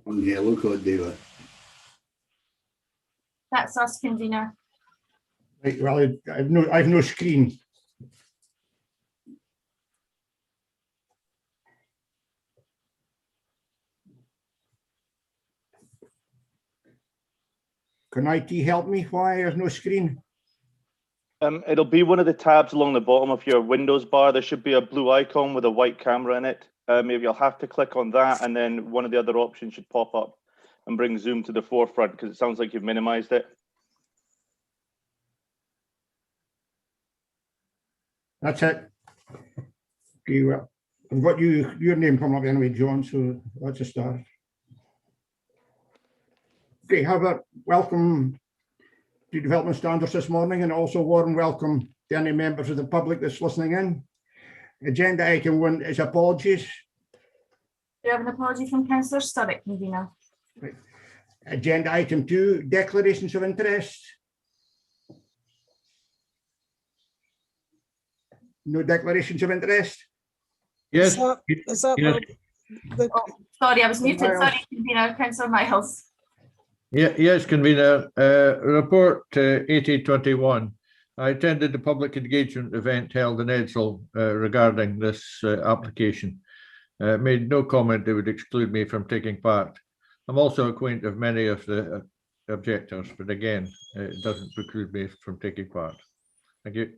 Yeah, look at David. That's us, convener. Right, well, I've no screen. Can IT help me? Why there's no screen? It'll be one of the tabs along the bottom of your Windows bar. There should be a blue icon with a white camera in it. Maybe you'll have to click on that, and then one of the other options should pop up and bring Zoom to the forefront, because it sounds like you've minimized it. That's it. Okay, well, I've got your name coming up anyway, John, so that's a start. Okay, how about welcome to Development Standards this morning, and also warm welcome to any members of the public that's listening in. Agenda item 1 is apologies. Do you have an apology from Councillor Sturrock, convener? Right. Agenda item 2, declarations of interest. No declarations of interest. Yes, Is that yes. the Oh, sorry, I was muted. Miles. Sorry, convener. Councillor Miles. Yes, convener. Report 8021. I attended the public engagement event held in Edsall regarding this application. Made no comment that would exclude me from taking part. I'm also acquainted with many of the objectors, but again, it doesn't preclude me from taking part. Thank you.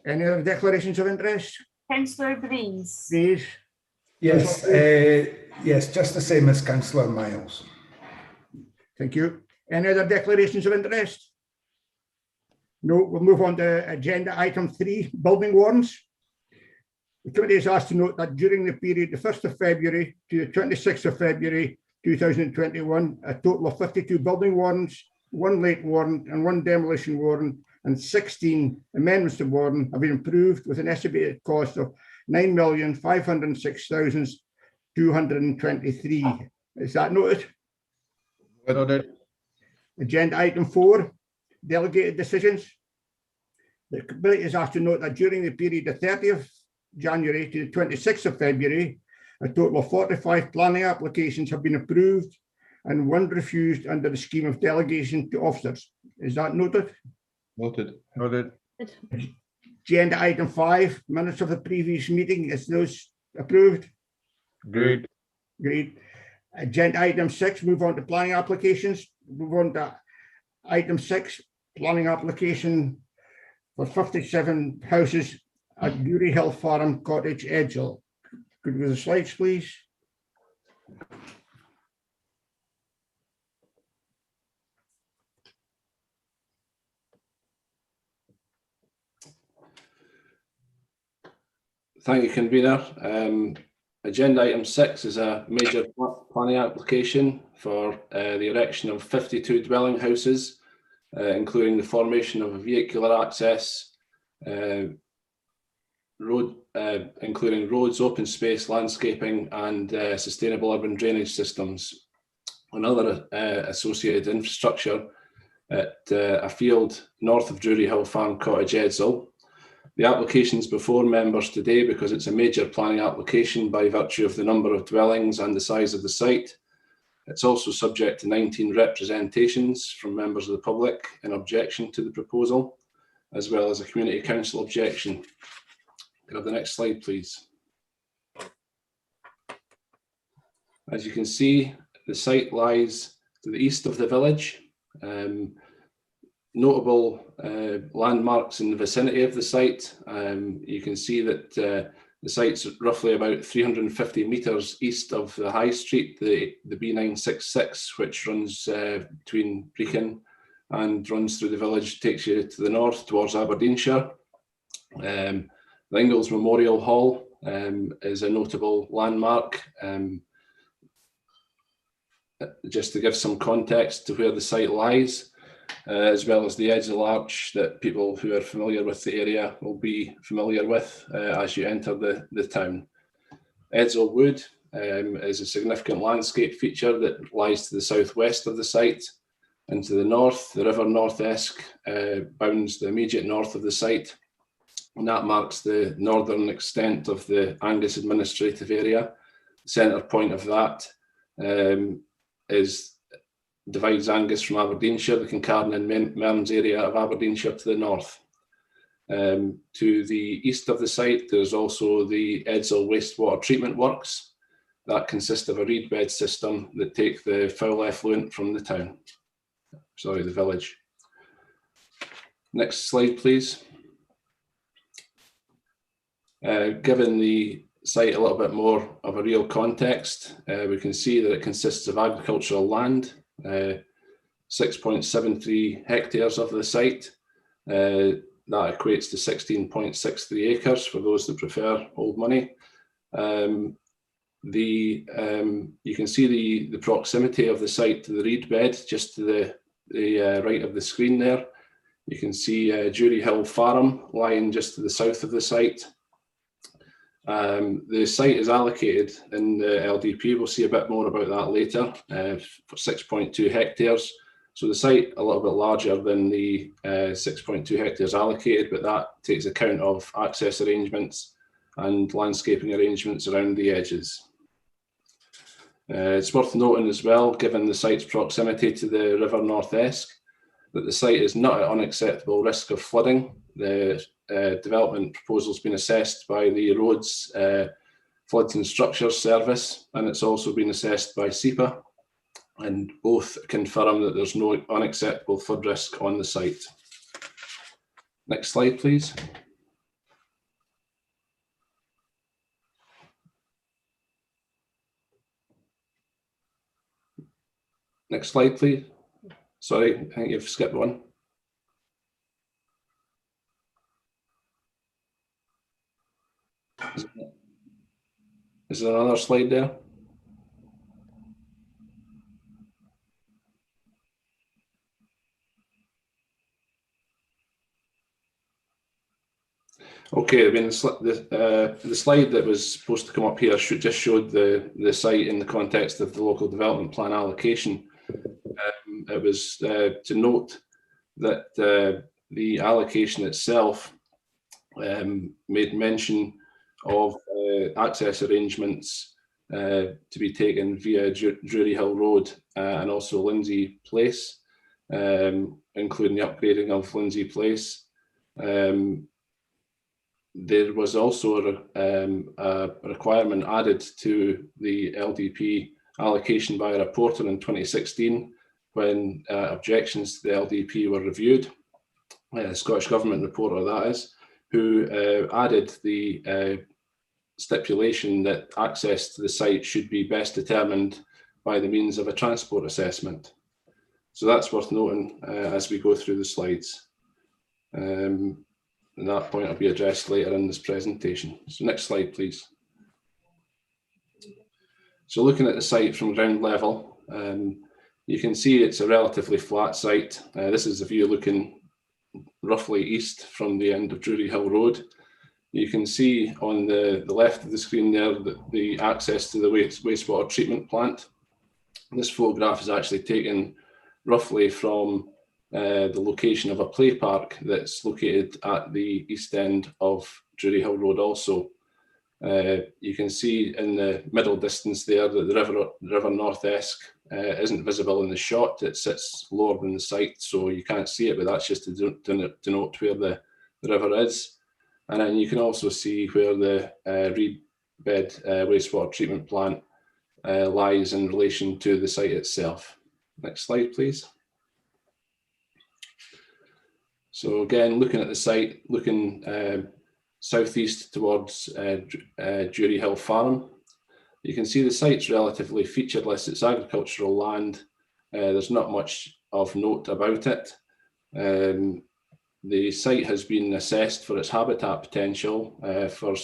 Any other declarations of interest? Councillor Breeze. Please. Yes, yes, just the same as Councillor Miles. Thank you. Any other declarations of interest? No, we'll move on to agenda item 3, building warrants. The committee is asked to note that during the period the 1st of February to the 26th of February 2021, a total of 52 building warrants, 1 late warrant and 1 demolition warrant, and 16 amendments to warrant have been approved with an estimated cost of 9,506,223. Is that noted? Noted. Agenda item 4, delegated decisions. The committee is asked to note that during the period the 30th January to the 26th of February, a total of 45 planning applications have been approved and 1 refused under the scheme of delegation to officers. Is that noted? Noted. Noted. Agenda item 5, minutes of the previous meeting, is those approved? Great. Great. Agenda item 6, move on to planning applications. Move on to item 6, planning application for 57 houses at Bury Hill Farm Cottage, Edsall. Could we go to the slides, please? Thank you, convener. Agenda item 6 is a major planning application for the erection of 52 dwelling houses, including the formation of a vehicular access, including roads, open space, landscaping, and sustainable urban drainage systems, and other associated infrastructure at a field north of Drury Hill Farm Cottage, Edsall. The application is before members today because it's a major planning application by virtue of the number of dwellings and the size of the site. It's also subject to 19 representations from members of the public in objection to the proposal, as well as a community council objection. Can I have the next slide, please? As you can see, the site lies to the east of the village. Notable landmarks in the vicinity of the site. You can see that the site's roughly about 350 metres east of the High Street, the B966, which runs between Brechin and runs through the village, takes you to the north towards Aberdeenshire. The Ingalls Memorial Hall is a notable landmark. Just to give some context to where the site lies, as well as the Edsall Arch that people who are familiar with the area will be familiar with as you enter the town. Edsall Wood is a significant landscape feature that lies to the southwest of the site, and to the north, the River North Esk bounds the immediate north of the site. and that marks the northern extent of the Angus administrative area. The centre point of that divides Angus from Aberdeenshire, the Kincardine and Mearns area of Aberdeenshire to the north. To the east of the site, there's also the Edsall wastewater treatment works. That consists of a reed bed system that take the foul effluent from the town, sorry, the village. Next slide, please. Given the site a little bit more of a real context, we can see that it consists of agricultural land, 6.73 hectares of the site. That equates to 16.63 acres for those that prefer old money. You can see the proximity of the site to the reed bed just to the right of the screen there. You can see Jury Hill Farm lying just to the south of the site. The site is allocated in the LDP. We'll see a bit more about that later, for 6.2 hectares. So the site a little bit larger than the 6.2 hectares allocated, but that takes account of access arrangements and landscaping arrangements around the edges. It's worth noting as well, given the site's proximity to the River North Esk, that the site is not at unacceptable risk of flooding. The development proposal has been assessed by the Roads Floods and Structures Service, and it's also been assessed by SEPA, and both confirm that there's no unacceptable flood risk on the site. Next slide, please. Next slide, please. Sorry, I think you've skipped one. Is there another slide there? Okay, I mean, the slide that was supposed to come up here just showed the site in the context of the local development plan allocation. It was to note that the allocation itself made mention of access arrangements to be taken via Drury Hill Road and also Lindsay Place, including the upgrading of Lindsay Place. There was also a requirement added to the LDP allocation by a reporter in 2016 when objections to the LDP were reviewed. The Scottish Government reporter, that is, who added the stipulation that access to the site should be best determined by the means of a transport assessment. So that's worth noting as we go through the slides. And that point will be addressed later in this presentation. So next slide, please. So looking at the site from ground level, you can see it's a relatively flat site. This is the view looking roughly east from the end of Drury Hill Road. You can see on the left of the screen there that the access to the wastewater treatment plant. This photograph is actually taken roughly from the location of a play park that's located at the east end of Drury Hill Road also. You can see in the middle distance there that the River North Esk isn't visible in the shot. It sits lower than the site, so you can't see it, but that's just to denote where the river is. And then you can also see where the reed bed wastewater treatment plant lies in relation to the site itself. Next slide, please. So again, looking at the site, looking southeast towards Jury Hill Farm, you can see the site's relatively featureless. It's agricultural land. There's not much of note about it. The site has been assessed for its habitat potential for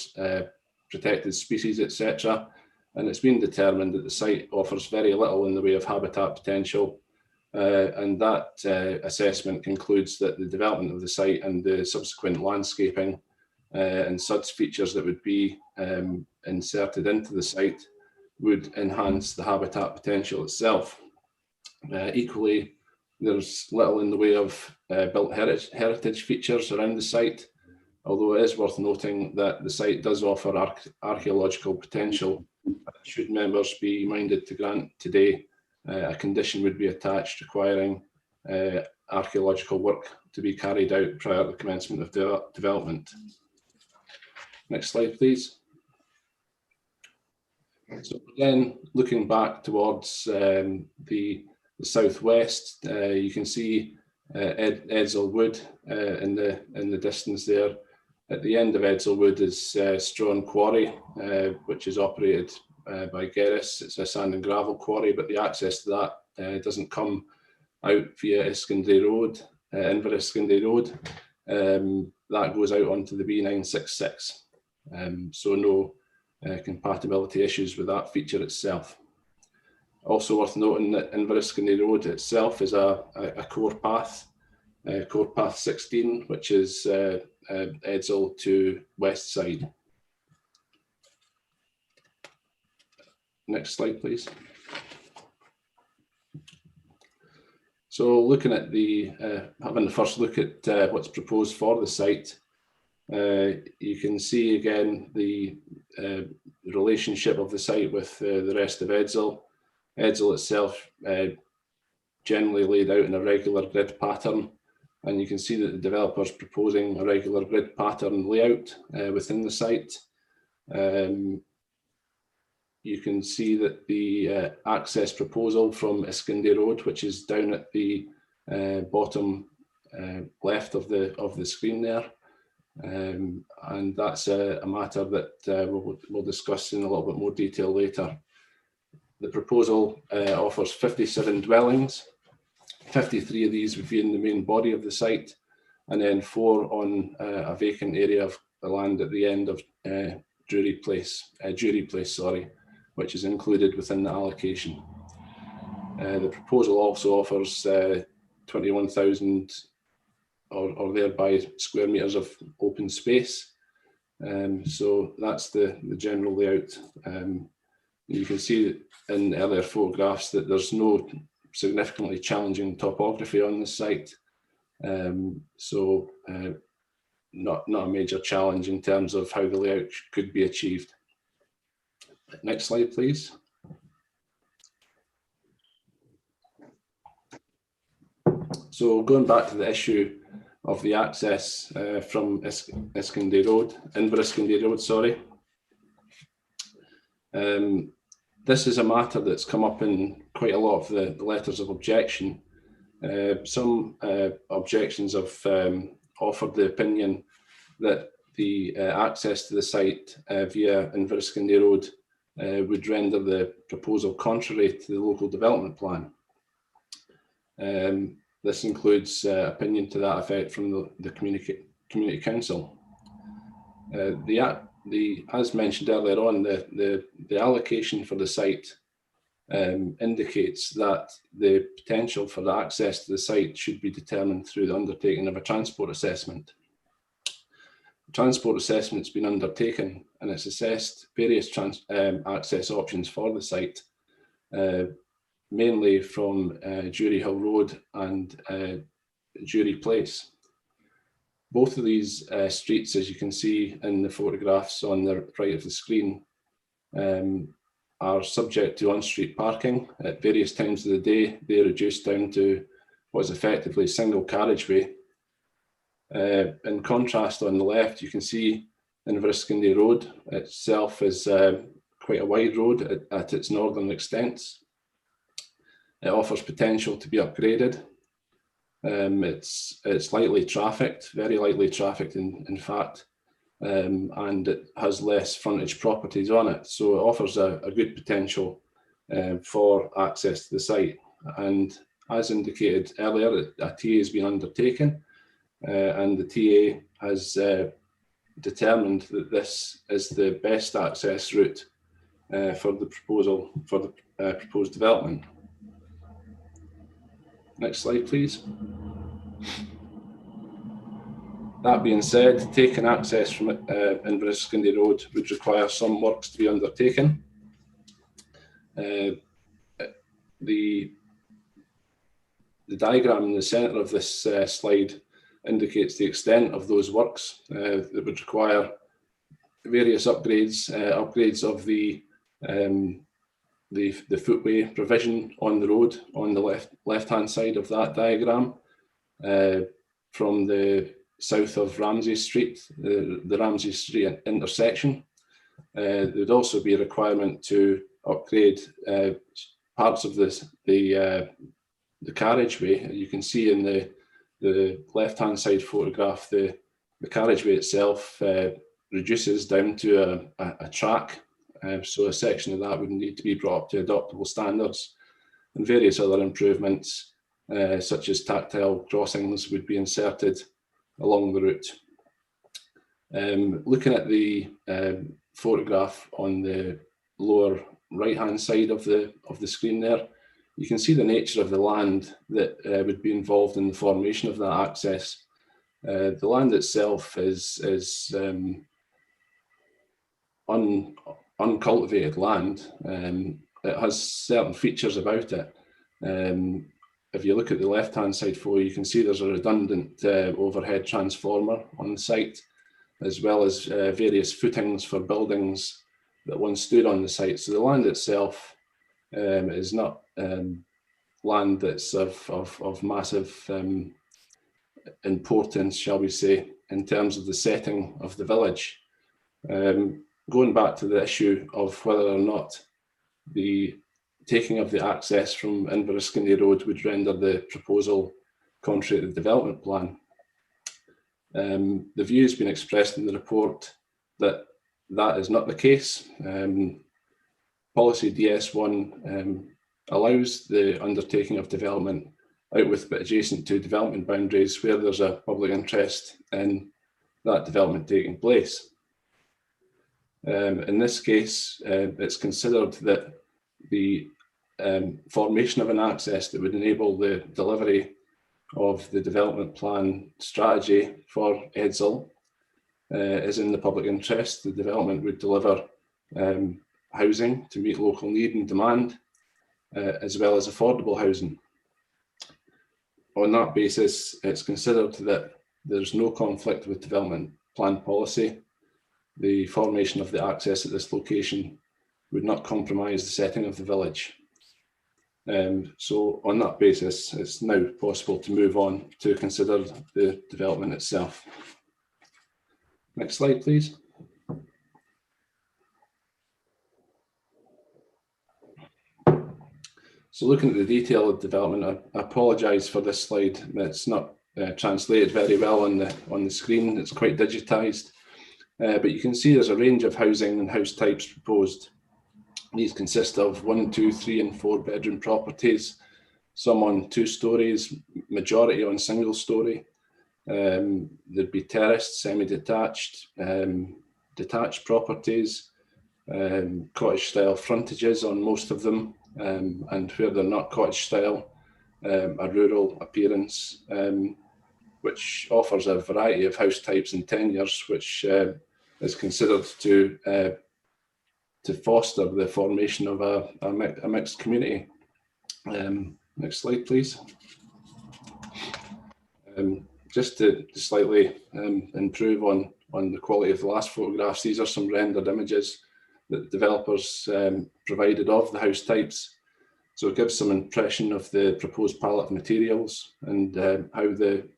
protected species, etc. And it's been determined that the site offers very little in the way of habitat potential. And that assessment concludes that the development of the site and the subsequent landscaping and such features that would be inserted into the site would enhance the habitat potential itself. Equally, there's little in the way of built heritage features around the site. although it is worth noting that the site does offer archaeological potential. Should members be minded to grant today, a condition would be attached requiring archaeological work to be carried out prior to the commencement of development. Next slide, please. So again, looking back towards the southwest, you can see Edsall Wood in the distance there. At the end of Edsall Wood is Strawn Quarry, which is operated by Gerris. It's a sand and gravel quarry, but the access to that doesn't come out via Iskandie Road, Inver-Iskandie Road. That goes out onto the B966. So no compatibility issues with that feature itself. Also worth noting that Inver-Iskandie Road itself is a core path 16, which is Edsall to west side. Next slide, please. So looking at having the first look at what's proposed for the site, you can see again the relationship of the site with the rest of Edsall. Edsall itself generally laid out in a regular grid pattern, and you can see that the developer is proposing a regular grid pattern layout within the site. You can see that the access proposal from Iskandie Road, which is down at the bottom left of the screen there, and that's a matter that we'll discuss in a little bit more detail later. The proposal offers 57 dwellings. 53 of these would be in the main body of the site, and then 4 on a vacant area of the land at the end of Drury Place, which is included within the allocation. The proposal also offers 21,000 or thereby square meters of open space. So that's the general layout. You can see in earlier photographs that there's no significantly challenging topography on the site. So not a major challenge in terms of how the layout could be achieved. Next slide, please. So going back to the issue of the access from Iskandie Road, Inver-Iskandie Road, sorry. This is a matter that's come up in quite a lot of the letters of objection. Some objections have offered the opinion that the access to the site via Inver-Iskandie Road would render the proposal contrary to the local development plan. This includes opinion to that effect from the community council. As mentioned earlier on, the allocation for the site indicates that the potential for the access to the site should be determined through the undertaking of a transport assessment. The transport assessment's been undertaken, and it's assessed various access options for the site, mainly from Jury Hill Road and Jury Place. Both of these streets, as you can see in the photographs on the right of the screen, are subject to on-street parking. At various times of the day, they're reduced down to what is effectively single carriageway. In contrast, on the left, you can see Inver-Iskandie Road itself is quite a wide road at its northern extents. It offers potential to be upgraded. It's lightly trafficked, very lightly trafficked in fact, and it has less frontage properties on it. So it offers a good potential for access to the site. And as indicated earlier, a TA has been undertaken, and the TA has determined that this is the best access route for the proposed development. Next slide, please. That being said, taking access from Inver-Iskandie Road would require some works to be undertaken. The diagram in the centre of this slide indicates the extent of those works that would require various upgrades of the footway provision on the road on the left-hand side of that diagram, from the south of Ramsay Street, the Ramsay Street intersection. There would also be a requirement to upgrade parts of the carriageway. You can see in the left-hand side photograph, the carriageway itself reduces down to a track. So a section of that would need to be brought up to adoptable standards, and various other improvements, such as tactile crossings, would be inserted along the route. Looking at the photograph on the lower right-hand side of the screen there, you can see the nature of the land that would be involved in the formation of that access. The land itself is uncultivated land. It has certain features about it. If you look at the left-hand side photo, you can see there's a redundant overhead transformer on the site, as well as various footings for buildings that once stood on the site. So the land itself is not land that's of massive importance, shall we say, in terms of the setting of the village. Going back to the issue of whether or not the taking of the access from Inverskilly Road would render the proposal contrary to the development plan. The view has been expressed in the report that that is not the case. Policy DS1 allows the undertaking of development out with but adjacent to development boundaries where there's a public interest in that development taking place. In this case, it's considered that the formation of an access that would enable the delivery of the development plan strategy for Edzell is in the public interest. The development would deliver housing to meet local need and demand, as well as affordable housing. On that basis, it's considered that there's no conflict with development plan policy. The formation of the access at this location would not compromise the setting of the village. So on that basis, it's now possible to move on to consider the development itself. Next slide, please. So looking at the detail of development, I apologise for this slide. It's not translated very well on the screen. It's quite digitised. But you can see there's a range of housing and house types proposed. These consist of 1, 2, 3 and 4 bedroom properties, some on 2 stories, majority on single story. There'd be terraced, semi-detached, detached properties, cottage style frontages on most of them, and where they're not cottage style, a rural appearance, which offers a variety of house types and tenures, which is considered to foster the formation of a mixed community. Next slide, please. Just to slightly improve on the quality of the last photographs, these are some rendered images that developers provided of the house types. So it gives some impression of the proposed palette of materials and how the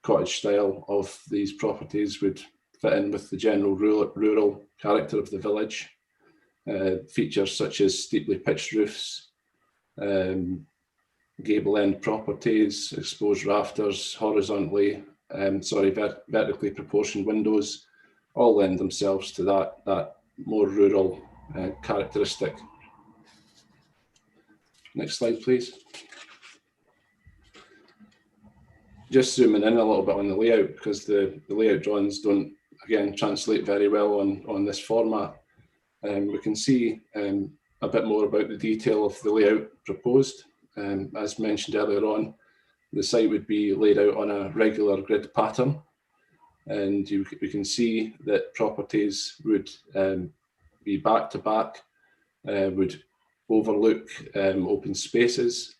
cottage style of these properties would fit in with the general rural character of the village. Features such as steeply pitched roofs, gable end properties, exposed rafters, vertically proportioned windows, all lend themselves to that more rural characteristic. Next slide, please. Just zooming in a little bit on the layout, because the layout drawings don't, again, translate very well on this format. We can see a bit more about the detail of the layout proposed. As mentioned earlier on, the site would be laid out on a regular grid pattern, and we can see that properties would be back to back, would overlook open spaces.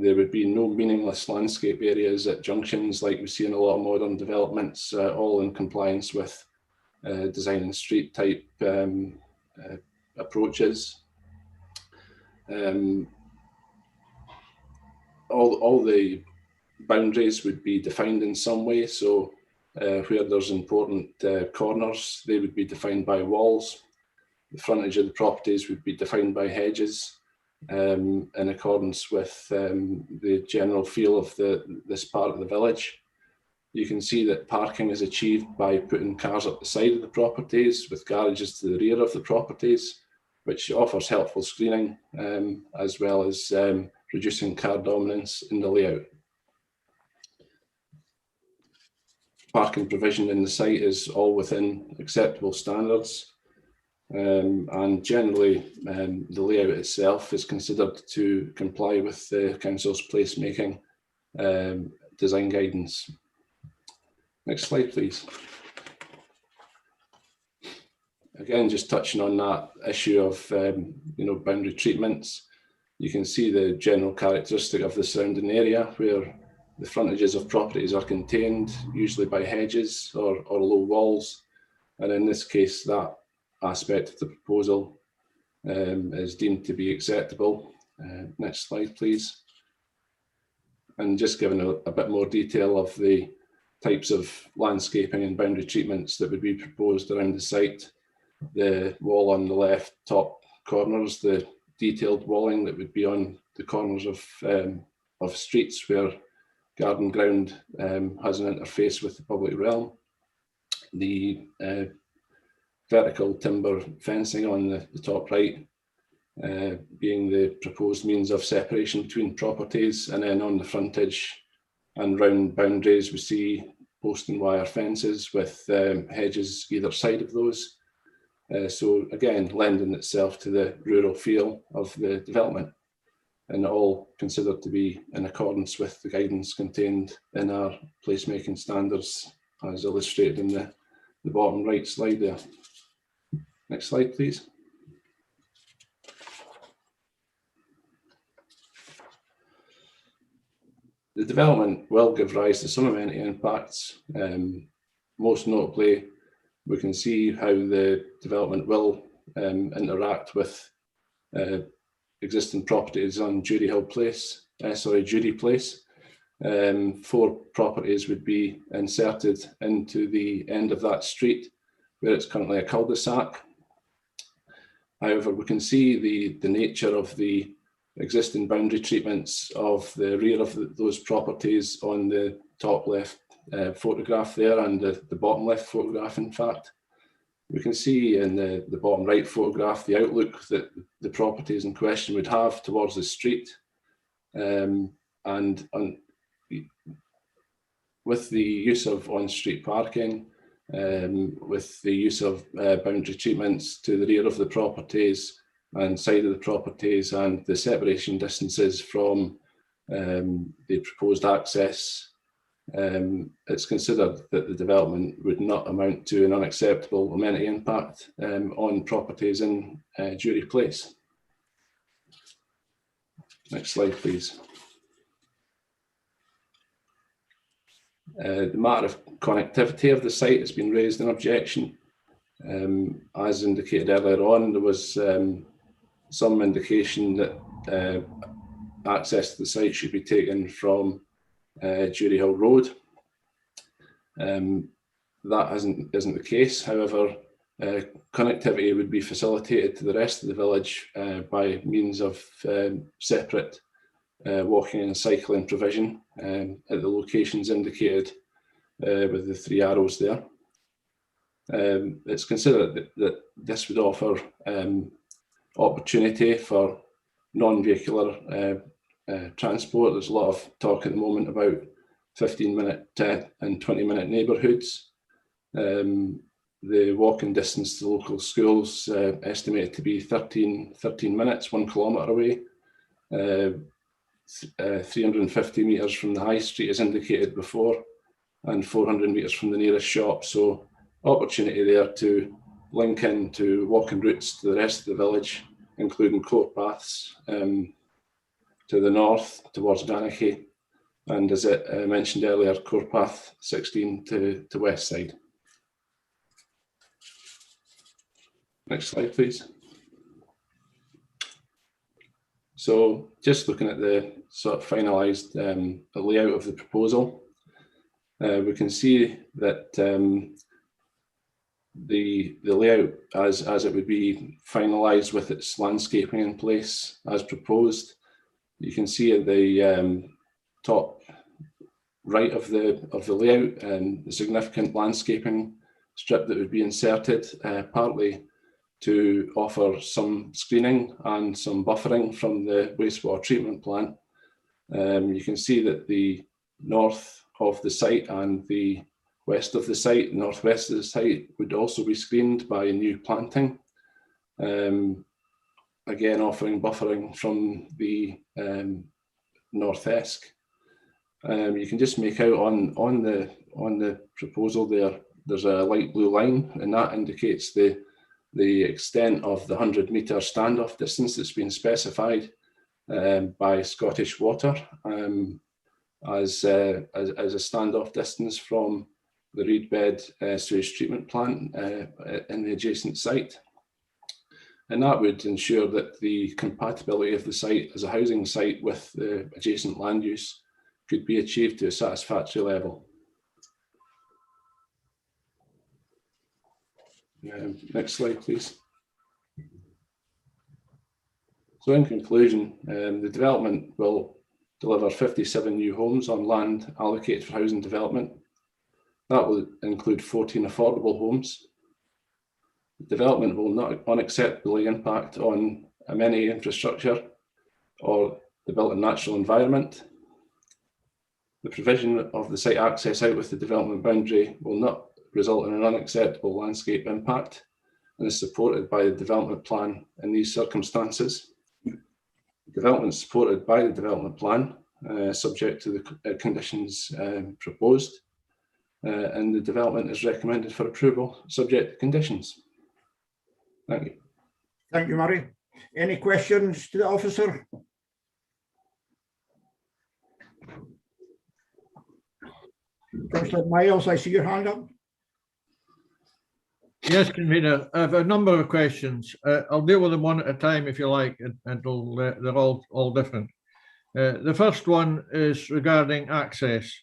there would be no meaningless landscape areas at junctions like we see in a lot of modern developments, all in compliance with design and street type approaches. All the boundaries would be defined in some way. So where there's important corners, they would be defined by walls. The frontage of the properties would be defined by hedges, in accordance with the general feel of this part of the village. You can see that parking is achieved by putting cars up the side of the properties with garages to the rear of the properties, which offers helpful screening, as well as reducing car dominance in the layout. Parking provision in the site is all within acceptable standards, and generally the layout itself is considered to comply with the council's placemaking design guidance. Next slide, please. Again, just touching on that issue of boundary treatments, you can see the general characteristic of the surrounding area where the frontages of properties are contained, usually by hedges or low walls. And in this case, that aspect of the proposal is deemed to be acceptable. Next slide, please. And just giving a bit more detail of the types of landscaping and boundary treatments that would be proposed around the site. The wall on the left top corners, the detailed walling that would be on the corners of streets where garden ground has an interface with the public realm. The vertical timber fencing on the top right being the proposed means of separation between properties, and then on the frontage and round boundaries we see post and wire fences with hedges either side of those. So again, lending itself to the rural feel of the development, and all considered to be in accordance with the guidance contained in our placemaking standards as illustrated in the bottom right slide there. Next slide, please. The development will give rise to some amenity impacts. Most notably, we can see how the development will interact with existing properties on Judy Place. 4 properties would be inserted into the end of that street where it's currently a cul-de-sac. However, we can see the nature of the existing boundary treatments of the rear of those properties on the top left photograph there, and the bottom left photograph. In fact, we can see in the bottom right photograph the outlook that the properties in question would have towards the street, and with the use of on-street parking, with the use of boundary treatments to the rear of the properties and side of the properties, and the separation distances from the proposed access, it's considered that the development would not amount to an unacceptable amenity impact on properties in Jury Place. Next slide, please. The matter of connectivity of the site has been raised in objection. As indicated earlier on, there was some indication that access to the site should be taken from Jury Hill Road. That isn't the case. However, connectivity would be facilitated to the rest of the village by means of separate walking and cycling provision at the locations indicated with the 3 arrows there. It's considered that this would offer opportunity for non-vehicular transport. There's a lot of talk at the moment about 15-minute and 20-minute neighbourhoods. The walking distance to local schools estimated to be 13 minutes, 1 kilometre away. 350 metres from the high street as indicated before, and 400 metres from the nearest shop. So opportunity there to link into walking routes to the rest of the village, including court paths, to the north towards Ganachie, and as it mentioned earlier, Core Path 16 to west side. Next slide, please. So just looking at the sort of finalised layout of the proposal, we can see that the layout as it would be finalised with its landscaping in place as proposed. You can see at the top right of the layout the significant landscaping strip that would be inserted, partly to offer some screening and some buffering from the wastewater treatment plant. You can see that the north of the site and the west of the site, northwest of the site, would also be screened by new planting. Again, offering buffering from the North Esk. You can just make out on the proposal there's a light blue line, and that indicates the extent of the 100-metre standoff distance that's been specified by Scottish Water as a standoff distance from the Reedbed sewage treatment plant in the adjacent site. And that would ensure that the compatibility of the site as a housing site with the adjacent land use could be achieved to a satisfactory level. Next slide, please. So in conclusion, the development will deliver 57 new homes on land allocated for housing development. That will include 14 affordable homes. The development will not unacceptably impact on amenity infrastructure or the built and natural environment. The provision of the site access out with the development boundary will not result in an unacceptable landscape impact and is supported by the development plan in these circumstances. Development is supported by the development plan, subject to the conditions proposed, and the development is recommended for approval, subject to conditions. Thank you. Thank you, Murray. Any questions to the officer? Councillor Miles, I see your hand up. Yes, convener. I have a number of questions. I'll deal with them one at a time if you like, and they're all different. The first one is regarding access.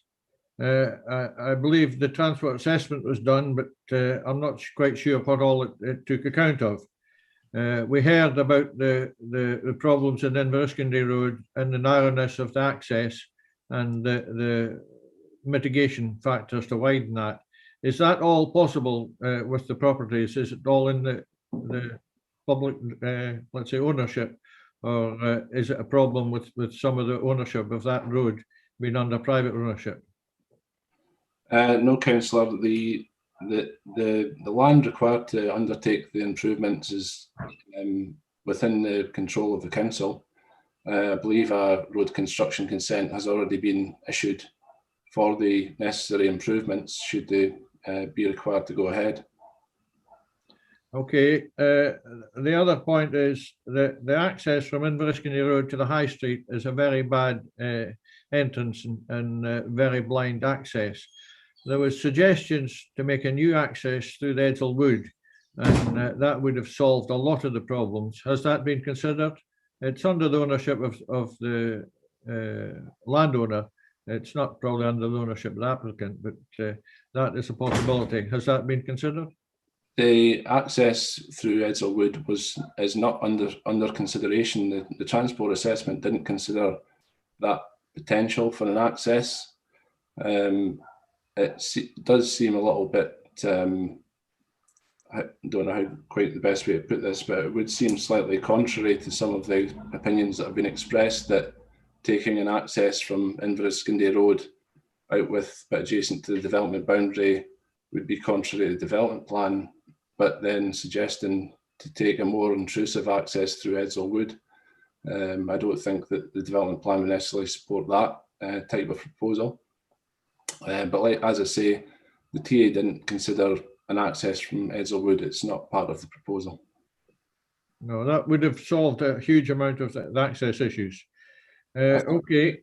I believe the transport assessment was done, but I'm not quite sure what all it took account of. We heard about the problems in Inverskindley Road and the narrowness of the access and the mitigation factors to widen that. Is that all possible with the properties? Is it all in the public, let's say, ownership, or is it a problem with some of the ownership of that road being under private ownership? No, councillor. The land required to undertake the improvements is within the control of the council. I believe a road construction consent has already been issued for the necessary improvements should they be required to go ahead. Okay. The other point is that the access from Inverskindley Road to the High Street is a very bad entrance and very blind access. There was suggestions to make a new access through the Edsall Wood, and that would have solved a lot of the problems. Has that been considered? It's under the ownership of the landowner. It's not probably under the ownership of the applicant, but that is a possibility. Has that been considered? The access through Edsall Wood is not under consideration. The transport assessment didn't consider that potential for an access. It does seem a little bit, I don't know how quite the best way to put this, but it would seem slightly contrary to some of the opinions that have been expressed that taking an access from Inverskindley Road out with but adjacent to the development boundary would be contrary to the development plan, but then suggesting to take a more intrusive access through Edsall Wood. I don't think that the development plan would necessarily support that type of proposal. But like, as I say, the TA didn't consider an access from Edsall Wood. It's not part of the proposal. No, that would have solved a huge amount of the access issues. Okay.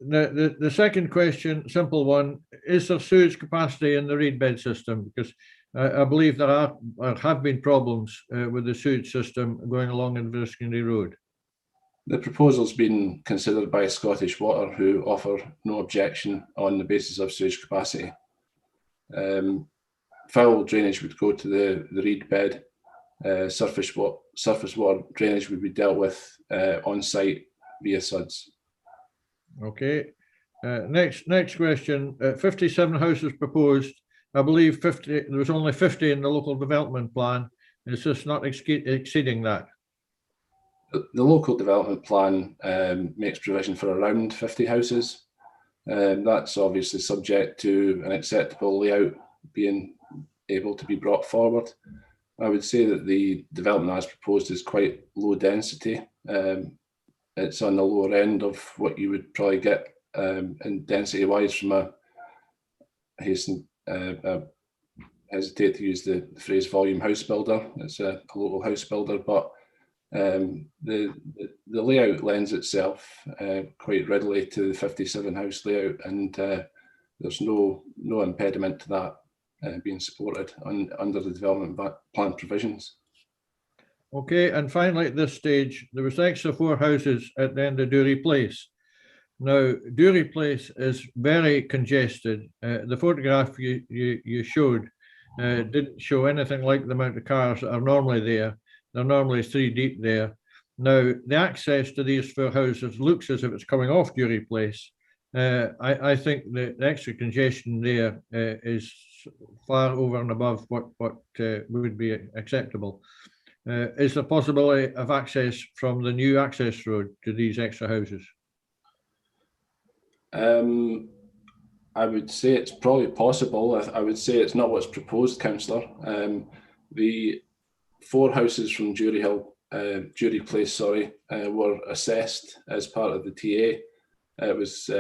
The second question, simple one, is there sewage capacity in the reed bed system? Because I believe there have been problems with the sewage system going along Inverskindley Road. The proposal's been considered by Scottish Water, who offer no objection on the basis of sewage capacity. Foul drainage would go to the reed bed. Surface water drainage would be dealt with on site via SUDS. Okay. Next question. 57 houses proposed. I believe 50. There was only 50 in the local development plan. Is this not exceeding that? The local development plan makes provision for around 50 houses. That's obviously subject to an acceptable layout being able to be brought forward. I would say that the development as proposed is quite low density. It's on the lower end of what you would probably get in density wise from I hesitate to use the phrase volume house builder. It's a local house builder, but the layout lends itself quite readily to the 57 house layout, and there's no impediment to that being supported under the development plan provisions. Okay, and finally at this stage, there was extra 4 houses at the end of Dury Place. Now, Dury Place is very congested. The photograph you showed didn't show anything like the amount of cars that are normally there. They're normally 3 deep there. Now, the access to these 4 houses looks as if it's coming off Dury Place. I think the extra congestion there is far over and above what would be acceptable. Is there possibility of access from the new access road to these extra houses? I would say it's probably possible. I would say it's not what's proposed, Councillor. The 4 houses from Dury Place, were assessed as part of the TA. It was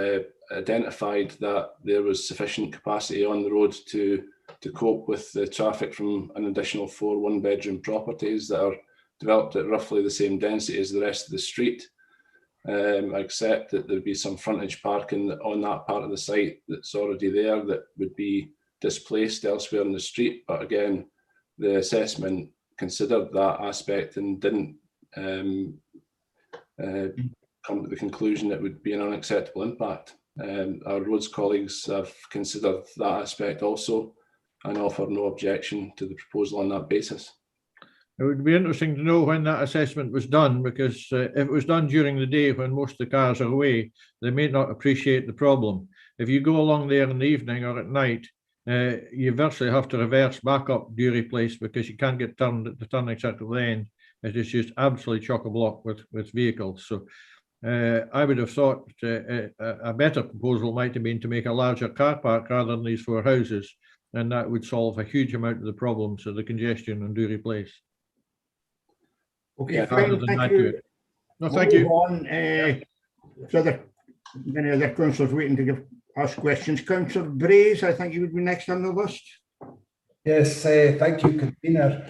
identified that there was sufficient capacity on the road to cope with the traffic from an additional 4 one-bedroom properties that are developed at roughly the same density as the rest of the street. Except that there'd be some frontage parking on that part of the site that's already there that would be displaced elsewhere in the street. But again, the assessment considered that aspect and didn't come to the conclusion it would be an unacceptable impact. Our roads colleagues have considered that aspect also and offer no objection to the proposal on that basis. It would be interesting to know when that assessment was done, because if it was done during the day when most of the cars are away, they may not appreciate the problem. If you go along there in the evening or at night, you virtually have to reverse back up Dury Place because you can't get turned at the turning circle lane. It is just absolutely chock-a-block with vehicles. So I would have thought a better proposal might have been to make a larger car park rather than these 4 houses, and that would solve a huge amount of the problems of the congestion on Dury Place. Okay, Yeah, fine, thank you. No, We'll thank you. move on. So many other councillors waiting to ask questions. Councillor Brays, I think you would be next on the list. Yes, thank you, convener.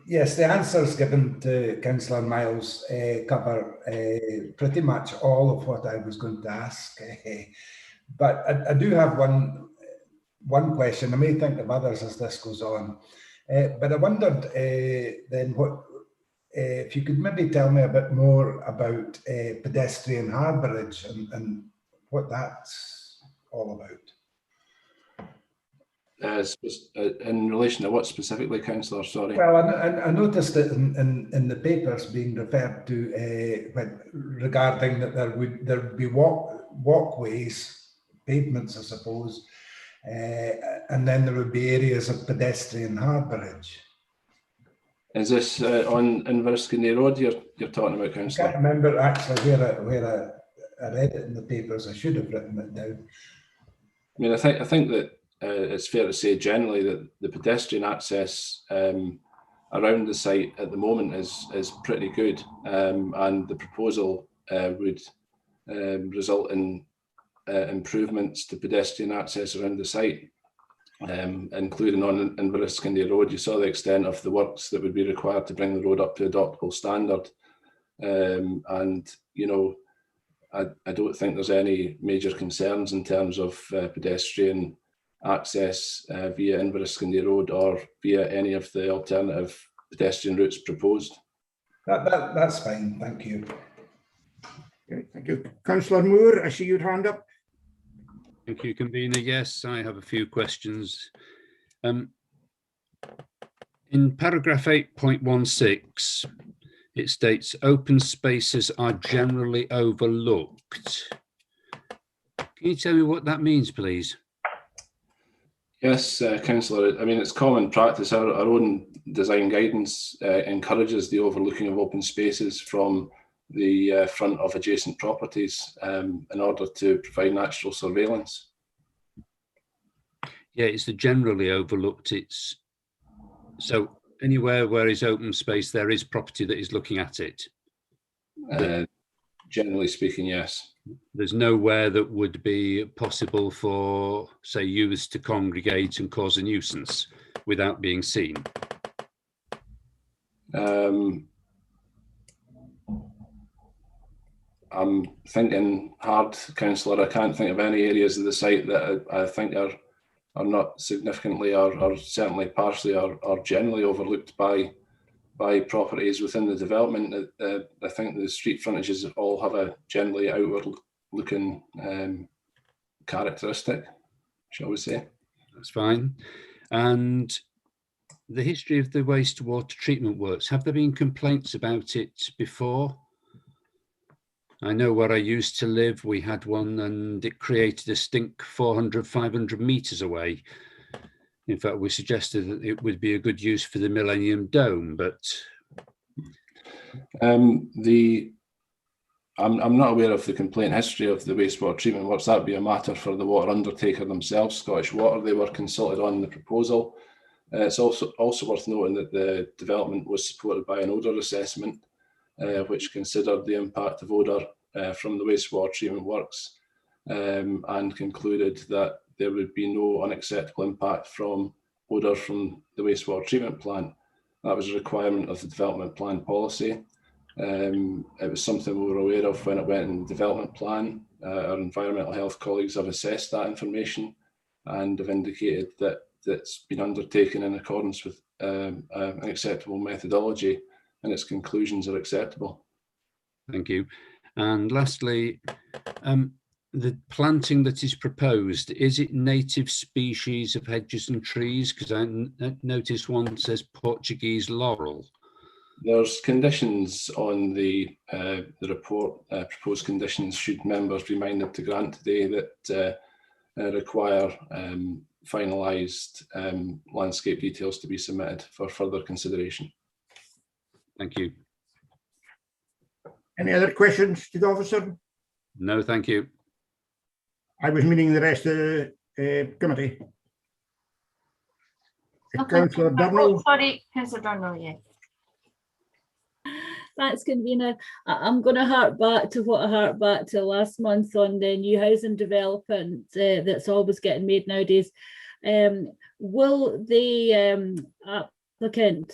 Yes, the answers given to Councillor Miles cover pretty much all of what I was going to ask. But I do have one question. I may think of others as this goes on. But I wondered then what if you could maybe tell me a bit more about pedestrian harbourage and what that's all about. In relation to what specifically, Councillor? Sorry. Well, I noticed that in the papers being referred to regarding that there would be walkways, pavements, I suppose, and then there would be areas of pedestrian harbourage. Is this on Inverskindley Road you're talking about, I Councillor? can't remember actually where I read it in the papers. I should have written it down. I mean, I think that it's fair to say generally that the pedestrian access around the site at the moment is pretty good, and the proposal would result in improvements to pedestrian access around the site. Including on Inverskindley Road. You saw the extent of the works that would be required to bring the road up to adoptable standard. And, you know, I don't think there's any major concerns in terms of pedestrian access via Inveraskindy Road or via any of the alternative pedestrian routes proposed. That's fine, thank you. Okay, thank you. Councillor Moore, I see your hand up. Thank you, convener. Yes, I have a few questions. In paragraph 8.16, it states open spaces are generally overlooked. Can you tell me what that means, please? Yes, Councillor, I mean, it's common practice. Our own design guidance encourages the overlooking of open spaces from the front of adjacent properties in order to provide natural surveillance. Yeah, it's the generally overlooked. It's so anywhere where is open space, there is property that is looking at it. Generally speaking, yes. There's nowhere that would be possible for, say, youths to congregate and cause a nuisance without being seen. I'm thinking hard, Councillor. I can't think of any areas of the site that I think are not significantly or certainly partially or generally overlooked by properties within the development. I think the street frontages all have a generally outward looking characteristic, shall we say. That's fine. And the history of the wastewater treatment works, have there been complaints about it before? I know where I used to live, we had one and it created a stink 400, 500 metres away. In fact, we suggested that it would be a good use for the Millennium Dome, but... I'm not aware of the complaint history of the wastewater treatment works. That would be a matter for the water undertaker themselves, Scottish Water. They were consulted on the proposal. It's also worth noting that the development was supported by an odour assessment, which considered the impact of odour from the wastewater treatment works and concluded that there would be no unacceptable impact from odour from the wastewater treatment plant. That was a requirement of the development plan policy. It was something we were aware of when it went in the development plan. Our environmental health colleagues have assessed that information and have indicated that it's been undertaken in accordance with an acceptable methodology, and its conclusions are acceptable. Thank you. And lastly, the planting that is proposed, is it native species of hedges and trees? Because I noticed one says Portuguese laurel. There's conditions on the report, proposed conditions, should members be minded to grant today, that require finalised landscape details to be submitted for further consideration. Thank you. Any other questions to the officer? No, thank you. I was meaning the rest of the committee. Councillor Durno. Oh, sorry, Councillor Durno, yeah. Thanks, convener. I'm going to hark back to what I harked back to last month on the new housing development that's always getting made nowadays. Will the applicant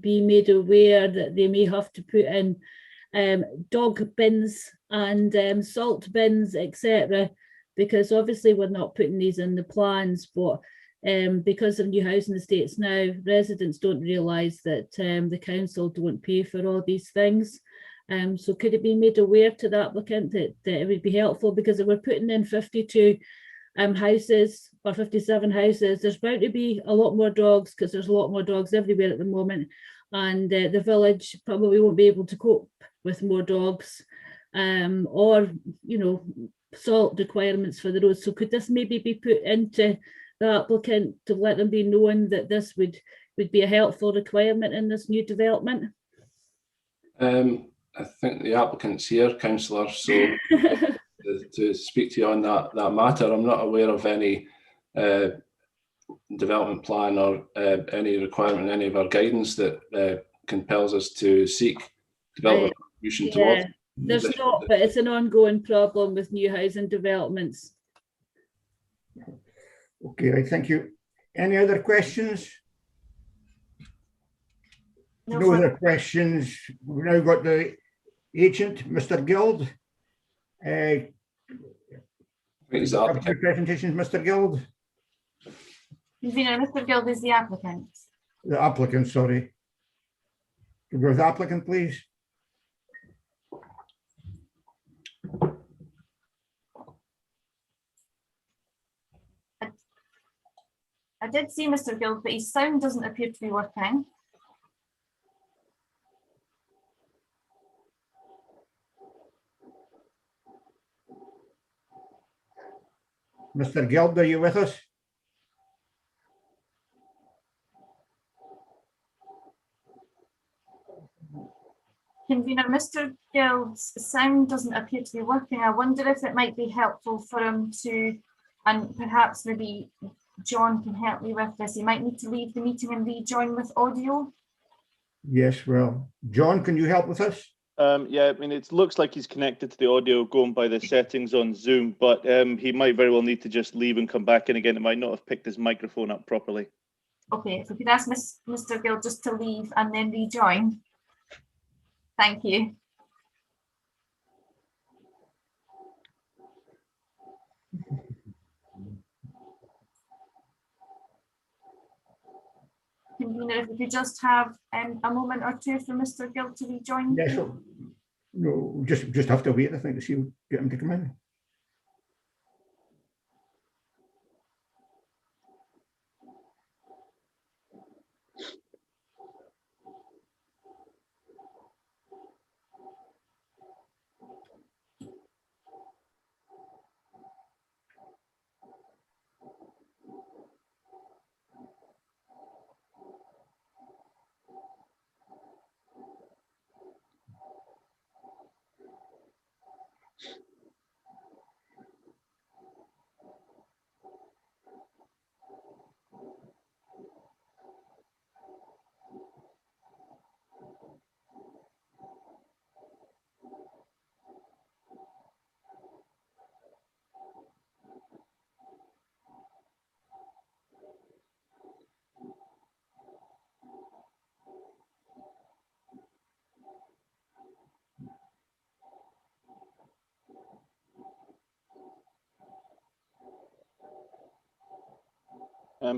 be made aware that they may have to put in dog bins and salt bins, etc.? Because obviously we're not putting these in the plans, but because of new housing estates now, residents don't realise that the council don't pay for all these things. So could it be made aware to the applicant that it would be helpful? Because if we're putting in 52 houses or 57 houses, there's bound to be a lot more dogs, because there's a lot more dogs everywhere at the moment, and the village probably won't be able to cope with more dogs, or, you know, salt requirements for the roads. So could this maybe be put into the applicant to let them be known that this would be a helpful requirement in this new development? I think the applicant's here, councillor, so to speak to you on that matter, I'm not aware of any development plan or any requirement in any of our guidance that compels us to seek development contribution towards. There's not, but it's an ongoing problem with new housing developments. Okay, right, thank you. Any other questions? No other questions. We've now got the agent, Mr. Guild. He's the applicant. Presentations, Mr. Guild, Convener, Mr. Guild is the applicant. the applicant, sorry. Can we go with the applicant, please? I did see Mr. Guild, but his sound doesn't appear to be working. Mr. Guild, are you with us? Convener, Mr. Guild's sound doesn't appear to be working. I wonder if it might be helpful for him to, and perhaps maybe John can help me with this. He might need to leave the meeting and rejoin with audio. Yes, well, John, can you help with us? Yeah, I mean, it looks like he's connected to the audio going by the settings on Zoom, but he might very well need to just leave and come back in again. It might not have picked his microphone up properly. Okay, if we could ask Mr. Guild just to leave and then rejoin. Thank you. Convener, if we could just have a moment or two for Mr. Guild to rejoin. Yes, no, just have to wait, I think, to see, get him to come in.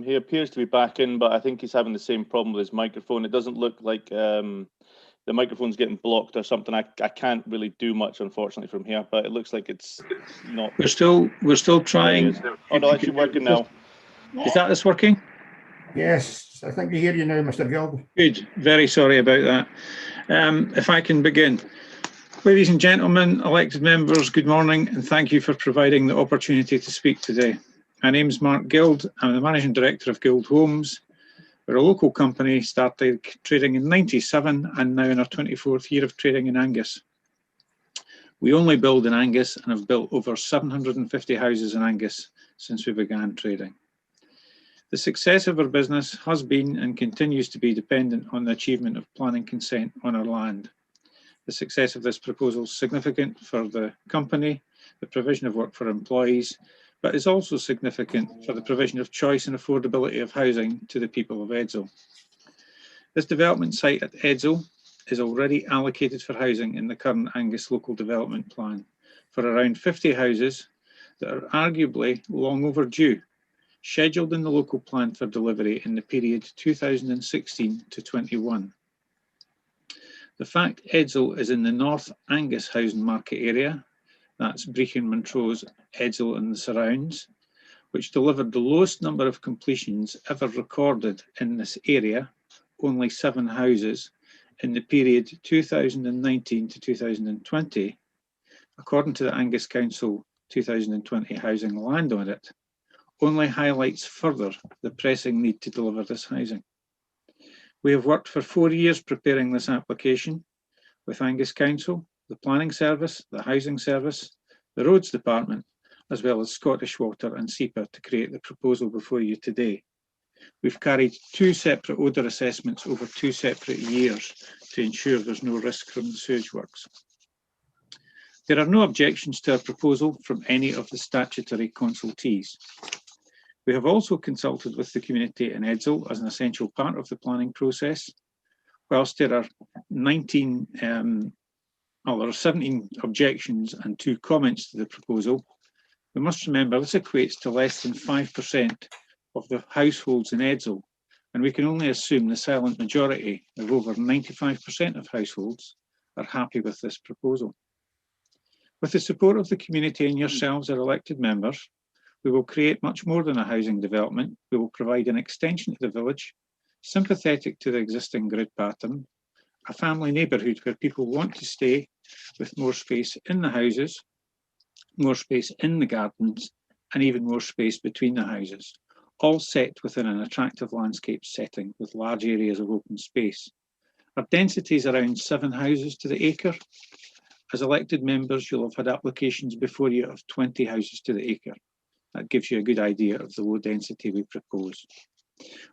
He appears to be back in, but I think he's having the same problem with his microphone. It doesn't look like the microphone's getting blocked or something. I can't really do much, unfortunately, from here, but it looks like it's not. We're still trying. Oh no, actually working now. Is that this working? Yes, I think we hear you now, Mr. Guild. Good. Very sorry about that. If I can begin. Ladies and gentlemen, elected members, good morning, and thank you for providing the opportunity to speak today. My name is Mark Guild. I'm the Managing Director of Guild Homes. We're a local company, started trading in '97 and now in our 24th year of trading in Angus. We only build in Angus and have built over 750 houses in Angus since we began trading. The success of our business has been and continues to be dependent on the achievement of planning consent on our land. The success of this proposal is significant for the company, the provision of work for employees, but is also significant for the provision of choice and affordability of housing to the people of Edzell. This development site at Edzell is already allocated for housing in the current Angus Local Development Plan for around 50 houses that are arguably long overdue, scheduled in the local plan for delivery in the period 2016 to 21. The fact Edzell is in the North Angus housing market area, that's Brechin, Montrose, Edzell and the surrounds, which delivered the lowest number of completions ever recorded in this area, only 7 houses, in the period 2019 to 2020, according to the Angus Council 2020 Housing Land Audit, only highlights further the pressing need to deliver this housing. We have worked for 4 years preparing this application with Angus Council, the Planning Service, the Housing Service, the Roads Department, as well as Scottish Water and SEPA to create the proposal before you today. We've carried 2 separate odour assessments over 2 separate years to ensure there's no risk from the sewage works. There are no objections to our proposal from any of the statutory consultees. We have also consulted with the community in Edzell as an essential part of the planning process. Whilst there are 19 there are 17 objections and 2 comments to the proposal, we must remember this equates to less than 5% of the households in Edzell, and we can only assume the silent majority of over 95% of households are happy with this proposal. With the support of the community and yourselves, our elected members, we will create much more than a housing development. We will provide an extension to the village, sympathetic to the existing grid pattern, a family neighbourhood where people want to stay, with more space in the houses, more space in the gardens, and even more space between the houses, all set within an attractive landscape setting with large areas of open space. Our density is around 7 houses to the acre. As elected members, you'll have had applications before you of 20 houses to the acre. That gives you a good idea of the low density we propose.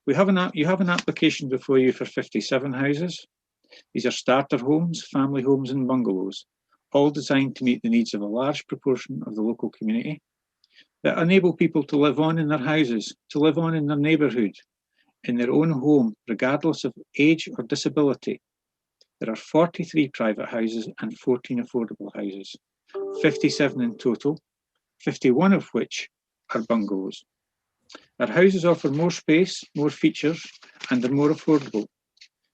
You have an application before you for 57 houses. These are starter homes, family homes and bungalows, all designed to meet the needs of a large proportion of the local community, that enable people to live on in their houses, to live on in their neighbourhood, in their own home, regardless of age or disability. There are 43 private houses and 14 affordable houses, 57 in total, 51 of which are bungalows. Our houses offer more space, more features, and are more affordable.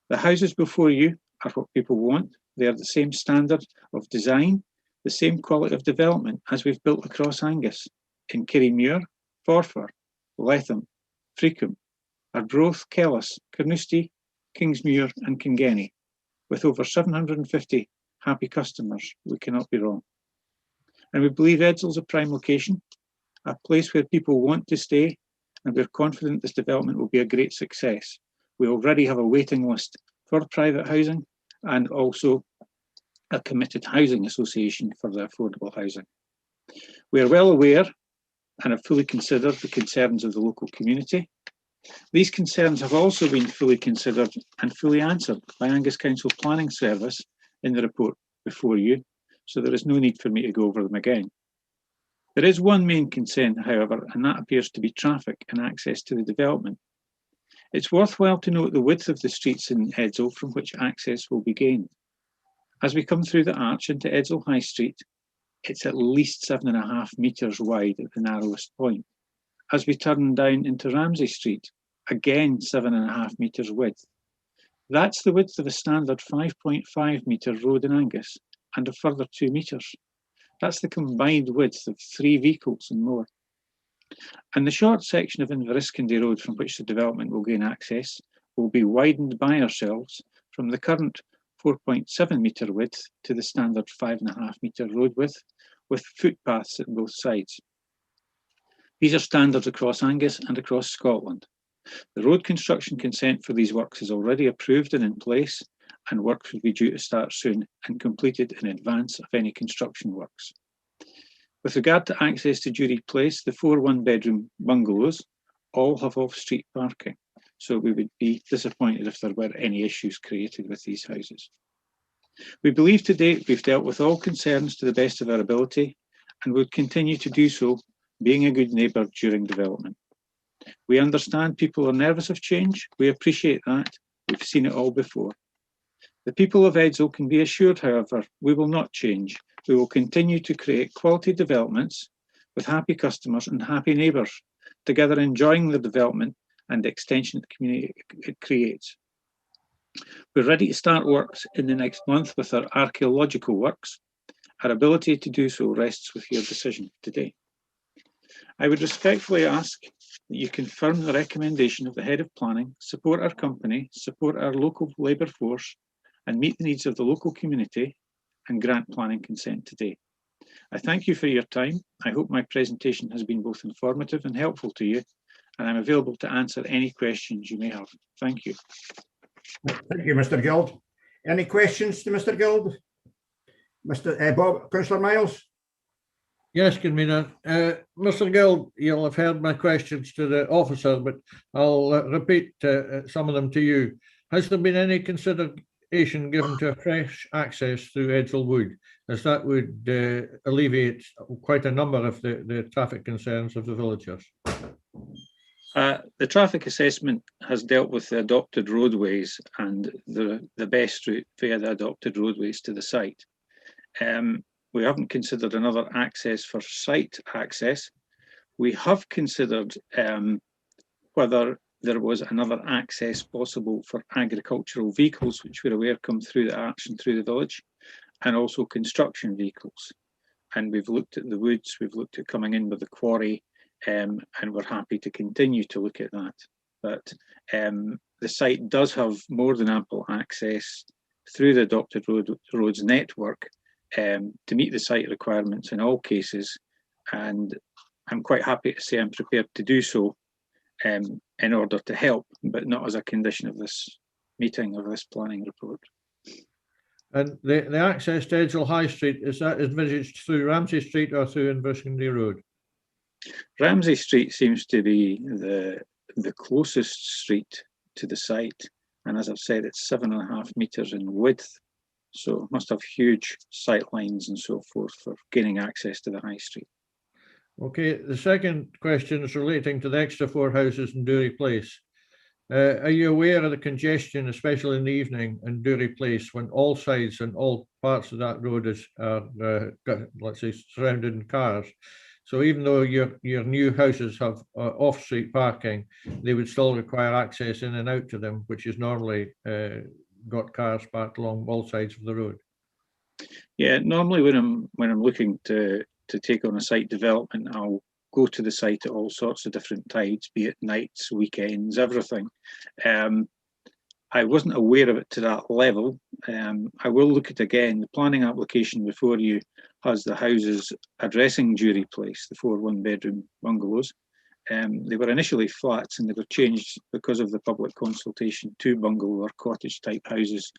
The houses before you are what people want. They are the same standard of design, the same quality of development as we've built across Angus, in Kirriemuir, Forfar, Letham, Freecombe, Arbroath, Kellis, Carnoustie, Kingsmuir and Kingenny. With over 750 happy customers, we cannot be wrong. And we believe Edzell's a prime location, a place where people want to stay, and we're confident this development will be a great success. We already have a waiting list for private housing and also a committed housing association for the affordable housing. We are well aware and have fully considered the concerns of the local community. These concerns have also been fully considered and fully answered by Angus Council Planning Service in the report before you, so there is no need for me to go over them again. There is one main concern, however, and that appears to be traffic and access to the development. It's worthwhile to note the width of the streets in Edzell from which access will be gained. As we come through the arch into Edzell High Street, it's at least 7.5 metres wide at the narrowest point. As we turn down into Ramsay Street, again 7.5 metres width. That's the width of a standard 5.5 metre road in Angus, and a further 2 metres. That's the combined width of 3 vehicles and more. And the short section of Inveriskendy Road from which the development will gain access will be widened by ourselves from the current 4.7 metre width to the standard 5.5 metre road width, with footpaths at both sides. These are standards across Angus and across Scotland. The road construction consent for these works is already approved and in place, and works will be due to start soon and completed in advance of any construction works. With regard to access to Jury Place, the 4 one-bedroom bungalows all have off-street parking, so we would be disappointed if there were any issues created with these houses. We believe to date we've dealt with all concerns to the best of our ability and would continue to do so, being a good neighbour during development. We understand people are nervous of change. We appreciate that. We've seen it all before. The people of Edzell can be assured, however, we will not change. We will continue to create quality developments with happy customers and happy neighbours, together enjoying the development and extension of the community it creates. We're ready to start works in the next month with our archaeological works. Our ability to do so rests with your decision today. I would respectfully ask that you confirm the recommendation of the Head of Planning, support our company, support our local labour force, and meet the needs of the local community and grant planning consent today. I thank you for your time. I hope my presentation has been both informative and helpful to you, and I'm available to answer any questions you may have. Thank you. Thank you, Mr. Guild. Any questions to Mr. Guild? Mr. Bob, Councillor Miles? Yes, Convener. Mr. Guild, you'll have heard my questions to the officer, but I'll repeat some of them to you. Has there been any consideration given to fresh access through Edzell Wood, as that would alleviate quite a number of the traffic concerns of the villagers? The traffic assessment has dealt with the adopted roadways and the best route via the adopted roadways to the site. We haven't considered another access for site access. We have considered whether there was another access possible for agricultural vehicles, which we're aware come through the arch and through the village, and also construction vehicles. And we've looked at the woods, we've looked at coming in with the quarry, and we're happy to continue to look at that. But the site does have more than ample access through the adopted roads network to meet the site requirements in all cases. And I'm quite happy to say I'm prepared to do so in order to help, but not as a condition of this meeting or this planning report. And the access to Edgell High Street, is that envisaged through Ramsay Street or through Inverscondy Road? Ramsay Street seems to be the closest street to the site. And as I've said, it's 7.5 metres in width. So it must have huge sight lines and so forth for gaining access to the high street. Okay, the second question is relating to the extra 4 houses in Dury Place. Are you aware of the congestion, especially in the evening in Dury Place, when all sides and all parts of that road are, let's say, surrounded in cars? So even though your new houses have off-street parking, they would still require access in and out to them, which is normally got cars parked along all sides of the road. Yeah, normally when I'm looking to take on a site development, I'll go to the site at all sorts of different tides, be it nights, weekends, everything. I wasn't aware of it to that level. I will look at again. The planning application before you has the houses addressing Dury Place, the 4 one-bedroom bungalows. They were initially flats and they were changed because of the public consultation to bungalow or cottage type houses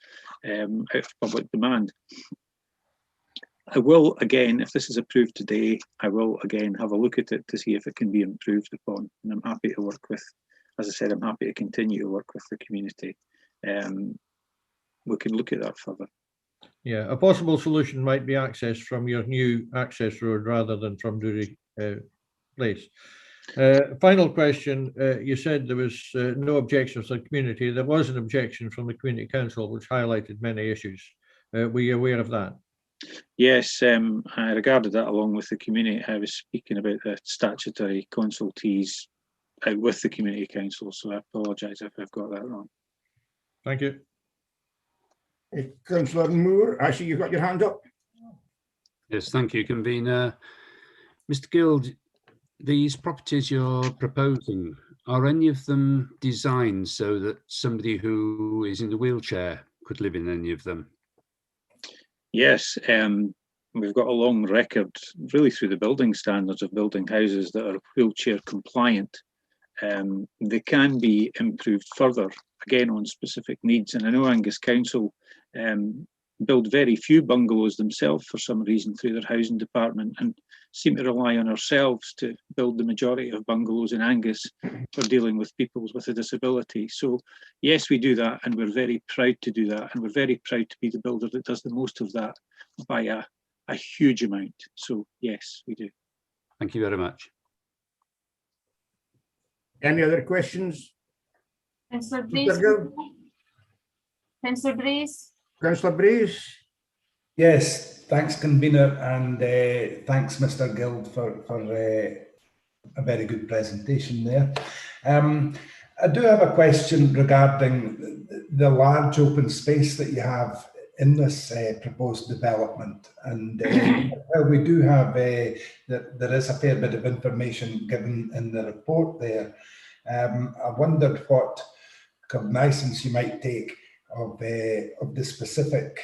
out of public demand. I will again, if this is approved today, I will again have a look at it to see if it can be improved upon. And I'm happy to work with, as I said, I'm happy to continue to work with the community. We can look at that further. Yeah, a possible solution might be access from your new access road rather than from Dury Place. Final question, you said there was no objections from the community. There was an objection from the Community Council which highlighted many issues. Were you aware of that? Yes, I regarded that along with the community. I was speaking about the statutory consultees with the Community Council, so I apologise if I've got that wrong. Thank you. Councillor Moore, I see you've got your hand up. Yes, thank you, Convener. Mr. Guild, these properties you're proposing, are any of them designed so that somebody who is in the wheelchair could live in any of them? Yes, we've got a long record really through the building standards of building houses that are wheelchair compliant. They can be improved further, again on specific needs. And I know Angus Council build very few bungalows themselves for some reason through their housing department and seem to rely on ourselves to build the majority of bungalows in Angus for dealing with people with a disability. So yes, we do that and we're very proud to do that. And we're very proud to be the builder that does the most of that by a huge amount. So yes, we do. Thank you very much. Any other questions? Councillor Breeze. Councillor Breeze. Councillor Breeze. Yes, thanks, Convener, and thanks, Mr. Guild, for a very good presentation there. I do have a question regarding the large open space that you have in this proposed development, and we do have there is a fair bit of information given in the report there. I wondered what cognizance you might take of the specific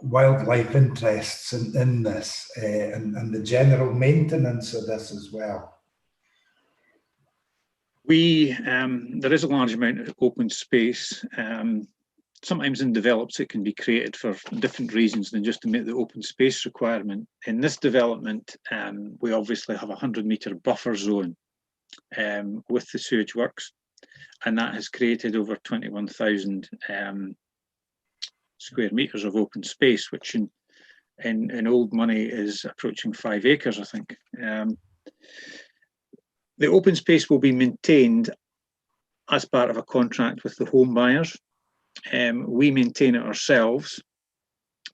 wildlife interests in this and the general maintenance of this as well. There is a large amount of open space. Sometimes in develops it can be created for different reasons than just to meet the open space requirement. In this development, we obviously have a 100-metre buffer zone with the sewage works, and that has created over 21,000 square metres of open space, which in old money is approaching 5 acres, I think. The open space will be maintained as part of a contract with the home buyers. We maintain it ourselves,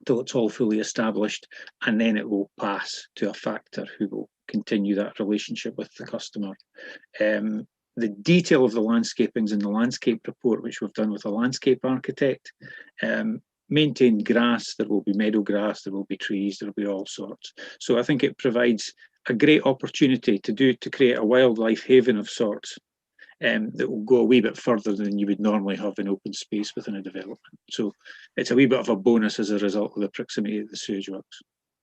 till it's all fully established, and then it will pass to a factor who will continue that relationship with the customer. The detail of the landscapings in the landscape report, which we've done with a landscape architect, maintained grass, there will be meadow grass, there will be trees, there will be all sorts. So I think it provides a great opportunity to create a wildlife haven of sorts that will go a wee bit further than you would normally have in open space within a development. So it's a wee bit of a bonus as a result of the proximity of the sewage works.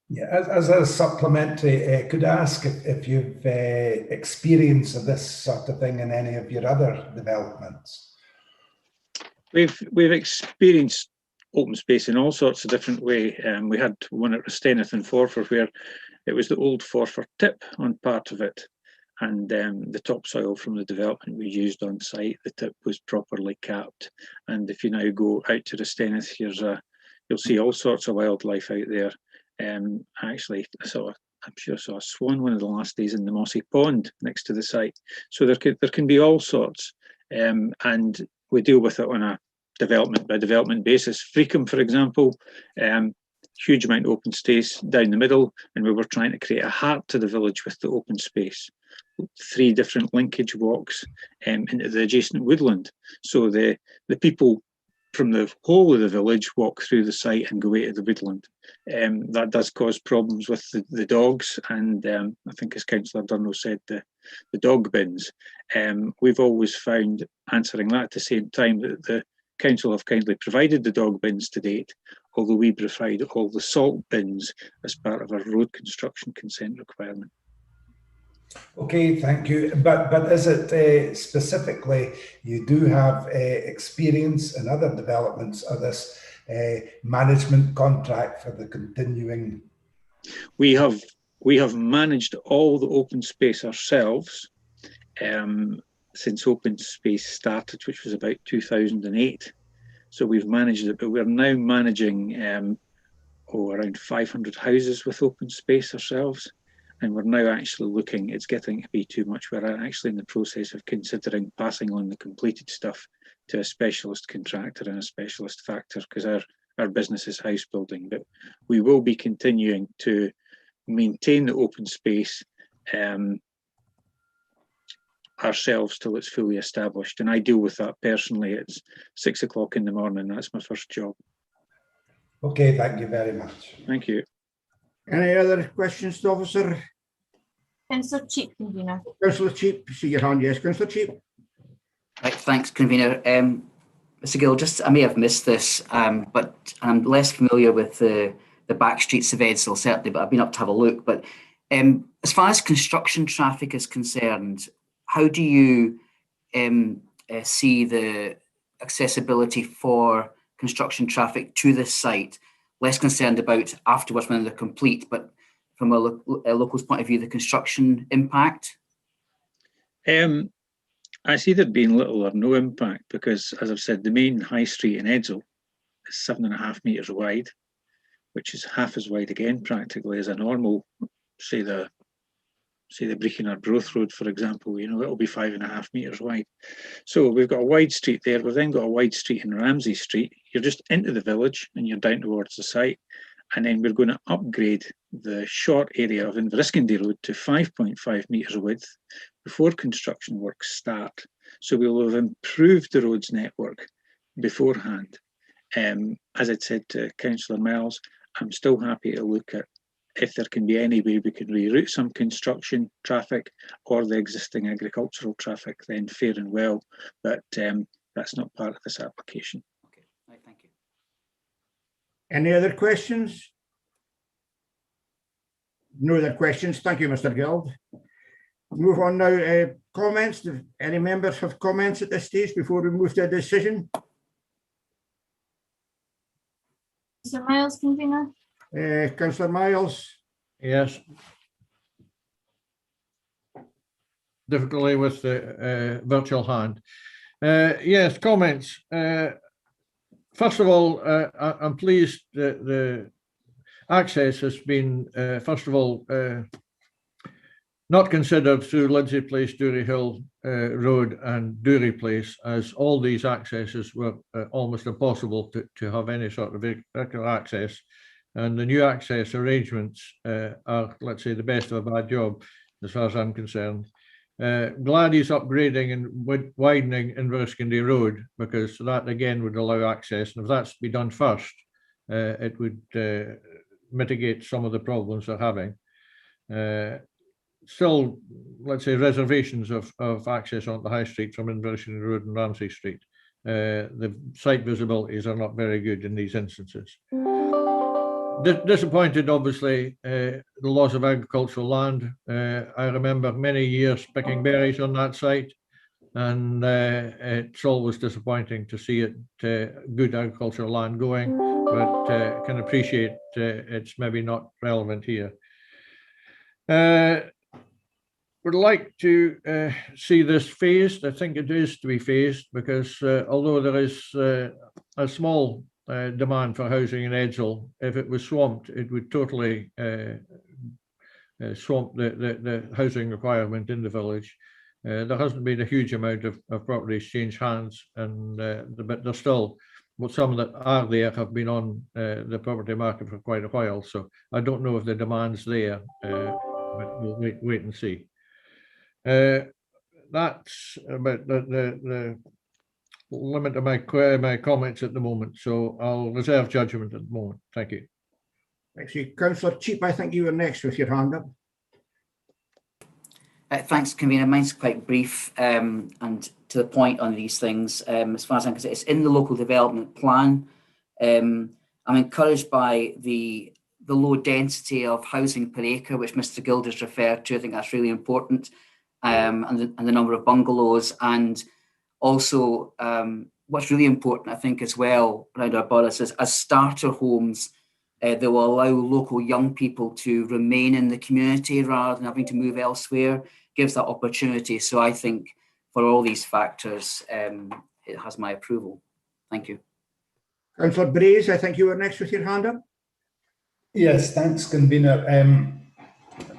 Yeah, as a supplementary, could I ask if you've experience of this sort of thing in any of your other developments? We've experienced open space in all sorts of different ways. We had one at Restenneth in Forfar where it was the old Forfar tip on part of it, and the topsoil from the development we used on site, the tip was properly capped. And if you now go out to Restenneth, you'll see all sorts of wildlife out there. Actually, I'm sure I saw a swan one of the last days in the mossy pond next to the site. So there can be all sorts, and we deal with it on a development by development basis. Freecombe, for example, huge amount of open space down the middle, and we were trying to create a heart to the village with the open space. 3 different linkage walks into the adjacent woodland. So the people from the whole of the village walk through the site and go away to the woodland. That does cause problems with the dogs, and I think, as Councillor Durno said, the dog bins. We've always found, answering that at the same time, that the council have kindly provided the dog bins to date, although we provide all the salt bins as part of our road construction consent requirement. Okay, thank you. But is it specifically you do have experience in other developments of this management contract for the continuing? We have managed all the open space ourselves since open space started, which was about 2008. So we've managed it, but we're now managing around 500 houses with open space ourselves. And we're now actually looking, it's getting to be too much. We're actually in the process of considering passing on the completed stuff to a specialist contractor and a specialist factor, because our business is house building. But we will be continuing to maintain the open space ourselves till it's fully established. And I deal with that personally. It's 6 o'clock in the morning. That's my first job. Okay, thank you very much. Thank you. Any other questions to Officer? Councillor Cheap, convener. Councillor Cheap, see your hand. Yes, Councillor Cheap. Right, thanks, convener. Mr. Gill, I may have missed this, but I'm less familiar with the back streets of Edsall, certainly, but I've been up to have a look. But as far as construction traffic is concerned, how do you see the accessibility for construction traffic to this site? Less concerned about afterwards when they're complete, but from a local's point of view, the construction impact? I see there being little or no impact because, as I've said, the main high street in Edsall is 7.5 metres wide, which is half as wide again practically as a normal, say the Brechin Arbroath Road, for example. It'll be 5.5 metres wide. So we've got a wide street there. We've then got a wide street in Ramsey Street. You're just into the village and you're down towards the site. And then we're going to upgrade the short area of Inveriskendy Road to 5.5 metres width before construction works start. So we'll have improved the roads network beforehand. As I said to Councillor Miles, I'm still happy to look at if there can be any way we can reroute some construction traffic or the existing agricultural traffic, then fair and well, but that's not part of this application. Okay, right, thank you. Any other questions? No other questions. Thank you, Mr. Gill. Move on now. Comments? Do any members have comments at this stage before we move to a decision? Councillor Miles, convener. Councillor Miles. Yes. Difficulty with the virtual hand. Yes, comments. First of all, I'm pleased that the access has been, first of all, not considered through Lindsay Place, Dury Hill Road and Dury Place, as all these accesses were almost impossible to have any sort of vehicular access. And the new access arrangements are, let's say, the best of a bad job, as far as I'm concerned. Glad he's upgrading and widening Inverskindi Road, because that again would allow access. And if that's to be done first, it would mitigate some of the problems they're having. Still, let's say, reservations of access on the High Street from Inverskindi Road and Ramsay Street. The site visibilities are not very good in these instances. Disappointed, obviously, the loss of agricultural land. I remember many years picking berries on that site, and it's always disappointing to see it good agricultural land going, but can appreciate it's maybe not relevant here. Would like to see this phased. I think it is to be phased, because although there is a small demand for housing in Edzell, if it was swamped, it would totally swamp the housing requirement in the village. There hasn't been a huge amount of properties change hands, and but there's still, well, some that are there have been on the property market for quite a while. So I don't know if the demand's there, but we'll wait and see. That's about the limit of my comments at the moment, so I'll reserve judgment at the moment. Thank you. Thank you. Councillor Cheap, I think you were next with your hand up. Thanks, Convener. Mine's quite brief and to the point on these things. As far as I'm concerned, it's in the local development plan. I'm encouraged by the low density of housing per acre, which Mr. Guild has referred to. I think that's really important, and the number of bungalows, and also what's really important, I think, as well around our boroughs is as starter homes. They will allow local young people to remain in the community rather than having to move elsewhere. Gives that opportunity. So I think for all these factors, it has my approval. Thank you. Councillor Braze, I think you were next with your hand up. Yes, thanks, Convener.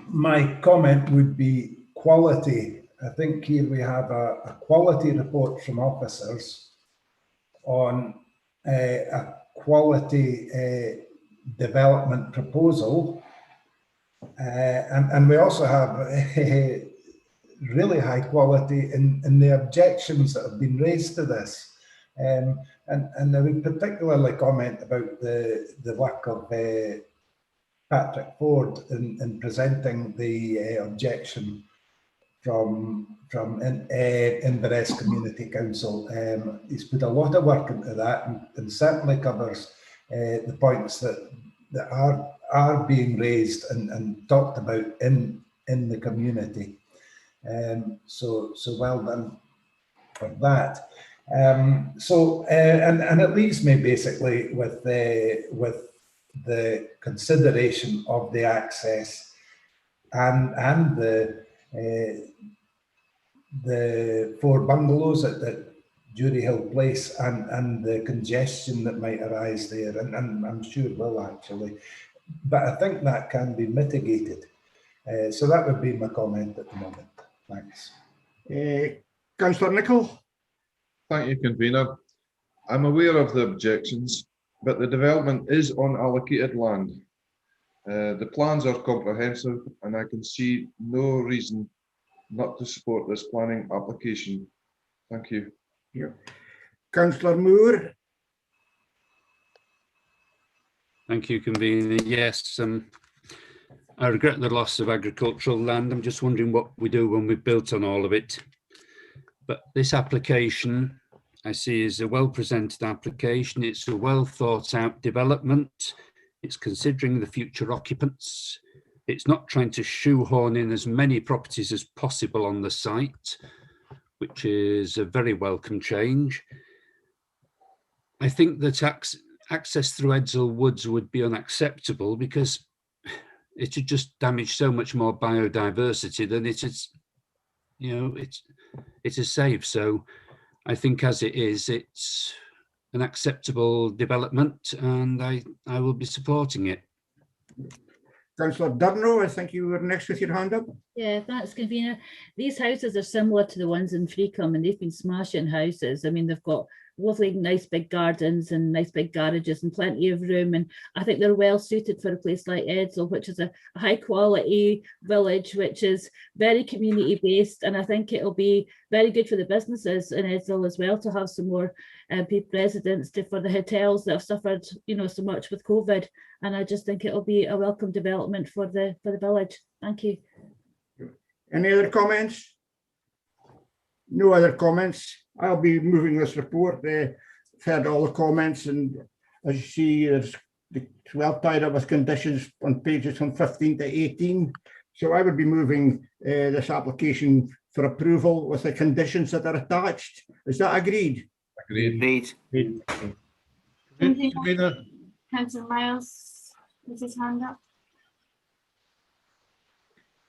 My comment would be quality. I think here we have a quality report from officers on a quality development proposal, and we also have really high quality in the objections that have been raised to this. And I would particularly comment about the work of Patrick Ford in presenting the objection from Inverness Community Council. He's put a lot of work into that, and certainly covers the points that are being raised and talked about in the community. So well done for that. And it leaves me basically with the consideration of the access and the 4 bungalows at Dury Hill Place, and the congestion that might arise there, and I'm sure will actually, but I think that can be mitigated. So that would be my comment at the moment. Thanks. Councillor Nicholl. Thank you, Convener. I'm aware of the objections, but the development is on allocated land. The plans are comprehensive, and I can see no reason not to support this planning application. Thank you. Yeah. Councillor Moore. Thank you, Convener. Yes, I regret the loss of agricultural land. I'm just wondering what we do when we've built on all of it. But this application I see is a well-presented application. It's a well thought out development. It's considering the future occupants. It's not trying to shoehorn in as many properties as possible on the site, which is a very welcome change. I think that access through Edzell Woods would be unacceptable, because it would just damage so much more biodiversity than it is, you know, it is safe. So I think as it is, it's an acceptable development, and I will be supporting it. Councillor Durno, I think you were next with your hand up. Yeah, thanks, convener. These houses are similar to the ones in Freecombe, and they've been smashing houses. I mean, they've got lovely, nice big gardens and nice big garages and plenty of room. And I think they're well suited for a place like Edsall, which is a high quality village, which is very community based. And I think it'll be very good for the businesses in Edsall as well to have some more residents for the hotels that have suffered, so much with COVID. And I just think it'll be a welcome development for the village. Thank you. Any other comments? No other comments. I'll be moving this report. I've heard all the comments, and as you see, it's well tied up with conditions on pages from 15 to 18. So I would be moving this application for approval with the conditions that are attached. Is that agreed? Agreed. Convener. Councillor Miles with his hand up.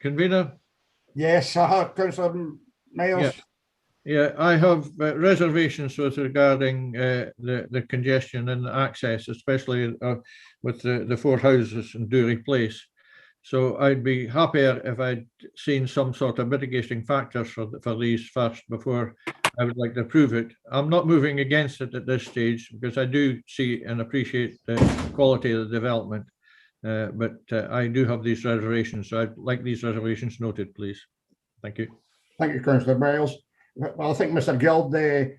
Convener? Yes, Councillor Miles. Yeah, I have reservations regarding the congestion and access, especially with the four houses in Dury Place. So I'd be happier if I'd seen some sort of mitigating factors for these first before I would like to approve it. I'm not moving against it at this stage because I do see and appreciate the quality of the development. But I do have these reservations, so I'd like these reservations noted, please. Thank you. Thank you, Councillor Miles. Well, I think Mr. Guild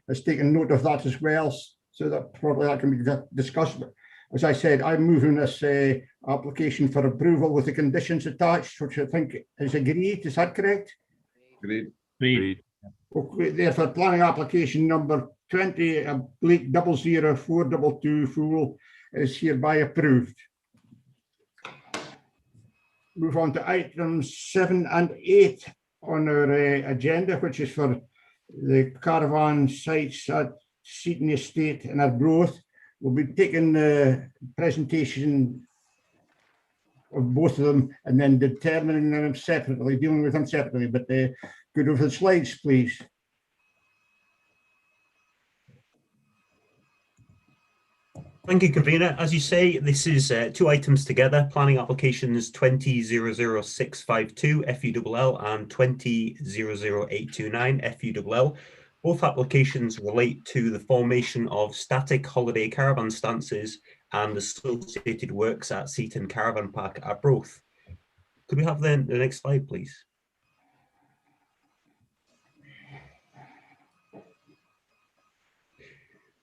has taken note of that as well, so that probably that can be discussed. But as I said, I'm moving this application for approval with the conditions attached, which I think is agreed. Is that correct? Agreed. Okay, therefore, planning application number 20, Blake 00422 Fool is hereby approved. Move on to items 7 and 8 on our agenda, which is for the caravan sites at Seaton Estate and Arbroath. We'll be taking the presentation of both of them and then determining them separately, dealing with them separately. But go over the slides, please. Thank you, convener. As you say, this is two items together, planning applications 20-00652 FULL and 20-00829 FULL. Both applications relate to the formation of static holiday caravan stances and associated works at Seaton Caravan Park at Arbroath. Could we have the next slide, please?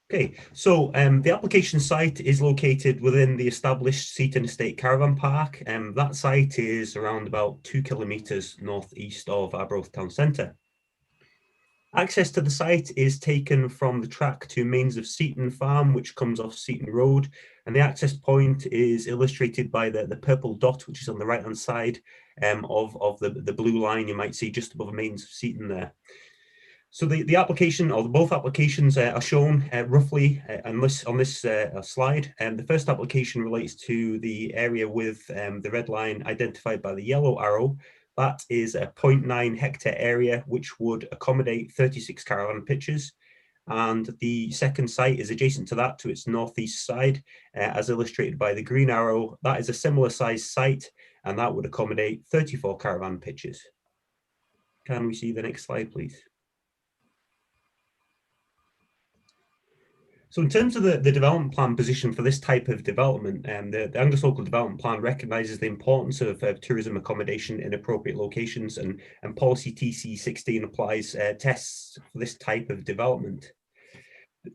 Okay, so the application site is located within the established Seaton Estate Caravan Park. That site is around about 2 kilometres northeast of Arbroath Town Centre. Access to the site is taken from the track to Mains of Seaton Farm, which comes off Seaton Road, and the access point is illustrated by the purple dot, which is on the right-hand side of the blue line you might see just above Mains of Seaton there. So the application, or both applications are shown roughly on this slide. The first application relates to the area with the red line identified by the yellow arrow. That is a 0.9 hectare area, which would accommodate 36 caravan pitches. And the second site is adjacent to that, to its northeast side, as illustrated by the green arrow. That is a similar size site, and that would accommodate 34 caravan pitches. Can we see the next slide, please? So in terms of the development plan position for this type of development, the Angus Local Development Plan recognises the importance of tourism accommodation in appropriate locations, and policy TC 16 applies tests for this type of development.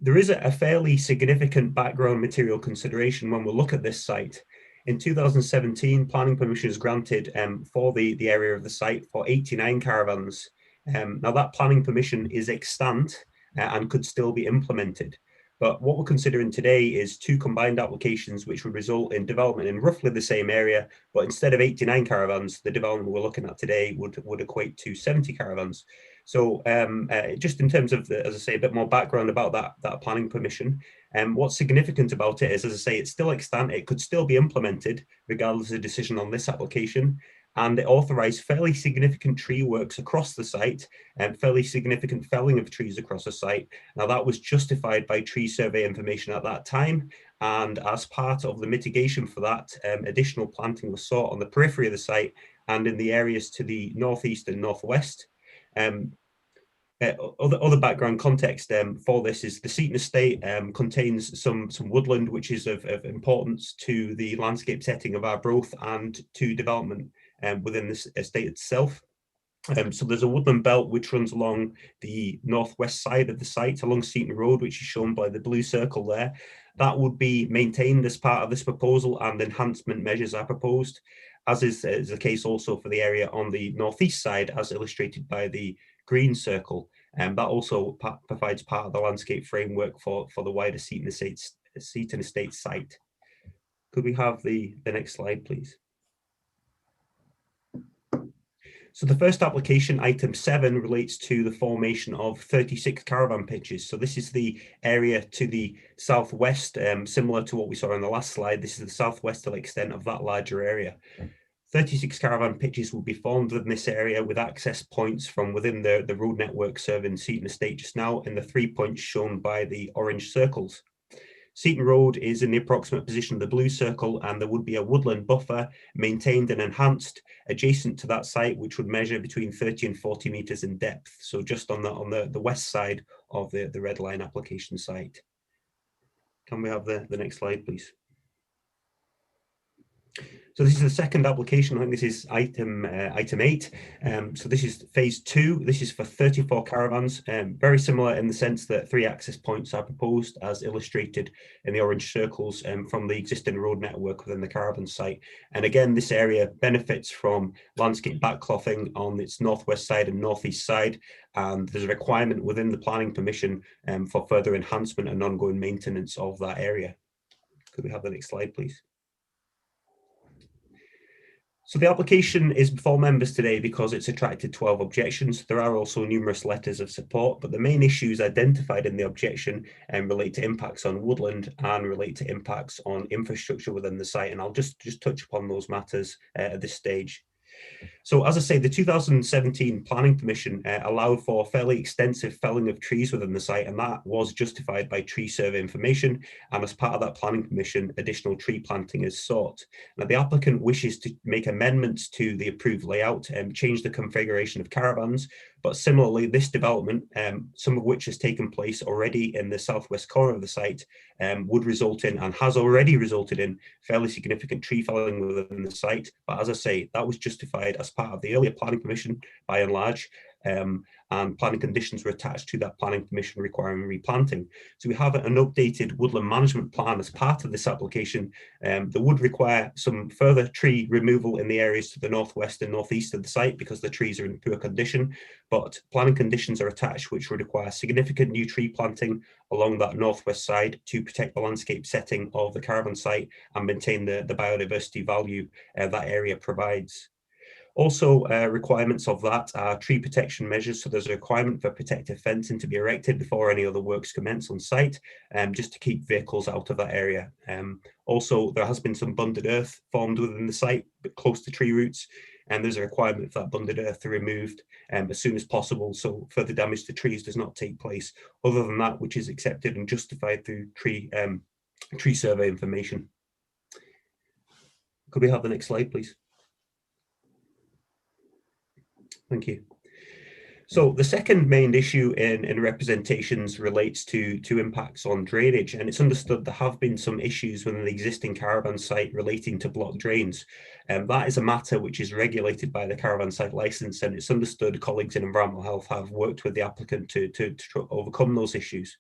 There is a fairly significant background material consideration when we look at this site. In 2017, planning permission is granted for the area of the site for 89 caravans. Now that planning permission is extant and could still be implemented. But what we're considering today is two combined applications which would result in development in roughly the same area, but instead of 89 caravans, the development we're looking at today would equate to 70 caravans. So just in terms of, as I say, a bit more background about that planning permission, what's significant about it is, as I say, it's still extant, it could still be implemented regardless of the decision on this application. And it authorised fairly significant tree works across the site and fairly significant felling of trees across the site. Now that was justified by tree survey information at that time And as part of the mitigation for that, additional planting was sought on the periphery of the site and in the areas to the northeast and northwest. Other background context for this is the Seaton estate contains some woodland, which is of importance to the landscape setting of Arbroath and to development within this estate itself. So there's a woodland belt which runs along the northwest side of the site along Seaton Road, which is shown by the blue circle there. That would be maintained as part of this proposal, and enhancement measures are proposed, as is the case also for the area on the northeast side, as illustrated by the green circle. And that also provides part of the landscape framework for the wider Seaton Estate site. Could we have the next slide, please? So the first application, item 7, relates to the formation of 36 caravan pitches. So this is the area to the southwest, similar to what we saw on the last slide. This is the southwesterly extent of that larger area. 36 caravan pitches will be formed within this area with access points from within the road network serving Seaton Estate just now, in the 3 points shown by the orange circles. Seaton Road is in the approximate position of the blue circle, and there would be a woodland buffer maintained and enhanced adjacent to that site, which would measure between 30 and 40 metres in depth. So just on the west side of the red line application site. Can we have the next slide, please? So this is the second application. I think this is item 8. So this is phase 2. This is for 34 caravans, very similar in the sense that 3 access points are proposed, as illustrated in the orange circles, from the existing road network within the caravan site. And again, this area benefits from landscape backclothing on its northwest side and northeast side. And there's a requirement within the planning permission for further enhancement and ongoing maintenance of that area. Could we have the next slide, please? So the application is before members today because it's attracted 12 objections. There are also numerous letters of support, but the main issues identified in the objection relate to impacts on woodland and relate to impacts on infrastructure within the site. And I'll just touch upon those matters at this stage. So as I say, the 2017 Planning Permission allowed for fairly extensive felling of trees within the site, and that was justified by tree survey information. And as part of that planning permission, additional tree planting is sought. Now, the applicant wishes to make amendments to the approved layout and change the configuration of caravans. But similarly, this development, some of which has taken place already in the southwest corner of the site, would result in, and has already resulted in, fairly significant tree felling within the site. But as I say, that was justified as part of the earlier planning permission by and large, and planning conditions were attached to that planning permission requiring replanting. So we have an updated woodland management plan as part of this application that would require some further tree removal in the areas to the northwest and northeast of the site because the trees are in poor condition, but planning conditions are attached which would require significant new tree planting along that northwest side to protect the landscape setting of the caravan site and maintain the biodiversity value that area provides. Also, requirements of that are tree protection measures. So there's a requirement for protective fencing to be erected before any other works commence on site, just to keep vehicles out of that area. Also, there has been some bunded earth formed within the site, but close to tree roots, and there's a requirement for that bunded earth to be removed as soon as possible, so further damage to trees does not take place, other than that which is accepted and justified through tree survey information. Could we have the next slide, please? Thank you. So the second main issue in representations relates to impacts on drainage, and it's understood there have been some issues within the existing caravan site relating to block drains. That is a matter which is regulated by the caravan site licence, and it's understood colleagues in environmental health have worked with the applicant to overcome those issues.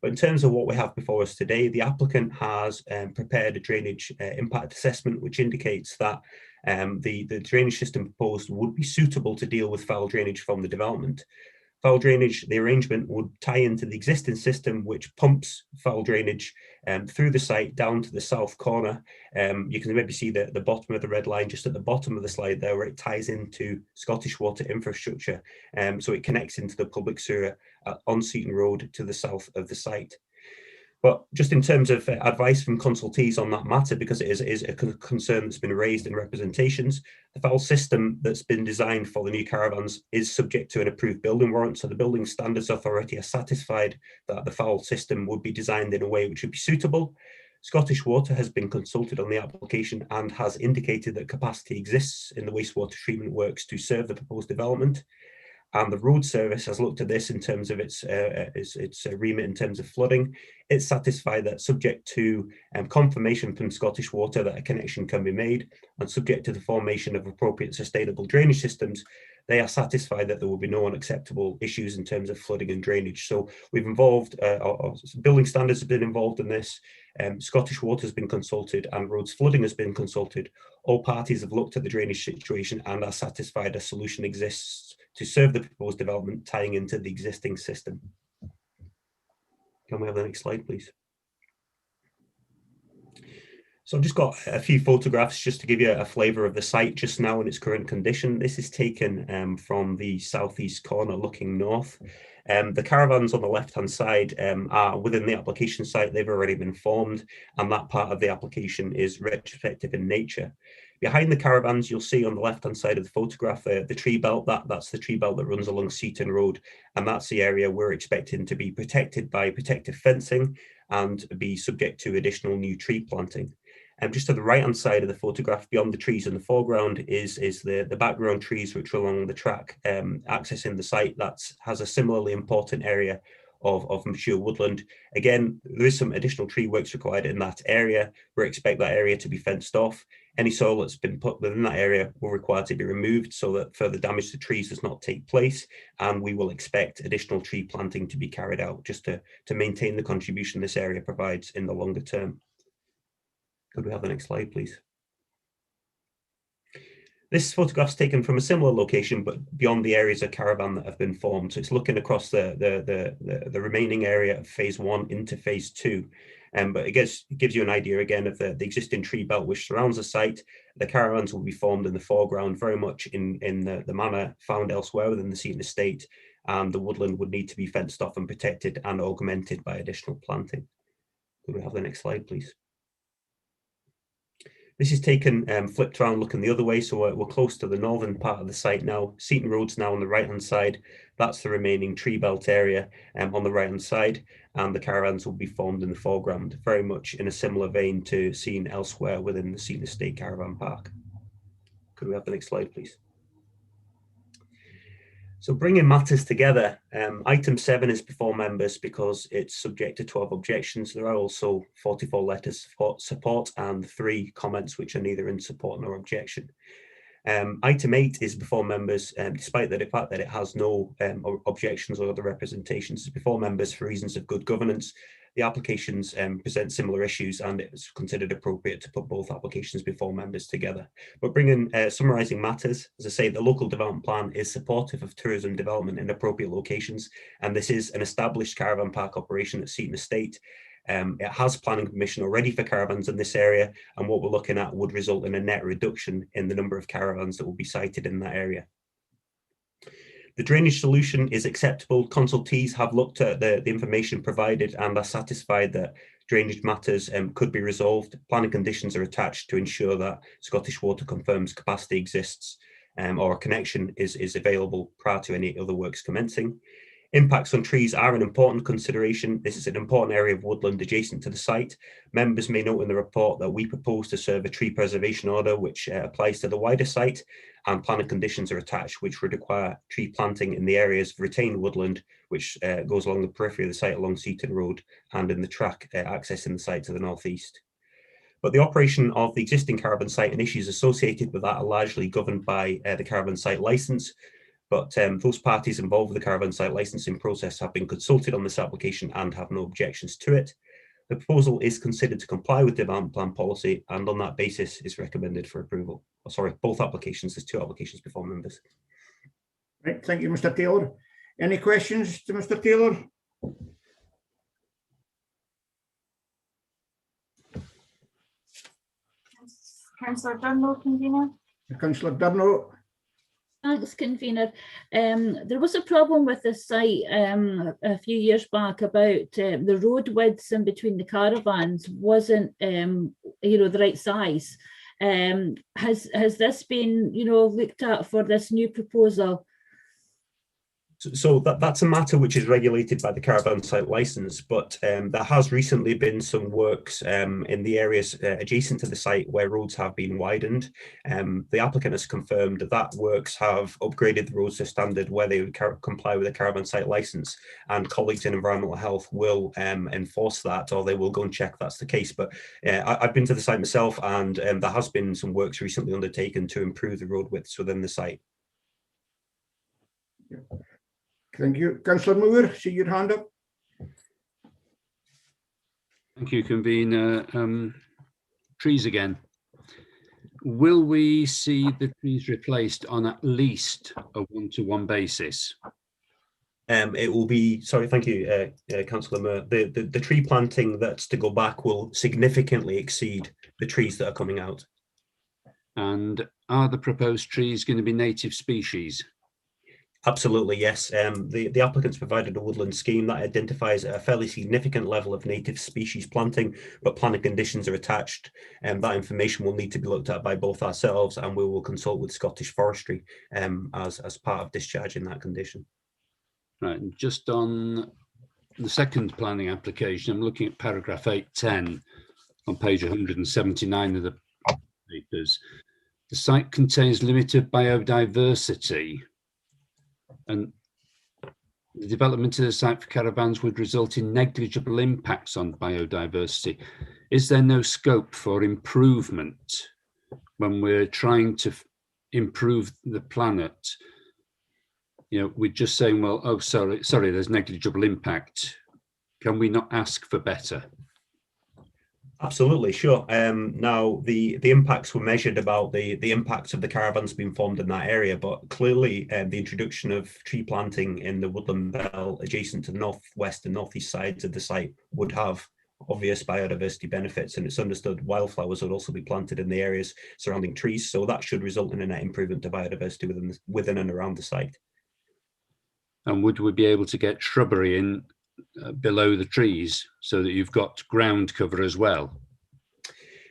But in terms of what we have before us today, the applicant has prepared a drainage impact assessment which indicates that the drainage system proposed would be suitable to deal with foul drainage from the development. Foul drainage, the arrangement would tie into the existing system which pumps foul drainage through the site down to the south corner. You can maybe see the bottom of the red line just at the bottom of the slide there, where it ties into Scottish Water infrastructure. So it connects into the public sewer on Seaton Road to the south of the site. But just in terms of advice from consultees on that matter, because it is a concern that's been raised in representations, the foul system that's been designed for the new caravans is subject to an approved building warrant. So the Building Standards Authority are satisfied that the foul system would be designed in a way which would be suitable. Scottish Water has been consulted on the application and has indicated that capacity exists in the wastewater treatment works to serve the proposed development. And the road service has looked at this in terms of its remit in terms of flooding. It's satisfied that, subject to confirmation from Scottish Water that a connection can be made, and subject to the formation of appropriate sustainable drainage systems, they are satisfied that there will be no unacceptable issues in terms of flooding and drainage. So we've involved, building standards have been involved in this, Scottish Water has been consulted, and Roads Flooding has been consulted. All parties have looked at the drainage situation and are satisfied a solution exists to serve the proposed development tying into the existing system. Can we have the next slide, please? So I've just got a few photographs just to give you a flavour of the site just now in its current condition. This is taken from the southeast corner looking north. The caravans on the left-hand side are within the application site. They've already been formed, and that part of the application is retrospective in nature. Behind the caravans, you'll see on the left-hand side of the photograph the tree belt. That's the tree belt that runs along Seaton Road, and that's the area we're expecting to be protected by protective fencing and be subject to additional new tree planting. Just to the right-hand side of the photograph, beyond the trees in the foreground, is the background trees which are along the track accessing the site. That has a similarly important area of mature woodland. Again, there is some additional tree works required in that area. We expect that area to be fenced off. Any soil that's been put within that area will require to be removed so that further damage to trees does not take place. And we will expect additional tree planting to be carried out just to maintain the contribution this area provides in the longer term. Could we have the next slide, please? This photograph's taken from a similar location, but beyond the areas of caravan that have been formed. So it's looking across the remaining area of phase 1 into phase 2. But it gives you an idea again of the existing tree belt which surrounds the site. The caravans will be formed in the foreground, very much in the manner found elsewhere within the Seaton estate, and the woodland would need to be fenced off and protected and augmented by additional planting. Could we have the next slide, please? This is taken flipped around looking the other way, so we're close to the northern part of the site now. Seaton Road's now on the right-hand side. That's the remaining tree belt area on the right-hand side, and the caravans will be formed in the foreground, very much in a similar vein to seen elsewhere within the Seaton Estate Caravan Park. Could we have the next slide, please? So bringing matters together, item 7 is before members because it's subject to 12 objections. There are also 44 letters of support and 3 comments which are neither in support nor objection. Item 8 is before members, despite the fact that it has no objections or other representations. It's before members for reasons of good governance. The applications present similar issues, and it's considered appropriate to put both applications before members together. But bringing summarising matters, as I say, the local development plan is supportive of tourism development in appropriate locations, and this is an established caravan park operation at Seaton Estate. It has planning permission already for caravans in this area, and what we're looking at would result in a net reduction in the number of caravans that will be sited in that area. The drainage solution is acceptable. Consultees have looked at the information provided and are satisfied that drainage matters could be resolved. Planning conditions are attached to ensure that Scottish Water confirms capacity exists or a connection is available prior to any other works commencing. Impacts on trees are an important consideration. This is an important area of woodland adjacent to the site. Members may note in the report that we propose to serve a tree preservation order which applies to the wider site, and planning conditions are attached which would require tree planting in the areas of retained woodland which goes along the periphery of the site along Seaton Road and in the track accessing the site to the northeast. But the operation of the existing caravan site and issues associated with that are largely governed by the caravan site licence. But those parties involved with the caravan site licensing process have been consulted on this application and have no objections to it. The proposal is considered to comply with development plan policy, and on that basis is recommended for approval. Oh, sorry, both applications. There's 2 applications before members. Right, thank you, Mr. Taylor. Any questions to Mr. Taylor? Councillor Durno, convener. Councillor Durno. Thanks, convener. There was a problem with the site a few years back about the road widths in between the caravans wasn't, the right size. Has this been, looked at for this new proposal? So that's a matter which is regulated by the caravan site license, but there has recently been some works in the areas adjacent to the site where roads have been widened. The applicant has confirmed that works have upgraded the roads to standard where they would comply with the caravan site license, and colleagues in environmental health will enforce that, or they will go and check that's the case. But I've been to the site myself, and there has been some works recently undertaken to improve the road widths within the site. Thank you. Councillor Moore, see your hand up. Thank you, convener. Trees again. Will we see the trees replaced on at least a one-to-one basis? It will be, sorry, thank you, Councillor Moore. The tree planting that's to go back will significantly exceed the trees that are coming out. And are the proposed trees going to be native species? Absolutely, yes. The applicants provided a woodland scheme that identifies a fairly significant level of native species planting, but planning conditions are attached, and that information will need to be looked at by both ourselves, and we will consult with Scottish Forestry as part of discharging that condition. Right, and just on the second planning application, I'm looking at paragraph 810 on page 179 of the papers. The site contains limited biodiversity, and the development of the site for caravans would result in negligible impacts on biodiversity. Is there no scope for improvement when we're trying to improve the planet? You know, we're just saying, well, oh, sorry, there's negligible impact. Can we not ask for better? Absolutely, sure. Now, the impacts were measured about the impacts of the caravans being formed in that area, but clearly the introduction of tree planting in the woodland belt adjacent to the northwest and northeast sides of the site would have obvious biodiversity benefits, and it's understood wildflowers would also be planted in the areas surrounding trees, so that should result in a net improvement to biodiversity within and around the site. And would we be able to get shrubbery in below the trees so that you've got ground cover as well?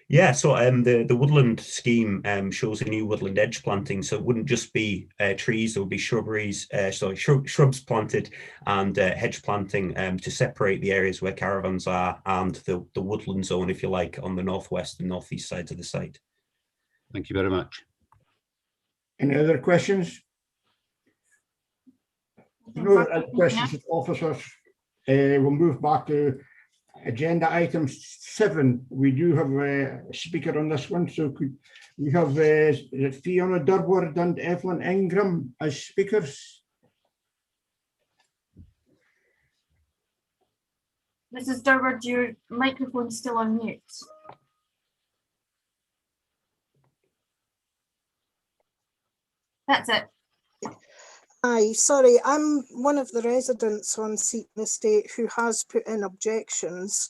Yeah, so the woodland scheme shows a new woodland edge planting, so it wouldn't just be trees, there would be shrubberies, shrubs planted and hedge planting to separate the areas where caravans are and the woodland zone, if you like, on the northwest and northeast sides of the site. Thank you very much. Any other questions? No other questions of officers. We'll move back to agenda item 7. We do have a speaker on this one, so could we have Fiona Durward and Evelyn Ingram as speakers? Mrs. Durward, your microphone's still on mute. That's it. Hi, sorry, I'm one of the residents on Seaton Estate who has put in objections.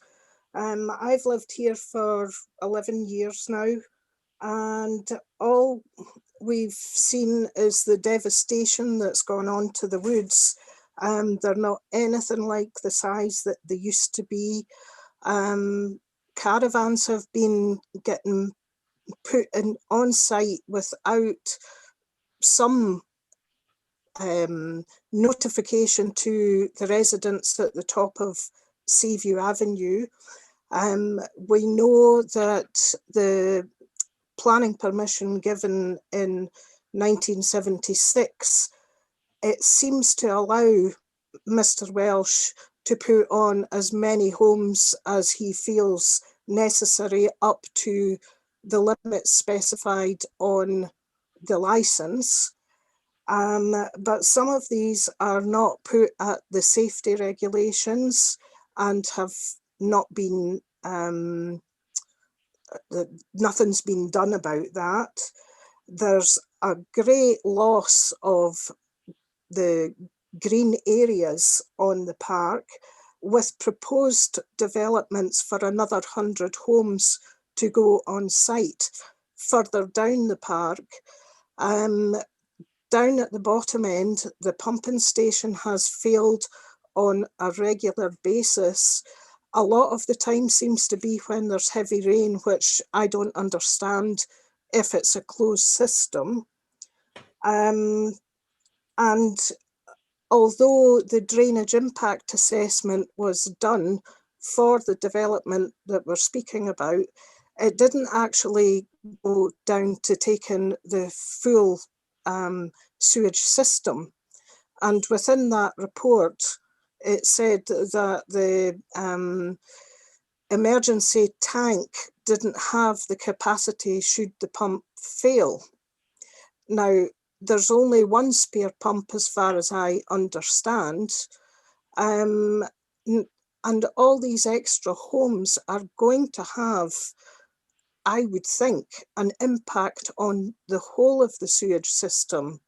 I've lived here for 11 years now, and all we've seen is the devastation that's gone on to the woods. They're not anything like the size that they used to be. Caravans have been getting put in on site without some notification to the residents at the top of Seaview Avenue. We know that the planning permission given in 1976, it seems to allow Mr. Welsh to put on as many homes as he feels necessary up to the limits specified on the licence. But some of these are not put at the safety regulations and have not been, nothing's been done about that. There's a great loss of the green areas on the park, with proposed developments for another 100 homes to go on site further down the park. Down at the bottom end, the pumping station has failed on a regular basis. A lot of the time seems to be when there's heavy rain, which I don't understand if it's a closed system. And although the drainage impact assessment was done for the development that we're speaking about, it didn't actually go down to taking the full sewage system. And within that report, it said that the emergency tank didn't have the capacity should the pump fail. Now, there's only one spare pump as far as I understand. And all these extra homes are going to have, I would think, an impact on the whole of the sewage system.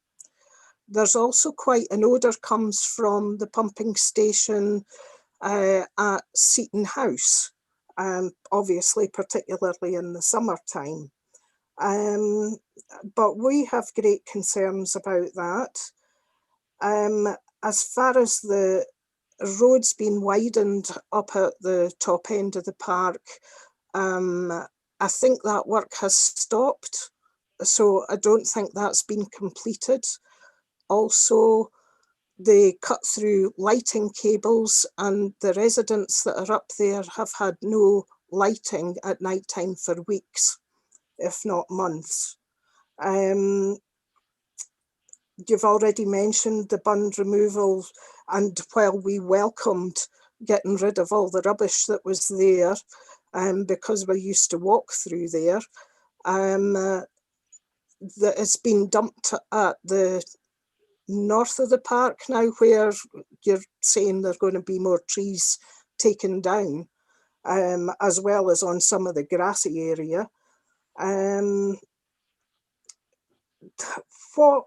There's also quite an odour comes from the pumping station at Seaton House, obviously particularly in the summertime. But we have great concerns about that. As far as the roads being widened up at the top end of the park, I think that work has stopped, so I don't think that's been completed. Also, they cut through lighting cables, and the residents that are up there have had no lighting at night time for weeks, if not months. You've already mentioned the bund removal, and while we welcomed getting rid of all the rubbish that was there, because we used to walk through there, that it's been dumped at the north of the park now, where you're saying there are going to be more trees taken down, as well as on some of the grassy area. What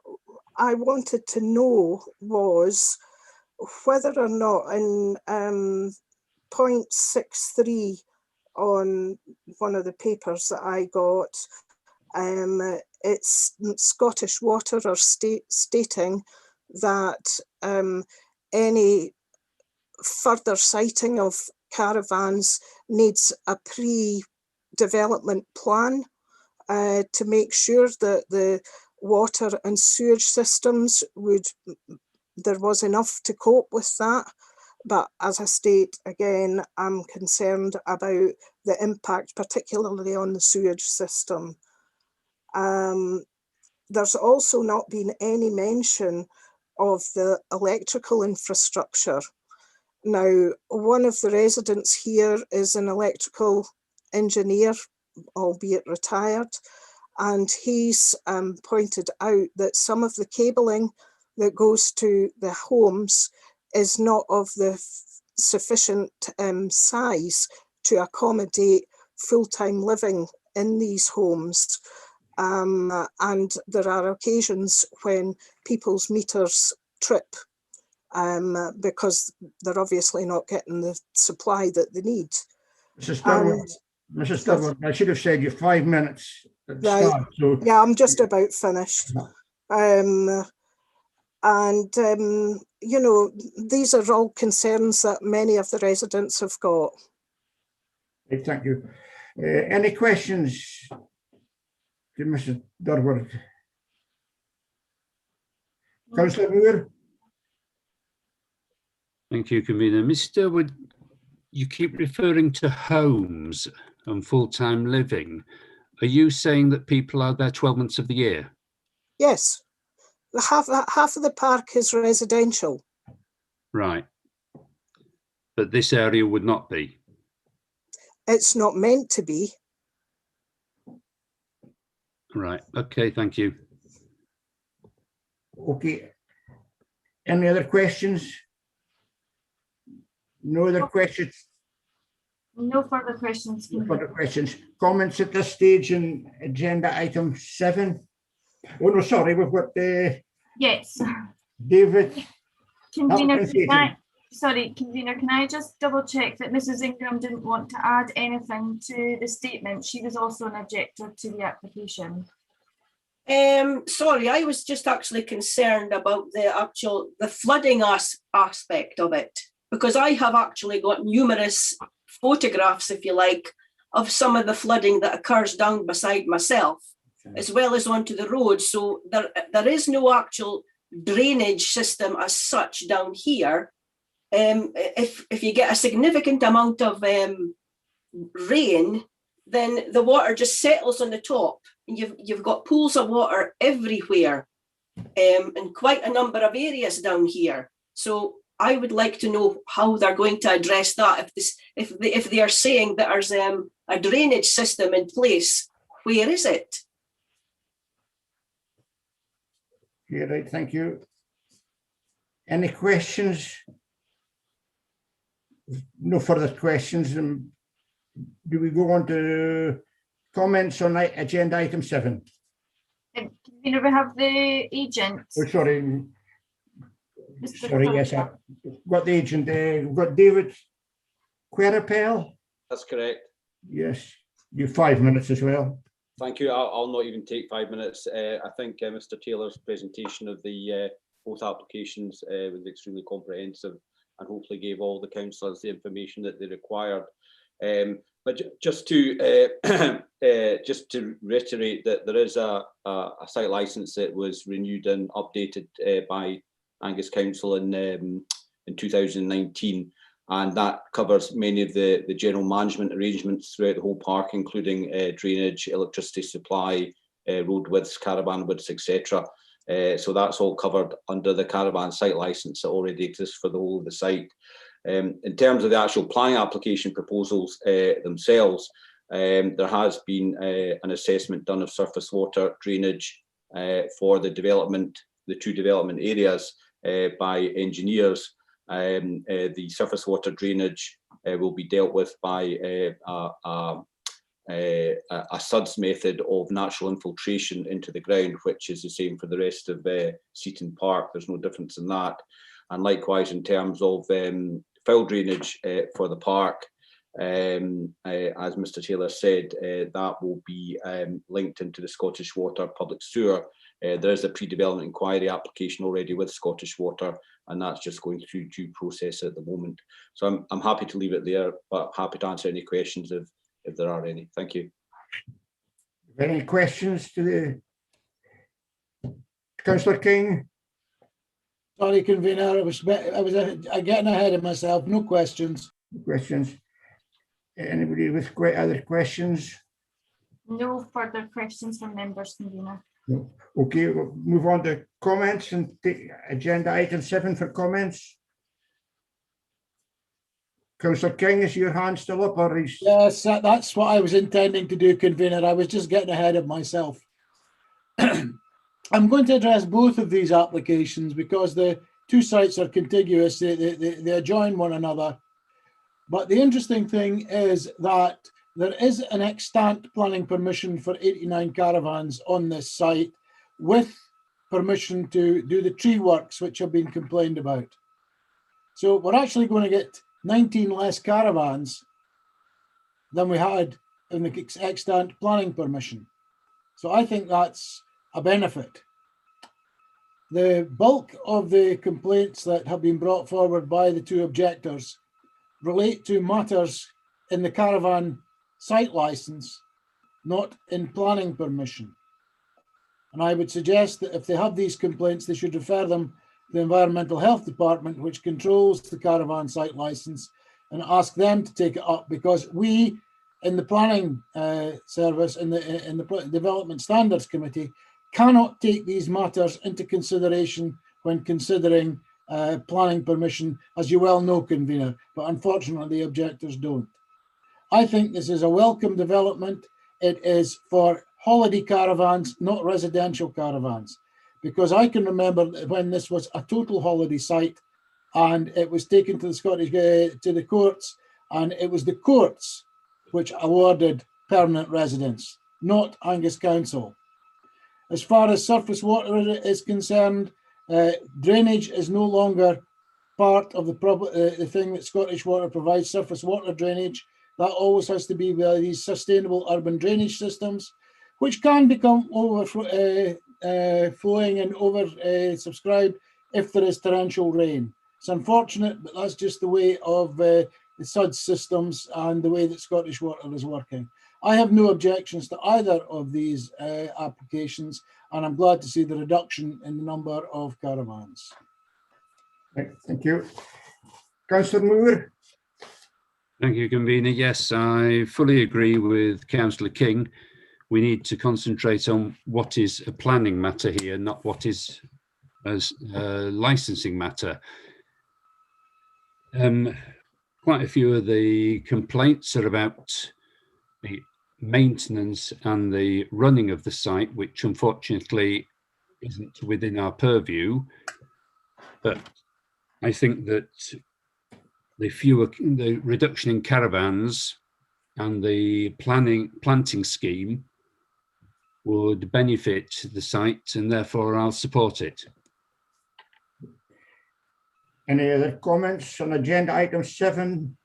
I wanted to know was whether or not in 0.63 on one of the papers that I got, it's Scottish Water are stating that any further siting of caravans needs a pre-development plan to make sure that the water and sewage systems there was enough to cope with that. But as I state again, I'm concerned about the impact, particularly on the sewage system. There's also not been any mention of the electrical infrastructure. Now, one of the residents here is an electrical engineer, albeit retired, and he's pointed out that some of the cabling that goes to the homes is not of the sufficient size to accommodate full-time living in these homes. And there are occasions when people's meters trip because they're obviously not getting the supply that they need. Mrs. Durward, I should have said you 5 minutes at the Right. start. So. Yeah, I'm just about finished. You know, these are all concerns that many of the residents have got. Right, thank you. Any questions to Mrs. Durward? Councillor Moore? Thank you, Convener. Mr. Wood, you keep referring to homes and full-time living. Are you saying that people are there 12 months of the year? Yes. Half of the park is residential. Right. But this area would not be? It's not meant to be. Right. Okay, thank you. Okay. Any other questions? No other questions? No further questions. No further questions. Comments at this stage in agenda item 7? Oh no, sorry, we've got yes. David. Convener, Convener, can I just double check that Mrs. Ingram didn't want to add anything to the statement? She was also an objector to the application. Sorry, I was just actually concerned about the flooding aspect of it, because I have actually got numerous photographs, if you like, of some of the flooding that occurs down beside myself, as well as onto the road. So there is no actual drainage system as such down here, if you get a significant amount of rain, then the water just settles on the top. And you've got pools of water everywhere, in quite a number of areas down here. So I would like to know how they're going to address that. If they are saying that there's a drainage system in place, where is it? Okay, right, thank you. Any questions? No further questions. Do we go on to comments on agenda item 7? We have the agent. Oh, sorry. Mr. Sorry, yes, I've got the agent. We've got David Querapel. That's correct. Yes, you 5 minutes as well. Thank you. I'll not even take 5 minutes. I think Mr. Taylor's presentation of the both applications was extremely comprehensive and hopefully gave all the councillors the information that they required. But just to reiterate that there is a site licence that was renewed and updated by Angus Council in 2019, and that covers many of the general management arrangements throughout the whole park, including drainage, electricity supply, road widths, caravan widths, etc. So that's all covered under the caravan site licence that already exists for the whole of the site. In terms of the actual planning application proposals themselves, there has been an assessment done of surface water drainage for the two development areas by engineers. The surface water drainage will be dealt with by a SUDS method of natural infiltration into the ground, which is the same for the rest of Seaton Park. There's no difference in that. And likewise, in terms of foul drainage for the park, as Mr. Taylor said, that will be linked into the Scottish Water public sewer. There is a pre-development inquiry application already with Scottish Water, and that's just going through due process at the moment. So I'm happy to leave it there, but happy to answer any questions if there are any. Thank you. Any questions to the Councillor King? Sorry, convener. I was getting ahead of myself. No questions. Questions? Anybody with other questions? No further questions from members, convener. No. Okay, we'll move on to comments and take agenda item 7 for comments. Councillor King, is your hand still up, or is... Yes, that's what I was intending to do, convener. I was just getting ahead of myself. I'm going to address both of these applications because the two sites are contiguous. They adjoin one another. But the interesting thing is that there is an extant planning permission for 89 caravans on this site with permission to do the tree works which have been complained about. So we're actually going to get 19 less caravans than we had in the extant planning permission. So I think that's a benefit. The bulk of the complaints that have been brought forward by the two objectors relate to matters in the caravan site license, not in planning permission. And I would suggest that if they have these complaints, they should refer them to the Environmental Health Department, which controls the caravan site license, and ask them to take it up, because we in the planning service, in the Development Standards Committee, cannot take these matters into consideration when considering planning permission, as you well know, convener, but unfortunately the objectors don't. I think this is a welcome development. It is for holiday caravans, not residential caravans, because I can remember when this was a total holiday site and it was taken to the Scottish, to the courts, and it was the courts which awarded permanent residence, not Angus Council. As far as surface water is concerned, drainage is no longer part of the thing that Scottish Water provides. Surface water drainage, that always has to be by these sustainable urban drainage systems, which can become overflowing and over-subscribed if there is torrential rain. It's unfortunate, but that's just the way of the SUDS systems and the way that Scottish Water is working. I have no objections to either of these applications, and I'm glad to see the reduction in the number of caravans. Right, thank you. Councillor Moore. Thank you, Convener. Yes, I fully agree with Councillor King. We need to concentrate on what is a planning matter here, not what is a licensing matter. Quite a few of the complaints are about the maintenance and the running of the site, which unfortunately isn't within our purview. But I think that the reduction in caravans and the planting scheme would benefit the site, and therefore I'll support it. Any other comments on agenda item 7?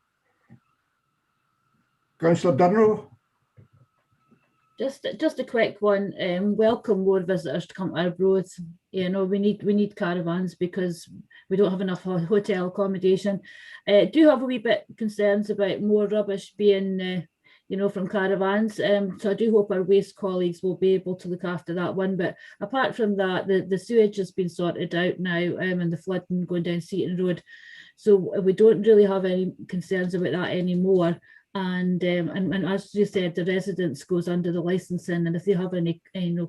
Councillor Durno. Just a quick one. Welcome more visitors to come to Arbroath. You know, we need caravans because we don't have enough hotel accommodation. Do have a wee bit concerns about more rubbish being you know, from caravans. So I do hope our waste colleagues will be able to look after that one. But apart from that, the sewage has been sorted out now, and the flooding going down Seaton Road. So we don't really have any concerns about that anymore. And as you said, the residence goes under the licensing, and if they have any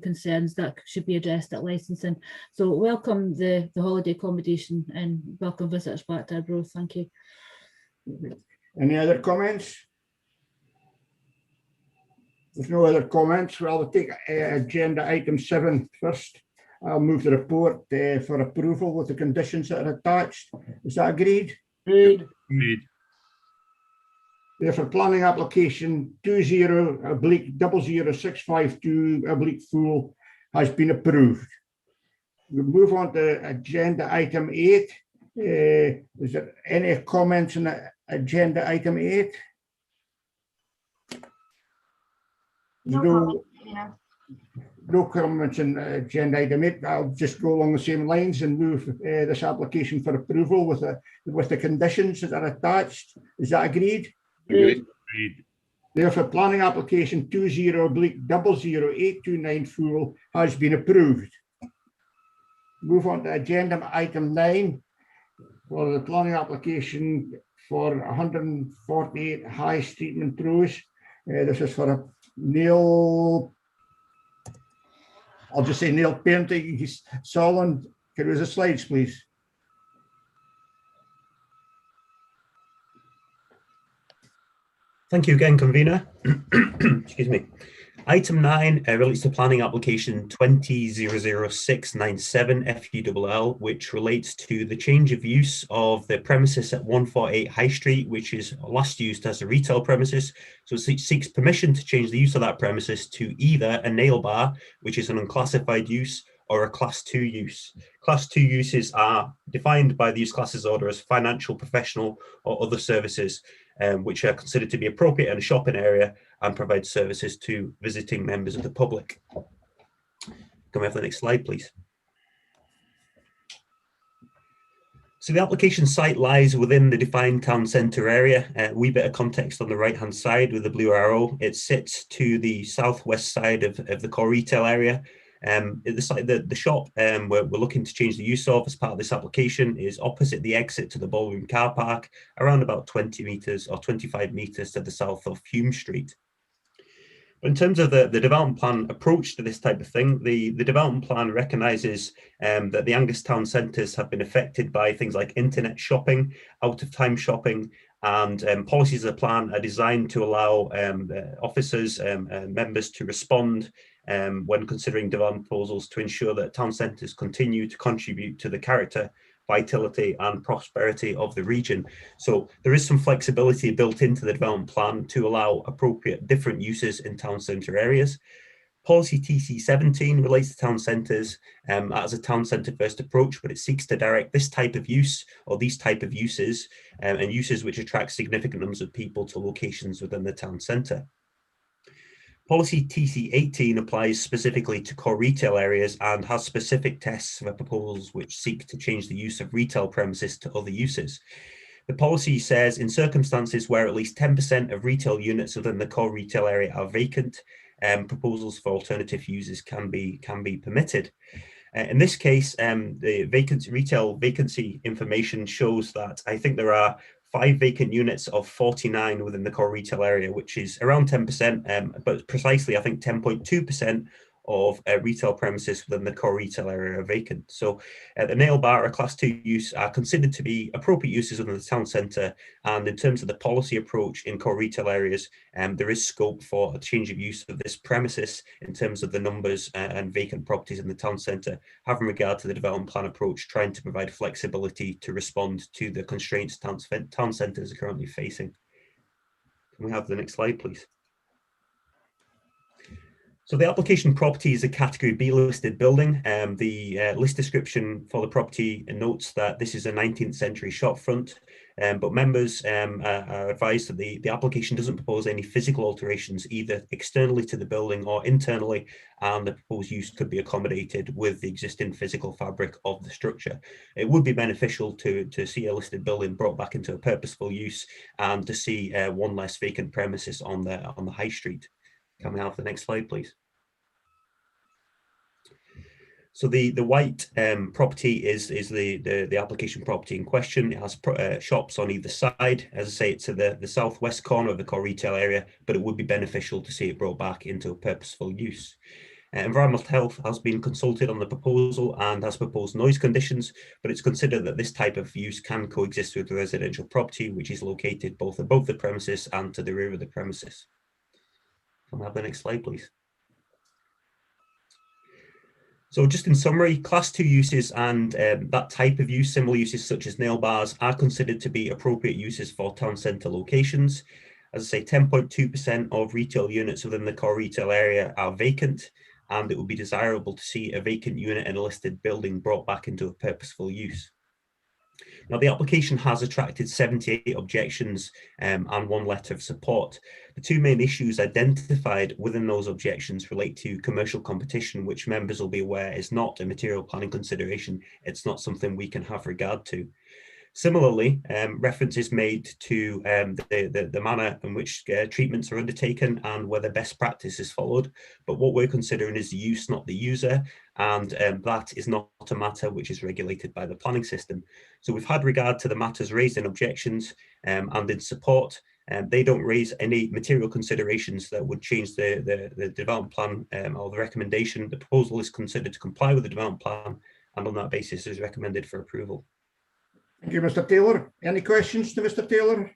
concerns, that should be addressed at licensing. So welcome the holiday accommodation and welcome visitors back to Arbroath. Thank you. Any other comments? There's no other comments. Well, I'll take agenda item 7 first. I'll move the report for approval with the conditions that are attached. Is that agreed? Agreed. Agreed. Therefore, planning application 20/00652/Fool has been approved. We move on to agenda item 8. Is there any comments on agenda item 8? No comments on agenda item 8. I'll just go along the same lines and move this application for approval with the conditions that are attached. Is that agreed? Agreed. Therefore, planning application 20/00829 has been approved. Move on to agenda item 9 for the planning application for 148 High Street, Montrose. This is for a Neil, I'll just say Neil Painting. He's Solon. Can we use the slides, please? Thank you again, convener. Excuse me. Item 9 relates to planning application 20/00697 FULL, which relates to the change of use of the premises at 148 High Street, which is last used as a retail premises. So it seeks permission to change the use of that premises to either a nail bar, which is an unclassified use, or a Class 2 use. Class 2 uses are defined by the use classes order as financial, professional, or other services, which are considered to be appropriate in a shopping area and provide services to visiting members of the public. Can we have the next slide, please? So the application site lies within the defined town centre area. A wee bit of context on the right-hand side with the blue arrow. It sits to the southwest side of the core retail area. The shop we're looking to change the use of as part of this application is opposite the exit to the ballroom car park, around about 20 metres or 25 metres to the south of Hume Street. But in terms of the development plan approach to this type of thing, the development plan recognises that the Angus town centres have been affected by things like internet shopping, out-of-time shopping, and policies of the plan are designed to allow officers and members to respond when considering development proposals to ensure that town centres continue to contribute to the character, vitality and prosperity of the region. So there is some flexibility built into the development plan to allow appropriate different uses in town centre areas. Policy TC 17 relates to town centres as a town centre first approach, but it seeks to direct this type of use or these type of uses and uses which attract significant numbers of people to locations within the town centre. Policy TC 18 applies specifically to core retail areas and has specific tests for proposals which seek to change the use of retail premises to other uses. The policy says in circumstances where at least 10% of retail units within the core retail area are vacant, proposals for alternative uses can be permitted. In this case, the retail vacancy information shows that I think there are 5 vacant units of 49 within the core retail area, which is around 10%, but precisely I think 10.2% of retail premises within the core retail area are vacant. So the nail bar or class 2 use are considered to be appropriate uses within the town centre, and in terms of the policy approach in core retail areas, there is scope for a change of use of this premises in terms of the numbers and vacant properties in the town centre, having regard to the development plan approach, trying to provide flexibility to respond to the constraints town centres are currently facing. Can we have the next slide, please? So the application property is a category B listed building. The list description for the property notes that this is a 19th century shopfront, but members are advised that the application doesn't propose any physical alterations either externally to the building or internally, and the proposed use could be accommodated with the existing physical fabric of the structure. It would be beneficial to see a listed building brought back into a purposeful use and to see one less vacant premises on the high street. Can we have the next slide, please? So the white property is the application property in question. It has shops on either side. As I say, it's at the southwest corner of the core retail area, but it would be beneficial to see it brought back into a purposeful use. Environmental Health has been consulted on the proposal and has proposed noise conditions, but it's considered that this type of use can coexist with the residential property, which is located both above the premises and to the rear of the premises. Can we have the next slide, please? So just in summary, class 2 uses and that type of use, similar uses such as nail bars, are considered to be appropriate uses for town centre locations. As I say, 10.2% of retail units within the core retail area are vacant, and it would be desirable to see a vacant unit in a listed building brought back into a purposeful use. Now, the application has attracted 78 objections and 1 letter of support. The 2 main issues identified within those objections relate to commercial competition, which members will be aware is not a material planning consideration. It's not something we can have regard to. Similarly, reference is made to the manner in which treatments are undertaken and whether best practice is followed. But what we're considering is the use, not the user, and that is not a matter which is regulated by the planning system. So we've had regard to the matters raised in objections and in support. They don't raise any material considerations that would change the development plan or the recommendation. The proposal is considered to comply with the development plan, and on that basis is recommended for approval. Thank you, Mr. Taylor. Any questions to Mr. Taylor?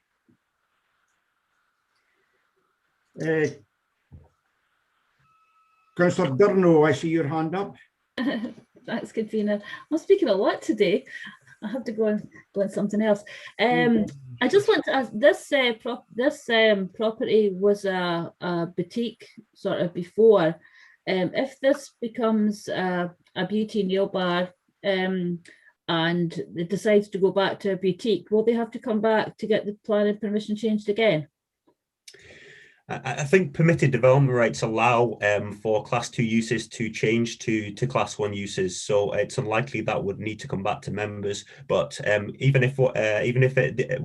Councillor Durno, I see your hand up. Thanks, convener. I'm speaking a lot today. I have to go on something else. I just want to ask, this property was a boutique sort of before. If this becomes a beauty nail bar and it decides to go back to a boutique, will they have to come back to get the planning permission changed again? I think permitted development rights allow for class 2 uses to change to class 1 uses, so it's unlikely that would need to come back to members. But even if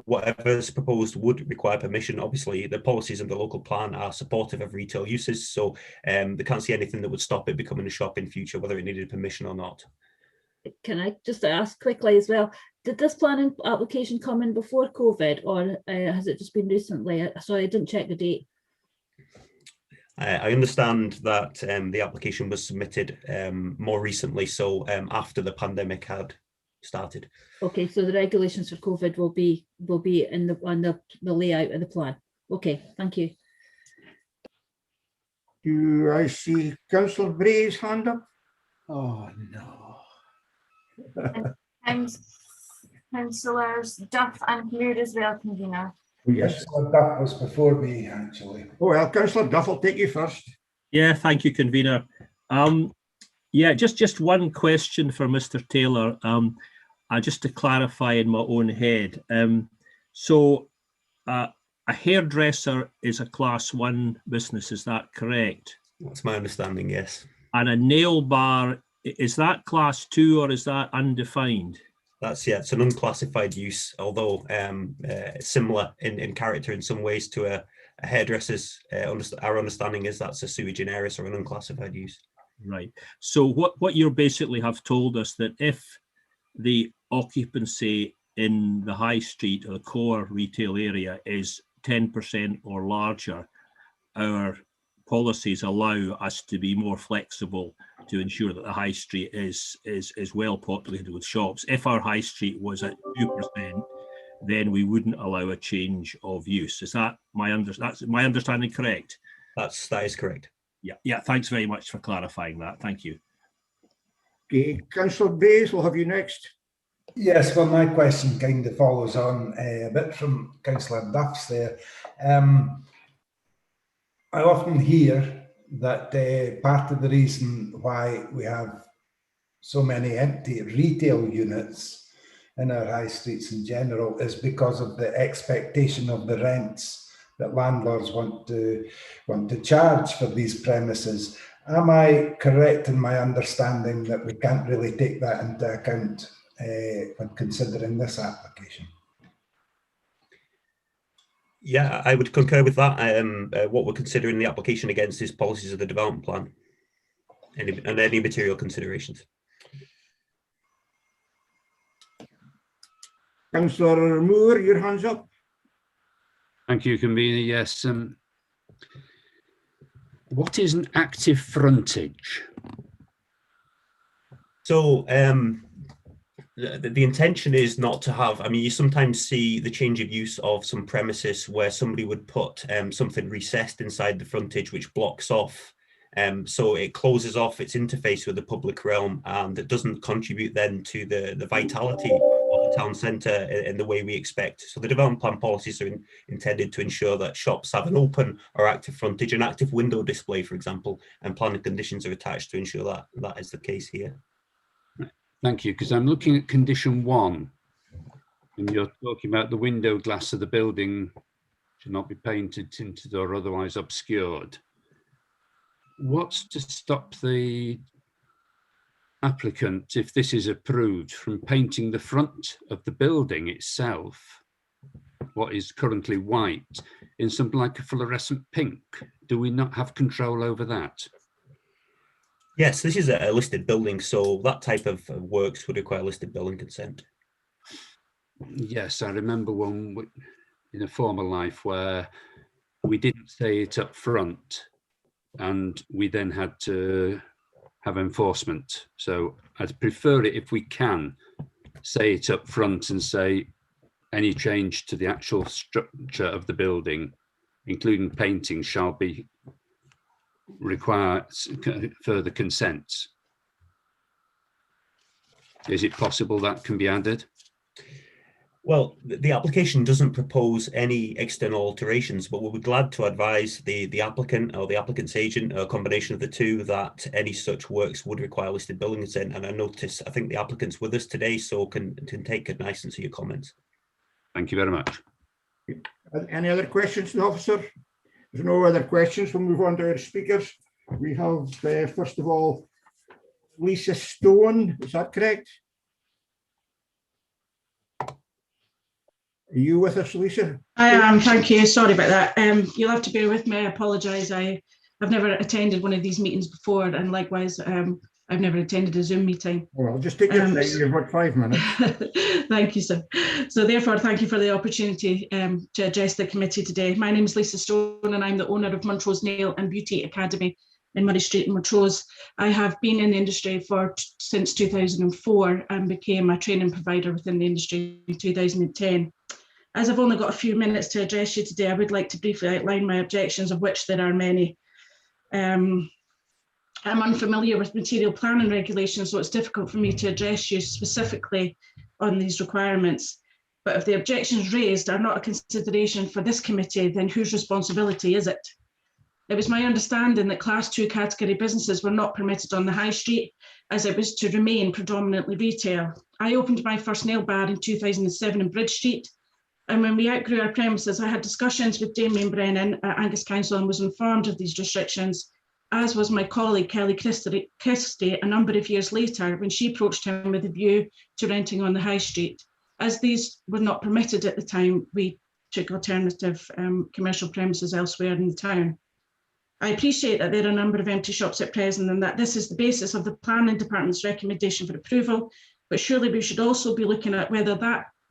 whatever is proposed would require permission, obviously the policies of the local plan are supportive of retail uses, so they can't see anything that would stop it becoming a shop in future, whether it needed permission or not. Can I just ask quickly as well, did this planning application come in before COVID, or has it just been recently? Sorry, I didn't check the date. I understand that the application was submitted more recently, so after the pandemic had started. Okay, so the regulations for COVID will be in on the layout of the plan. Okay, thank you. Do I see Councillor Bray's hand up? Oh no. Councillors Duff and Moore as well, convener. Yes. Councillor Duff was before me, actually. Oh, well, Councillor Duff, I'll take you first. Yeah, thank you, convener. Yeah, just one question for Mr. Taylor. Just to clarify in my own head. So a hairdresser is a class 1 business, is that correct? That's my understanding, yes. And a nail bar, is that class 2 or is that undefined? It's an unclassified use, although similar in character in some ways to a hairdresser's. Our understanding is that's a sui generis or an unclassified use. Right. So what you basically have told us that if the occupancy in the high street or the core retail area is 10% or larger, our policies allow us to be more flexible to ensure that the high street is well populated with shops. If our high street was at 2%, then we wouldn't allow a change of use. Is that that's my understanding correct? That is correct. Yeah. Thanks very much for clarifying that. Thank you. Okay, Councillor Bayes, we'll have you next. Yes, well, my question kind of follows on a bit from Councillor Duff's there. I often hear that part of the reason why we have so many empty retail units in our high streets in general is because of the expectation of the rents that landlords want to charge for these premises. Am I correct in my understanding that we can't really take that into account when considering this application? Yeah, I would concur with that. What we're considering the application against is policies of the development plan and any material considerations. Councillor Moore, your hand's up. Thank you, convener. Yes. What is an active frontage? So the intention is not to have, I mean, you sometimes see the change of use of some premises where somebody would put something recessed inside the frontage which blocks off. So it closes off its interface with the public realm, and it doesn't contribute then to the vitality of the town centre in the way we expect. So the development plan policies are intended to ensure that shops have an open or active frontage, an active window display, for example, and planning conditions are attached to ensure that that is the case here. Thank you, because I'm looking at condition 1, and you're talking about the window glass of the building should not be painted, tinted, or otherwise obscured. What's to stop the applicant, if this is approved, from painting the front of the building itself, what is currently white, in something like a fluorescent pink? Do we not have control over that? Yes, this is a listed building, so that type of works would require listed building consent. Yes, I remember one in a former life where we didn't say it up front and we then had to have enforcement. So I'd prefer it if we can say it up front and say any change to the actual structure of the building, including painting, shall be require further consent. Is it possible that can be added? Well, the application doesn't propose any external alterations, but we'll be glad to advise the applicant or the applicant's agent, or a combination of the two, that any such works would require listed building consent. And I notice, I think the applicant's with us today, so can take cognizance of your comments. Thank you very much. Any other questions to the officer? There's no other questions. We'll move on to our speakers. We have, first of all, Lisa Stone. Is that correct? Are you with us, Lisa? I am, thank you. Sorry about that. You'll have to bear with me. I apologise. I've never attended one of these meetings before, and likewise, I've never attended a Zoom meeting. Well, just take your time. You've got 5 minutes. Thank you, sir. So therefore, thank you for the opportunity to address the committee today. My name is Lisa Stone and I'm the owner of Montrose Nail and Beauty Academy in Murray Street in Montrose. I have been in the industry since 2004 and became a training provider within the industry in 2010. As I've only got a few minutes to address you today, I would like to briefly outline my objections, of which there are many. I'm unfamiliar with material planning regulations, so it's difficult for me to address you specifically on these requirements. But if the objections raised are not a consideration for this committee, then whose responsibility is it? It was my understanding that Class 2 category businesses were not permitted on the high street, as it was to remain predominantly retail. I opened my first nail bar in 2007 in Bridge Street, and when we outgrew our premises, I had discussions with Damien Brennan at Angus Council and was informed of these restrictions. as was my colleague Kelly Christie a number of years later when she approached him with a view to renting on the high street. As these were not permitted at the time, we took alternative commercial premises elsewhere in the town. I appreciate that there are a number of empty shops at present and that this is the basis of the planning department's recommendation for approval, but surely we should also be looking at whether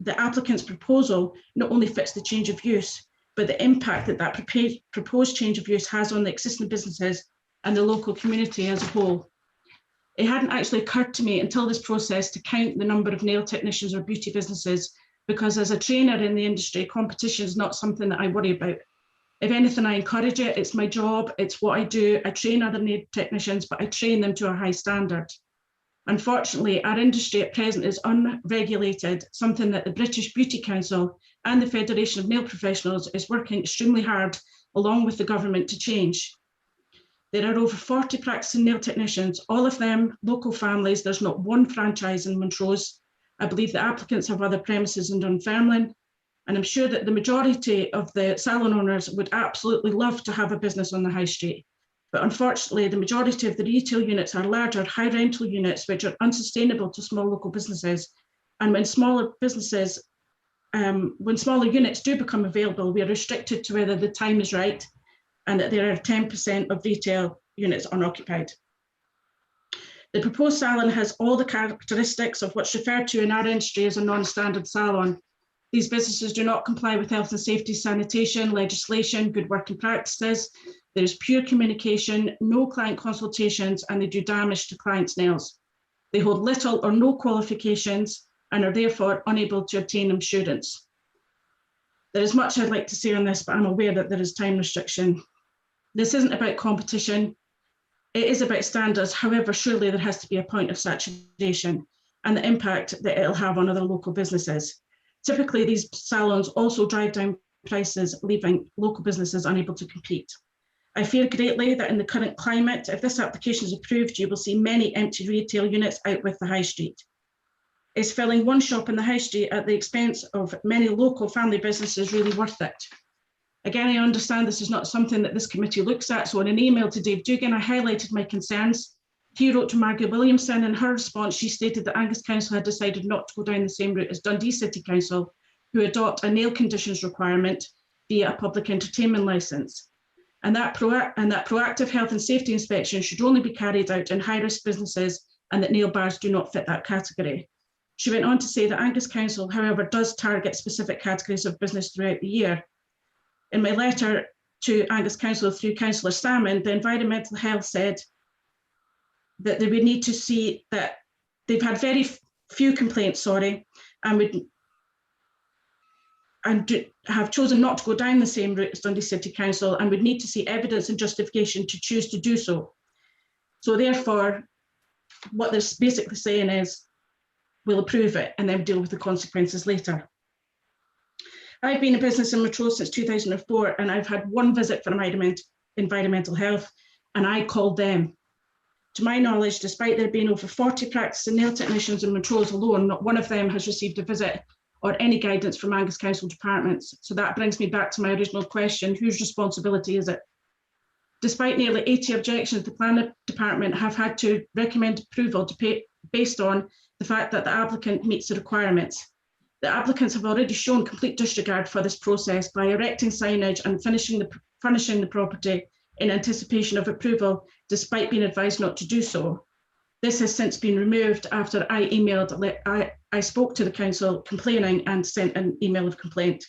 the applicant's proposal not only fits the change of use, but the impact that proposed change of use has on the existing businesses and the local community as a whole. It hadn't actually occurred to me until this process to count the number of nail technicians or beauty businesses, because as a trainer in the industry, competition is not something that I worry about. If anything, I encourage it. It's my job. It's what I do. I train other nail technicians, but I train them to a high standard. Unfortunately, our industry at present is unregulated, something that the British Beauty Council and the Federation of Nail Professionals is working extremely hard along with the government to change. There are over 40 practicing nail technicians, all of them local families. There's not one franchise in Montrose. I believe the applicants have other premises in Dunfermline, and I'm sure that the majority of the salon owners would absolutely love to have a business on the high street. But unfortunately, the majority of the retail units are larger, high rental units, which are unsustainable to small local businesses. And when smaller businesses, when smaller units do become available, we are restricted to whether the time is right and that there are 10% of retail units unoccupied. The proposed salon has all the characteristics of what's referred to in our industry as a non-standard salon. These businesses do not comply with health and safety, sanitation, legislation, good working practices. There's pure communication, no client consultations, and they do damage to clients' nails. They hold little or no qualifications and are therefore unable to obtain insurance. There is much I'd like to say on this, but I'm aware that there is time restriction. This isn't about competition. It is about standards. However, surely there has to be a point of saturation and the impact that it'll have on other local businesses. Typically, these salons also drive down prices, leaving local businesses unable to compete. I fear greatly that in the current climate, if this application is approved, you will see many empty retail units out with the high street. Is filling one shop in the high street at the expense of many local family businesses really worth it? Again, I understand this is not something that this committee looks at, so in an email to Dave Dugan, I highlighted my concerns. He wrote to Margaret Williamson. In her response, she stated that Angus Council had decided not to go down the same route as Dundee City Council, who adopt a nail conditions requirement via a public entertainment licence. And that proactive health and safety inspection should only be carried out in high-risk businesses and that nail bars do not fit that category. She went on to say that Angus Council, however, does target specific categories of business throughout the year. In my letter to Angus Council through Councillor Salmon, the Environmental Health said that they would need to see that they've had very few complaints, and have chosen not to go down the same route as Dundee City Council and would need to see evidence and justification to choose to do so. So therefore, what they're basically saying is, we'll approve it and then deal with the consequences later. I've been in business in Montrose since 2004, and I've had one visit for environmental health, and I called them. To my knowledge, despite there being over 40 practicing nail technicians in Montrose alone, not one of them has received a visit or any guidance from Angus Council departments. So that brings me back to my original question, whose responsibility is it? Despite nearly 80 objections, the planning department have had to recommend approval based on the fact that the applicant meets the requirements. The applicants have already shown complete disregard for this process by erecting signage and furnishing the property in anticipation of approval, despite being advised not to do so. This has since been removed after I spoke to the council complaining and sent an email of complaint.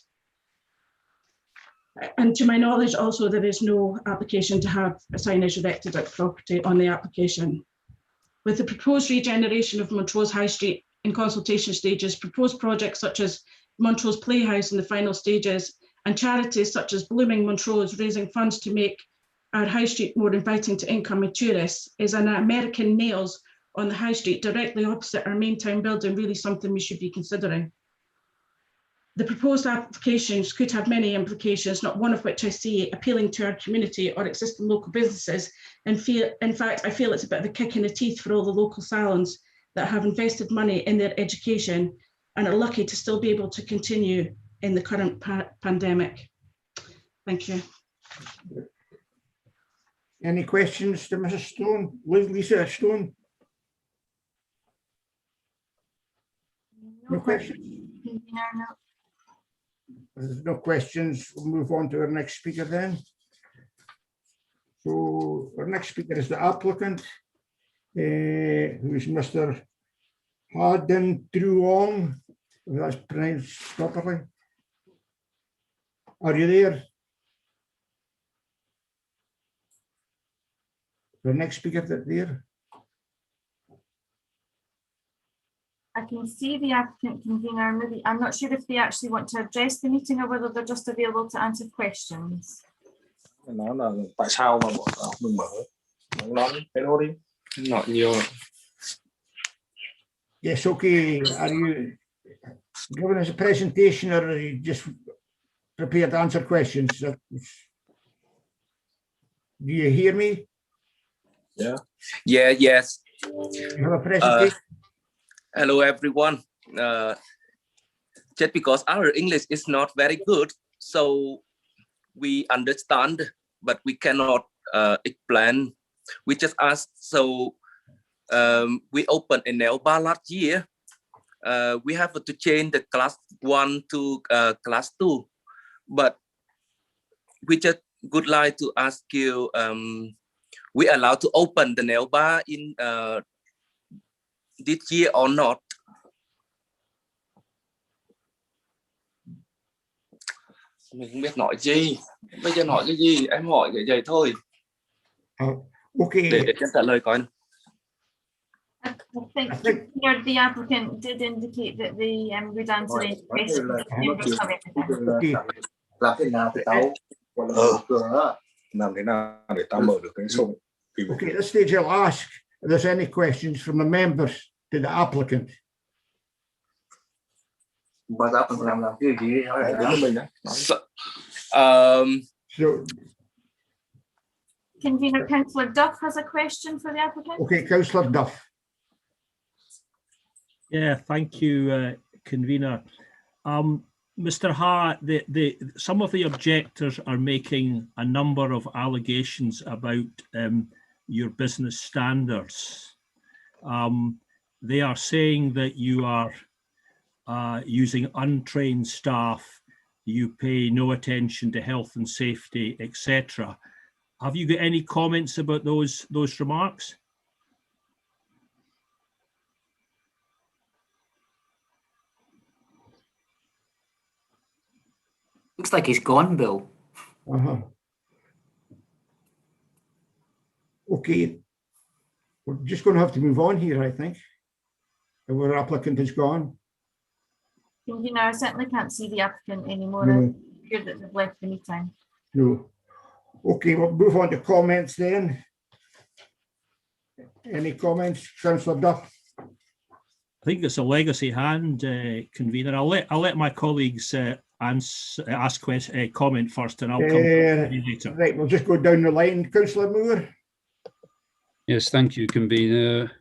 And to my knowledge, also, there is no application to have a signage erected at the property on the application. With the proposed regeneration of Montrose High Street in consultation stages, proposed projects such as Montrose Playhouse in the final stages, and charities such as Blooming Montrose raising funds to make our high street more inviting to incoming tourists, is an American Nails on the high street directly opposite our main town building really something we should be considering? The proposed applications could have many implications, not one of which I see appealing to our community or existing local businesses. In fact, I feel it's a bit of a kick in the teeth for all the local salons that have invested money in their education and are lucky to still be able to continue in the current pandemic. Thank you. Any questions to Mrs. Stone? Lisa Stone? No questions? Convener, no. If there's no questions, we'll move on to our next speaker then. So our next speaker is the applicant, who is Mr. Hadin Truong, if that's pronounced properly. Are you there? The next speaker there? I can see the applicant convener. Maybe I'm not sure if they actually want to address the meeting or whether they're just available to answer questions. Nói là tại sao mà mình mở nói cái đó đi nói nhiều. Yes, okay. Are you giving us a presentation or are you just prepared to answer questions? Do you hear me? Yeah. Yes. You have a presentation? Hello, everyone. Just because our English is not very good, so we understand, but we cannot explain. We just ask. So we opened a nail bar last year. We have to change the class 1 to class 2, but we just would like to ask you, we allowed to open the nail bar in this year or not? Mình không biết nói gì. Bây giờ nói cái gì? Em hỏi vậy thôi. Okay. Để trả lời coi. I think the applicant did indicate that they would answer any questions that members have. Làm thế nào để tao làm thế nào để tao mở được cái sổ? Okay, at this stage I'll ask if there's any questions from the members to the applicant. Bà giáo làm cái gì hỏi đến mình đó. So Convener Councillor Duff has a question for the applicant. Okay, Councillor Duff. Yeah, thank you, convener. Mr. Ha, some of the objectors are making a number of allegations about your business standards. They are saying that you are using untrained staff, you pay no attention to health and safety, etc. Have you got any comments about those remarks? Looks like he's gone, Bill. Okay, we're just going to have to move on here, I think. Our applicant is gone. Convener, I certainly can't see the applicant anymore. No. I'm sure that they've left the meeting. No. Okay, we'll move on to comments then. Any comments, Councillor Duff? I think it's a legacy hand, convener. I'll let my colleagues ask comment first, and I'll come to you later. Right, we'll just go down the line. Councillor Moore. Yes, thank you, convener.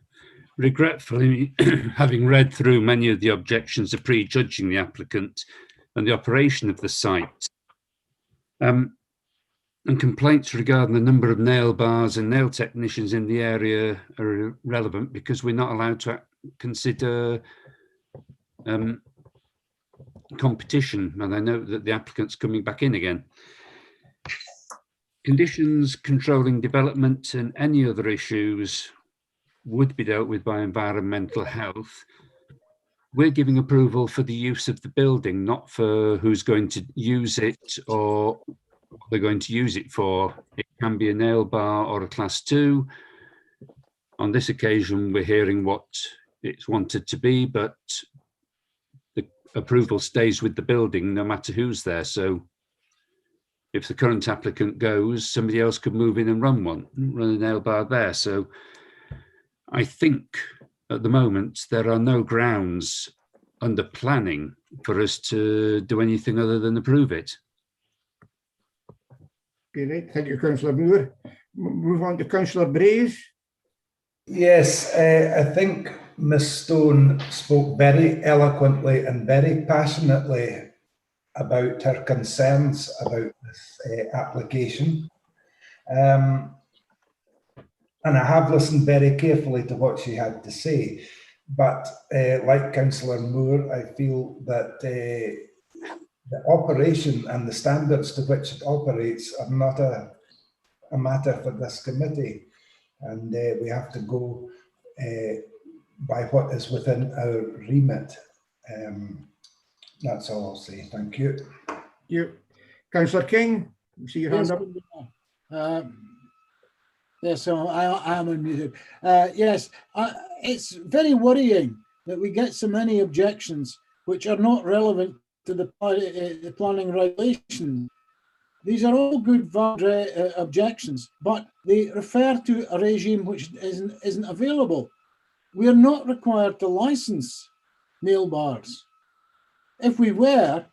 Regretfully, having read through many of the objections of prejudging the applicant and the operation of the site, and complaints regarding the number of nail bars and nail technicians in the area are irrelevant because we're not allowed to consider competition, and I know that the applicant's coming back in again. Conditions controlling development and any other issues would be dealt with by environmental health. We're giving approval for the use of the building, not for who's going to use it or what they're going to use it for. It can be a nail bar or a class 2. On this occasion, we're hearing what it's wanted to be, but the approval stays with the building no matter who's there. So if the current applicant goes, somebody else could move in and run a nail bar there. So I think at the moment there are no grounds under planning for us to do anything other than approve it. Okay, right. Thank you, Councillor Moore. Move on to Councillor Braze. Yes, I think Ms Stone spoke very eloquently and very passionately about her concerns about this application. and I have listened very carefully to what she had to say. But like Councillor Moore, I feel that the operation and the standards to which it operates are not a matter for this committee, and we have to go by what is within our remit. That's all I'll say. Thank you. Thank you. Councillor King, you see your hand up. Yes, so I am unmuted. Yes, it's very worrying that we get so many objections which are not relevant to the planning regulation. These are all good, valid objections, but they refer to a regime which isn't available. We are not required to license nail bars. If we were,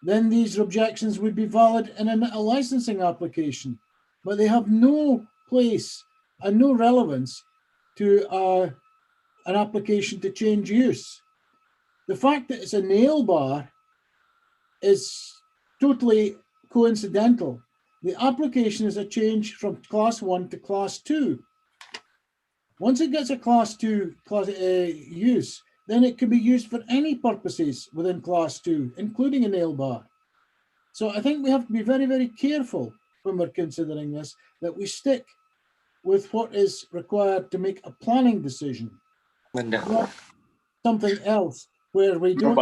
then these objections would be valid in a licensing application, but they have no place and no relevance to an application to change use. The fact that it's a nail bar is totally coincidental. The application is a change from class 1 to class 2. Once it gets a class 2 use, then it can be used for any purposes within class 2, including a nail bar. So I think we have to be very, very careful when we're considering this, that we stick with what is required to make a planning decision, not something else where we don't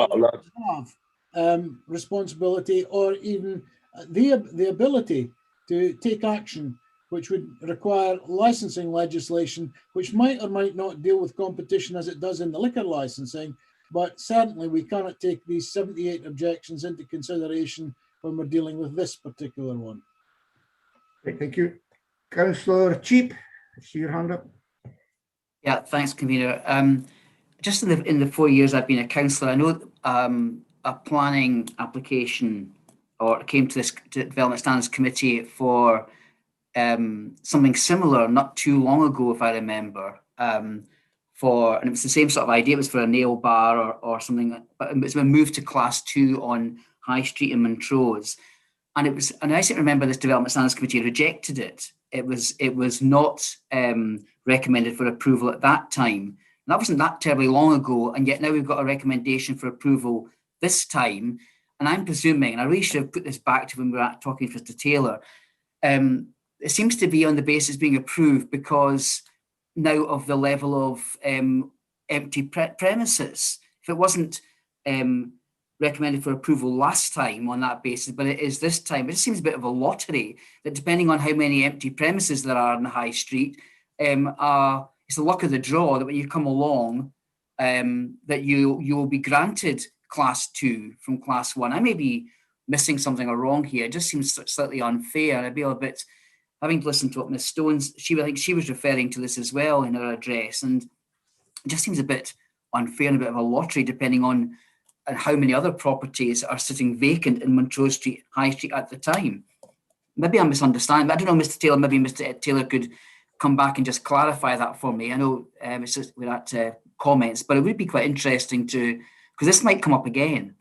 have responsibility or even the ability to take action, which would require licensing legislation, which might or might not deal with competition as it does in the liquor licensing, but certainly we cannot take these 78 objections into consideration when we're dealing with this particular one. Great, thank you. Councillor Cheap, I see your hand up. Yeah, thanks, convener. Just in the 4 years I've been a councillor, I know a planning application or came to this Development Standards Committee for something similar not too long ago, if I remember. And it was the same sort of idea. It was for a nail bar or something, but it was moved to class 2 on High Street in Montrose. And I seem to remember this Development Standards Committee rejected it. It was not recommended for approval at that time. And that wasn't that terribly long ago, and yet now we've got a recommendation for approval this time. And I'm presuming, and I really should have put this back to when we were talking to Mr. Taylor, it seems to be on the basis being approved because now of the level of empty premises. If it wasn't recommended for approval last time on that basis, but it is this time, it just seems a bit of a lottery that depending on how many empty premises there are on the High Street, it's the luck of the draw that when you come along, that you will be granted class 2 from class 1. I may be missing something or wrong here. It just seems slightly unfair. I'd be a bit, having listened to what Ms. Stones, I think she was referring to this as well in her address, and it just seems a bit unfair and a bit of a lottery depending on how many other properties are sitting vacant in Montrose Street, High Street at the time. Maybe I'm misunderstanding, but I don't know, Mr. Taylor, maybe Mr. Taylor could come back and just clarify that for me. I know it's just we're at comments, but it would be quite interesting to, because this might come up again.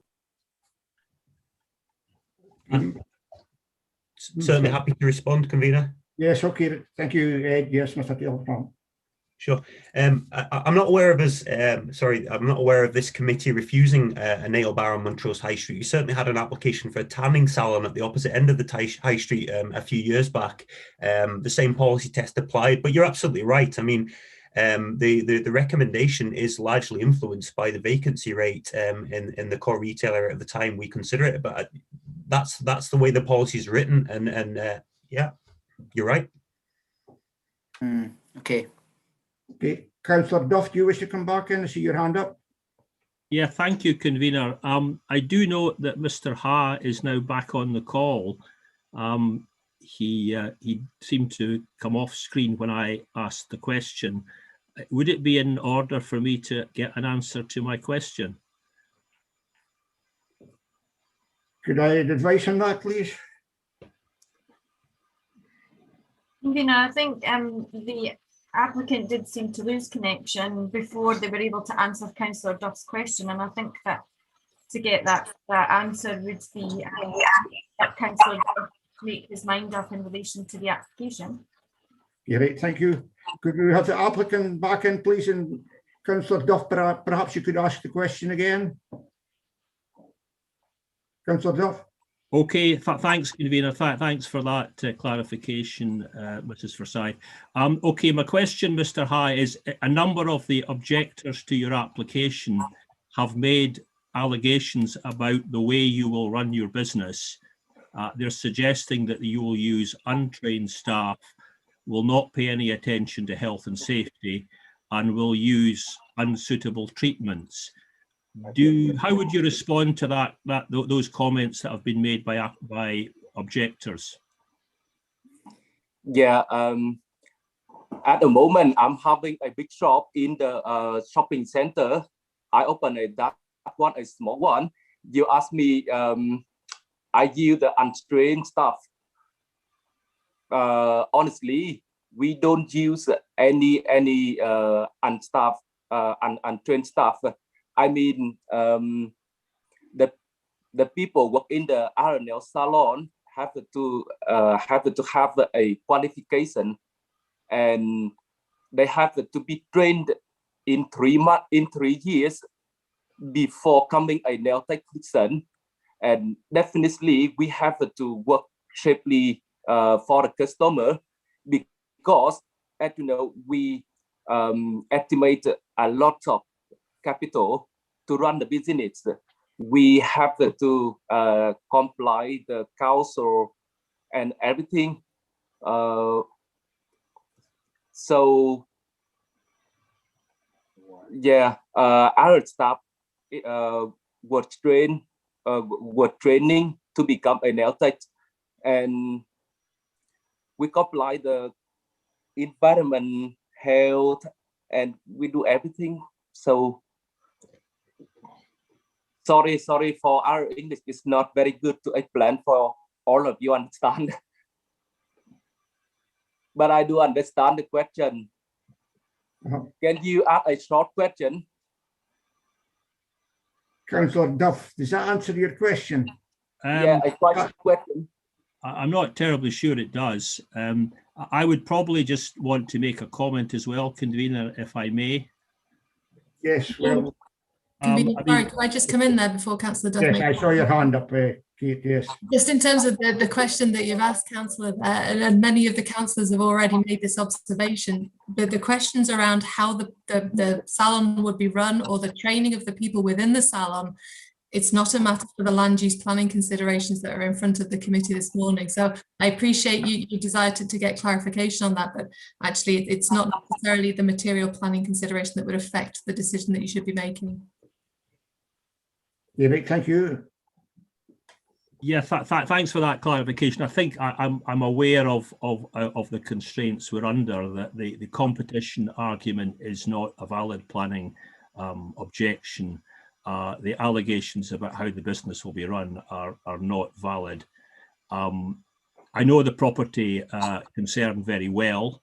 Certainly happy to respond, convener. Yes, okay. Thank you, Ed. Yes, Mr. Taylor. Sure. I'm not aware of us. I'm not aware of this committee refusing a nail bar on Montrose High Street. You certainly had an application for a tanning salon at the opposite end of the High Street a few years back. The same policy test applied, but you're absolutely right. I mean, the recommendation is largely influenced by the vacancy rate in the core retail area at the time we consider it. But that's the way the policy is written, and yeah, you're right. Okay. Okay, Councillor Duff, do you wish to come back in? I see your hand up. Yeah, thank you, convener. I do note that Mr. Ha is now back on the call. He seemed to come off screen when I asked the question. Would it be in order for me to get an answer to my question? Could I have advice on that, please? I think the applicant did seem to lose connection before they were able to answer Councillor Duff's question, and I think that to get that answer would be that Councillor Duff make his mind up in relation to the application. Yeah, right, thank you. Could we have the applicant back in, please? And Councillor Duff, perhaps you could ask the question again. Councillor Duff. Okay, thanks, convener. Thanks for that clarification, Mrs. Forsyth. Okay, my question, Mr. High, is a number of the objectors to your application have made allegations about the way you will run your business. They're suggesting that you will use untrained staff, will not pay any attention to health and safety, and will use unsuitable treatments. How would you respond to those comments that have been made by objectors? Yeah, at the moment I'm having a big shop in the shopping center. I opened that one, a small one. You ask me, I use the untrained staff. Honestly, we don't use any untrained staff. I mean, the people work in the RNL salon have to have a qualification, and they have to be trained in 3 years before coming a nail technician. And definitely we have to work safely for the customer, because, as you know, we estimate a lot of capital to run the business. We have to comply the council and everything. So yeah, our staff were training to become a nail tech, and we comply the environment, health, and we do everything. So sorry for our English is not very good to explain for all of you understand. But I do understand the question. Can you ask a short question? Councillor Duff, does that answer your question? Yeah, a short question. I'm not terribly sure it does. I would probably just want to make a comment as well, convener, if I may. Yes, well. Convener, sorry, can I just come in there before Councillor Duff? Yes, I saw your hand up, Kate, yes. Just in terms of the question that you've asked, Councillor, and many of the councillors have already made this observation, but the questions around how the salon would be run or the training of the people within the salon, it's not a matter for the land use planning considerations that are in front of the committee this morning. So I appreciate you desire to get clarification on that, but actually it's not necessarily the material planning consideration that would affect the decision that you should be making. David, thank you. Yeah, thanks for that clarification. I think I'm aware of the constraints we're under, that the competition argument is not a valid planning objection. The allegations about how the business will be run are not valid. I know the property concerned very well.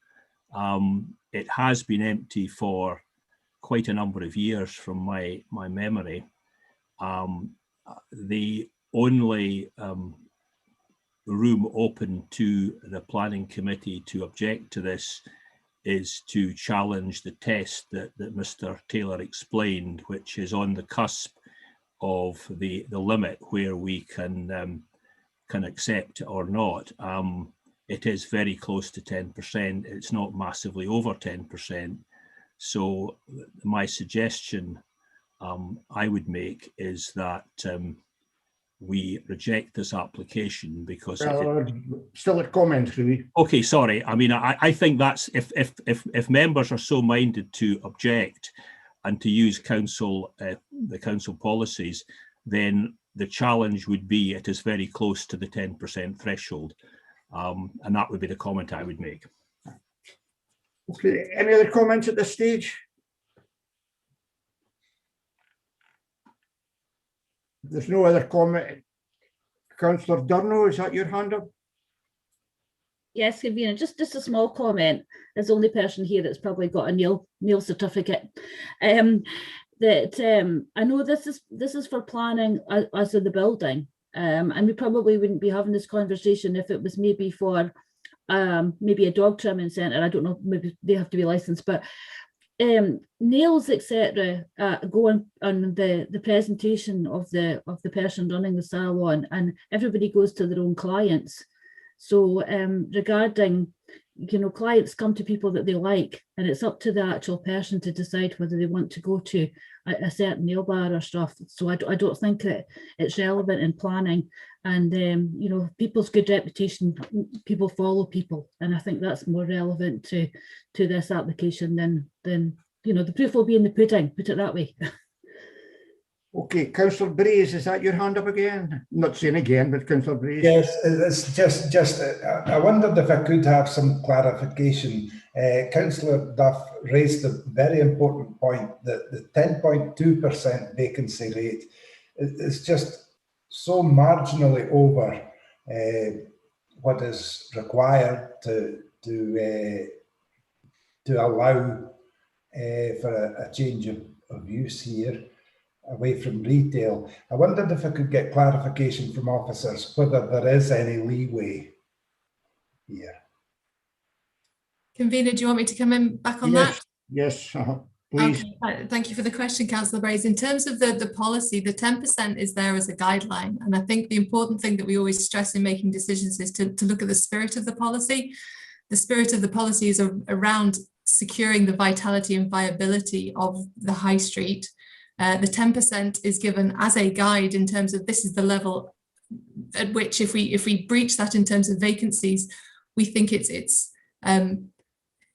It has been empty for quite a number of years from my memory. The only room open to the planning committee to object to this is to challenge the test that Mr. Taylor explained, which is on the cusp of the limit where we can accept it or not. It is very close to 10%. It's not massively over 10%. So my suggestion I would make is that we reject this application because still a comment, really. Okay, sorry. I mean, I think that's if members are so minded to object and to use the council policies, then the challenge would be it is very close to the 10% threshold, and that would be the comment I would make. Okay, any other comments at this stage? There's no other comment. Councillor Durno, is that your hand up? Yes, convener, just a small comment. As the only person here that's probably got a nail certificate. I know this is for planning as of the building, and we probably wouldn't be having this conversation if it was maybe for maybe a dog trimming centre. I don't know, maybe they have to be licensed, but nails, etc., go on the presentation of the person running the salon, and everybody goes to their own clients. So regarding, clients come to people that they like, and it's up to the actual person to decide whether they want to go to a certain nail bar or stuff. So I don't think that it's relevant in planning. And people's good reputation, people follow people, and I think that's more relevant to this application than the proof will be in the pudding. Put it that way. Okay, Councillor Breeze, is that your hand up again? Not saying again, but Councillor Breeze. Yes, it's just I wondered if I could have some clarification. Councillor Duff raised a very important point that the 10.2% vacancy rate is just so marginally over what is required to allow for a change of use here, away from retail. I wondered if I could get clarification from officers whether there is any leeway here. Convener, do you want me to come in back on Yes, that? yes, please. Okay, thank you for the question, Councillor Braze. In terms of the policy, the 10% is there as a guideline. And I think the important thing that we always stress in making decisions is to look at the spirit of the policy. The spirit of the policy is around securing the vitality and viability of the high street. The 10% is given as a guide in terms of this is the level at which if we breach that in terms of vacancies, we think it's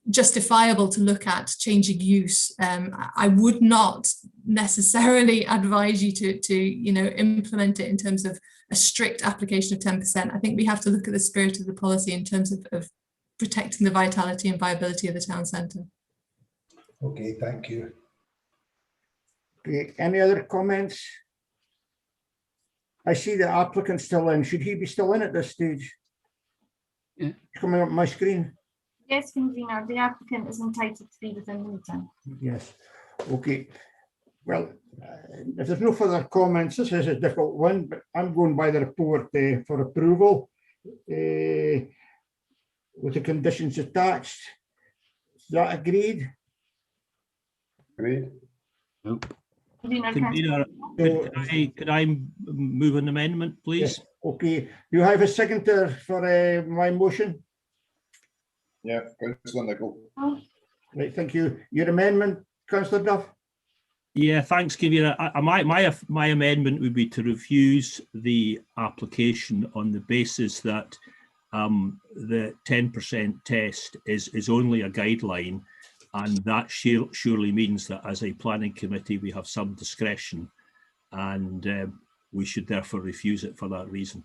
justifiable to look at changing use. I would not necessarily advise you to implement it in terms of a strict application of 10%. I think we have to look at the spirit of the policy in terms of protecting the vitality and viability of the town centre. Okay, thank you. Okay, any other comments? I see the applicant still in. Should he be still in at this stage? Yeah. Coming up my screen. Yes, Convener, the applicant is entitled to be within the meeting. Yes. Okay. Well, if there's no further comments, this is a difficult one, but I'm going by the report for approval with the conditions attached. Is that agreed? Agreed. Nope. Convener, could I move an amendment, please? Yes. Okay. You have a seconder for my motion? Yeah, Councillor Nicholl. Right, thank you. Your amendment, Councillor Duff? Yeah, thanks, Convener. My amendment would be to refuse the application on the basis that the 10% test is only a guideline, and that surely means that as a planning committee we have some discretion, and we should therefore refuse it for that reason.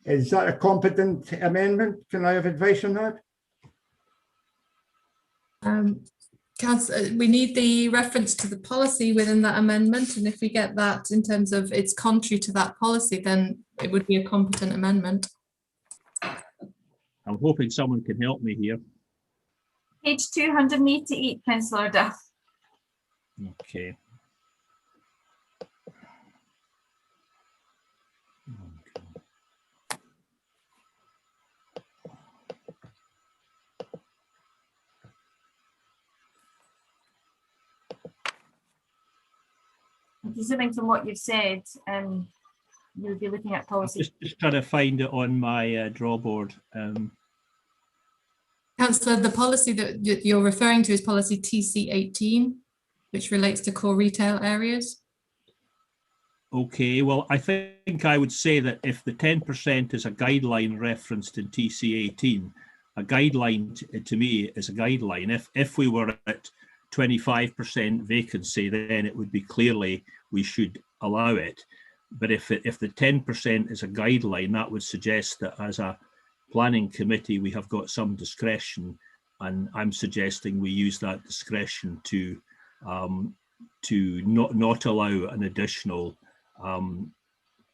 Is that a competent amendment? Can I have advice on that? Councillor, we need the reference to the policy within that amendment, and if we get that in terms of it's contrary to that policy, then it would be a competent amendment. I'm hoping someone can help me here. Page 288, Councillor Duff. Okay. I'm presuming from what you've said, you'll be looking at policy. Just trying to find it on my drawboard. Councillor, the policy that you're referring to is policy TC18, which relates to core retail areas. Okay, well, I think I would say that if the 10% is a guideline referenced in TC18, a guideline to me is a guideline. If we were at 25% vacancy, then it would be clearly we should allow it. But if the 10% is a guideline, that would suggest that as a planning committee we have got some discretion, and I'm suggesting we use that discretion to not allow an additional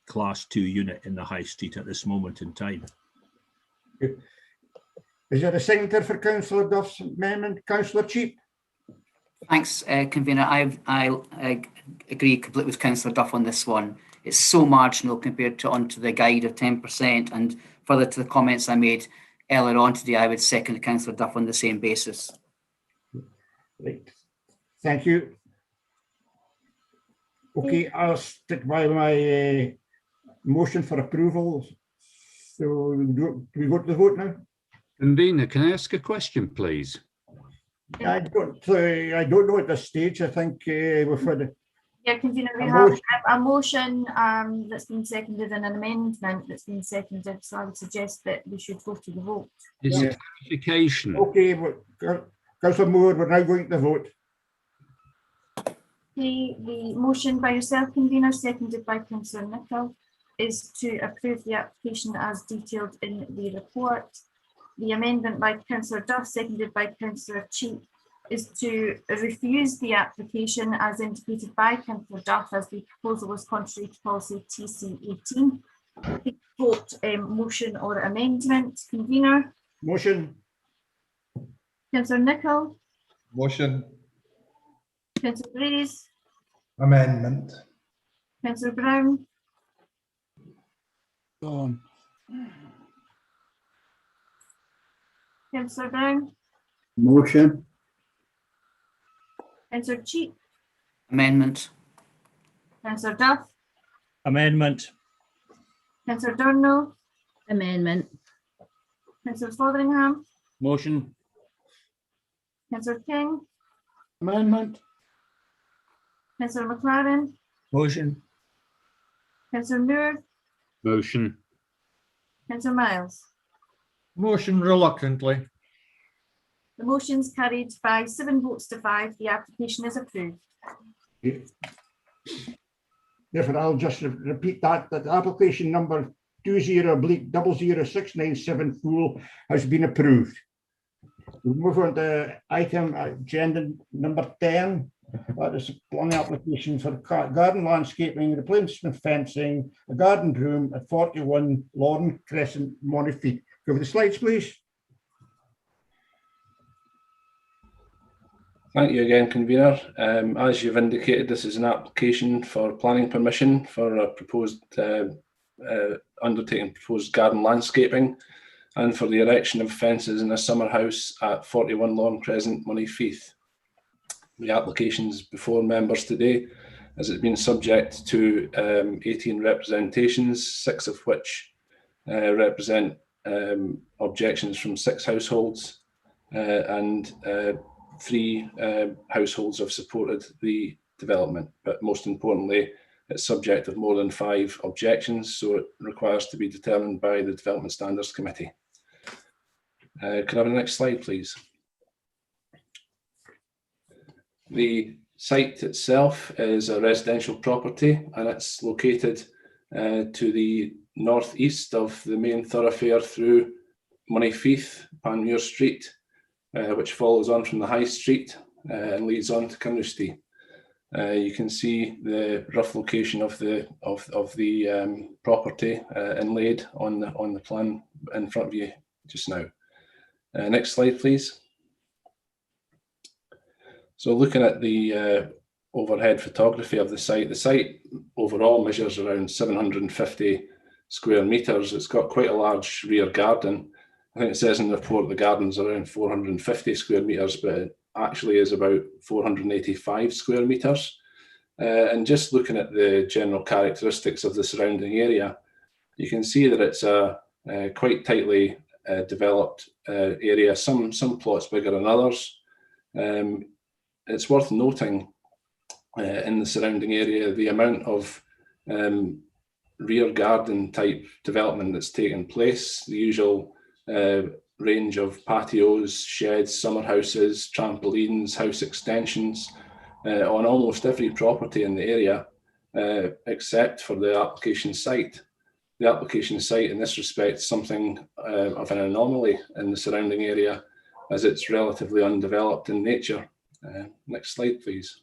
class 2 unit in the high street at this moment in time. Is there a seconder for Councillor Duff's amendment? Councillor Cheap? Thanks, Convener. I agree completely with Councillor Duff on this one. It's so marginal compared to onto the guide of 10%, and further to the comments I made earlier on today, I would second Councillor Duff on the same basis. Right. Thank you. Okay, I'll stick by my motion for approval. So do we go to the vote now? Convener, can I ask a question, please? I don't know at this stage. I think we've had Yeah, Convener, we a have motion. a motion that's been seconded and an amendment that's been seconded, so I would suggest that we should go to the vote. It's a clarification. Okay, Councillor Moore, we're now going to vote. Okay, the motion by yourself, Convener, seconded by Councillor Nicholl, is to approve the application as detailed in the report. The amendment by Councillor Duff, seconded by Councillor Cheek, is to refuse the application as indicated by Councillor Duff, as the proposal was contrary to policy TC 18. Vote motion or amendment. Convener. Motion. Councillor Nicholl. Motion. Councillor Grays. Amendment. Councillor Brown. Go on. Councillor Brown. Motion. Councillor Cheek. Amendment. Councillor Duff. Amendment. Councillor Dornell. Amendment. Councillor Fotheringham. Motion. Councillor King. Amendment. Councillor McLaren. Motion. Councillor Moore. Motion. Councillor Miles. Motion reluctantly. The motion is carried by 7 votes to 5. The application is approved. Therefore, I'll just repeat that the application number 20/00697 Fool has been approved. We'll move on to item agenda number 10. That is a planning application for garden landscaping, replacement fencing, a garden room at 41 Lawn Crescent, Montefiore. Go over the slides, please. Thank you again, Convener. As you've indicated, this is an application for planning permission for a proposed undertaking proposed garden landscaping and for the erection of fences in a summer house at 41 Lawn Crescent, Montefiore. The application is before members today, as it's been subject to 18 representations, 6 of which represent objections from 6 households and 3 households have supported the development, but most importantly, it's subject of more than 5 objections, so it requires to be determined by the Development Standards Committee. Can I have the next slide, please? The site itself is a residential property and it's located to the northeast of the main thoroughfare through Montefiore, Panmure Street, which follows on from the High Street and leads on to Carnoustie. You can see the rough location of the property inlaid on the plan in front of you just now. Next slide, please. So looking at the overhead photography of the site overall measures around 750 square metres. It's got quite a large rear garden. I think it says in the report the garden's around 450 square metres, but it actually is about 485 square metres. And just looking at the general characteristics of the surrounding area, you can see that it's a quite tightly developed area, some plots bigger than others. It's worth noting in the surrounding area the amount of rear garden type development that's taken place, the usual range of patios, sheds, summer houses, trampolines, house extensions on almost every property in the area except for the application site. The application site in this respect is something of an anomaly in the surrounding area as it's relatively undeveloped in nature. Next slide, please.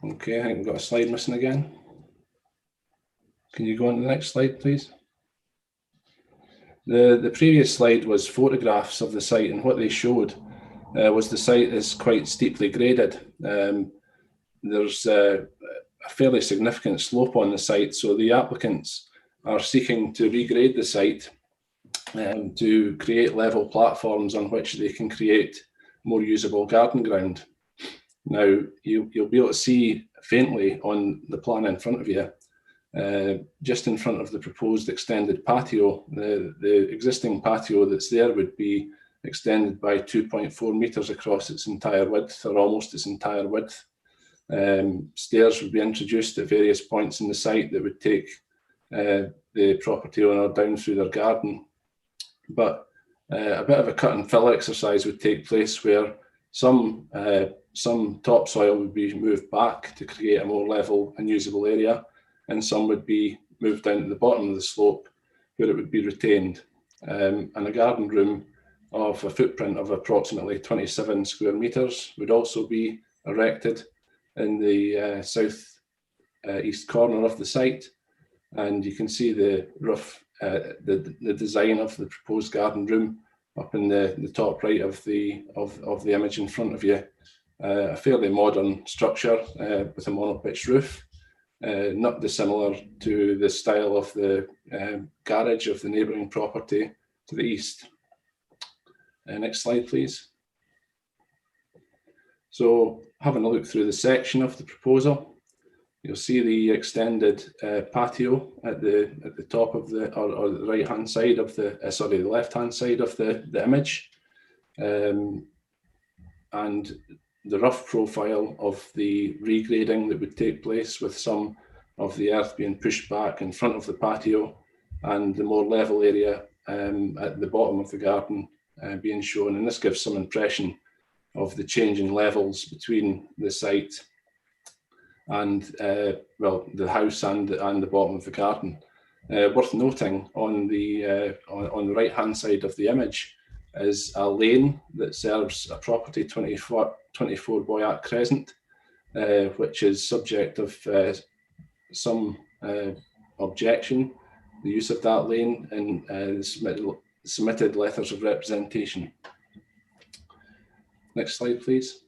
Okay, I think we've got a slide missing again. Can you go on to the next slide, please? The previous slide was photographs of the site, and what they showed was the site is quite steeply graded. There's a a fairly significant slope on the site, so the applicants are seeking to regrade the site to create level platforms on which they can create more usable garden ground. Now, you'll be able to see faintly on the plan in front of you, just in front of the proposed extended patio, the existing patio that's there would be extended by 2.4 metres across its entire width, or almost its entire width. Stairs would be introduced at various points in the site that would take the property owner down through their garden. But a bit of a cut and fill exercise would take place where some topsoil would be moved back to create a more level and usable area, and some would be moved down to the bottom of the slope where it would be retained. And a garden room of a footprint of approximately 27 square metres would also be erected in the south east corner of the site. And you can see the rough, the design of the proposed garden room up in the top right of the image in front of you. A fairly modern structure with a monopitch roof, not dissimilar to the style of the garage of the neighbouring property to the east. Next slide, please. So, having a look through the section of the proposal, you'll see the extended patio at the top of the, or the right hand side of the, sorry, the left hand side of the image, and the rough profile of the regrading that would take place, with some of the earth being pushed back in front of the patio and the more level area at the bottom of the garden being shown. And this gives some impression of the changing levels between the site and well, the house and the bottom of the garden. Worth noting, on the right hand side of the image is a lane that serves a property 24 Boyack Crescent, which is subject of some objection, the use of that lane in the submitted letters of representation. Next slide, please.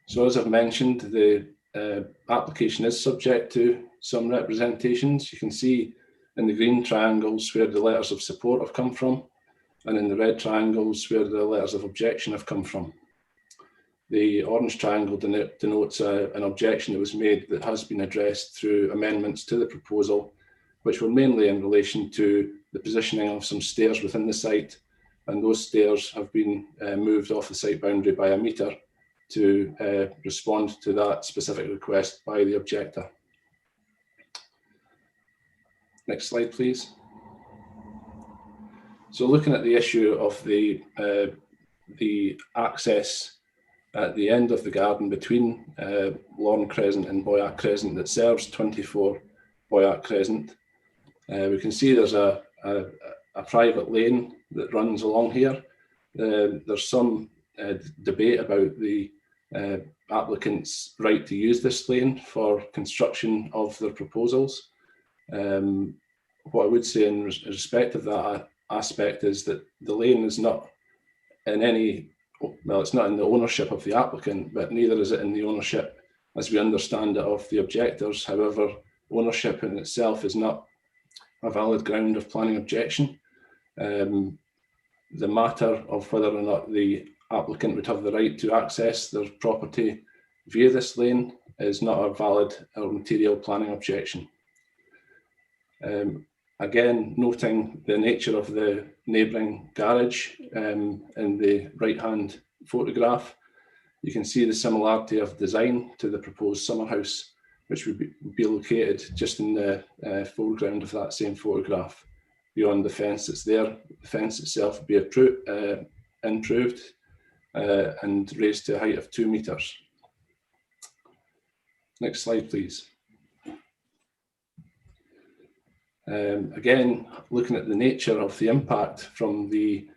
So, as I've mentioned, the application is subject to some representations. You can see in the green triangles where the letters of support have come from, and in the red triangles where the letters of objection have come from. The orange triangle denotes an objection that was made that has been addressed through amendments to the proposal, which were mainly in relation to the positioning of some stairs within the site, and those stairs have been moved off the site boundary by a metre to respond to that specific request by the objector. Next slide, please. So, looking at the issue of the access at the end of the garden between Lawn Crescent and Boyack Crescent that serves 24 Boyack Crescent, we can see there's a private lane that runs along here. There's some debate about the applicant's right to use this lane for construction of their proposals. What I would say in respect of that aspect is that the lane is not in any, well, it's not in the ownership of the applicant, but neither is it in the ownership, as we understand it, of the objectors. However, ownership in itself is not a valid ground of planning objection. The matter of whether or not the applicant would have the right to access their property via this lane is not a valid or material planning objection. Again, noting the nature of the neighbouring garage in the right-hand photograph, you can see the similarity of design to the proposed summer house, which would be located just in the foreground of that same photograph, beyond the fence that's there. The fence itself would be improved and raised to a height of 2 metres. Next slide, please. Again, looking at the nature of the impact from the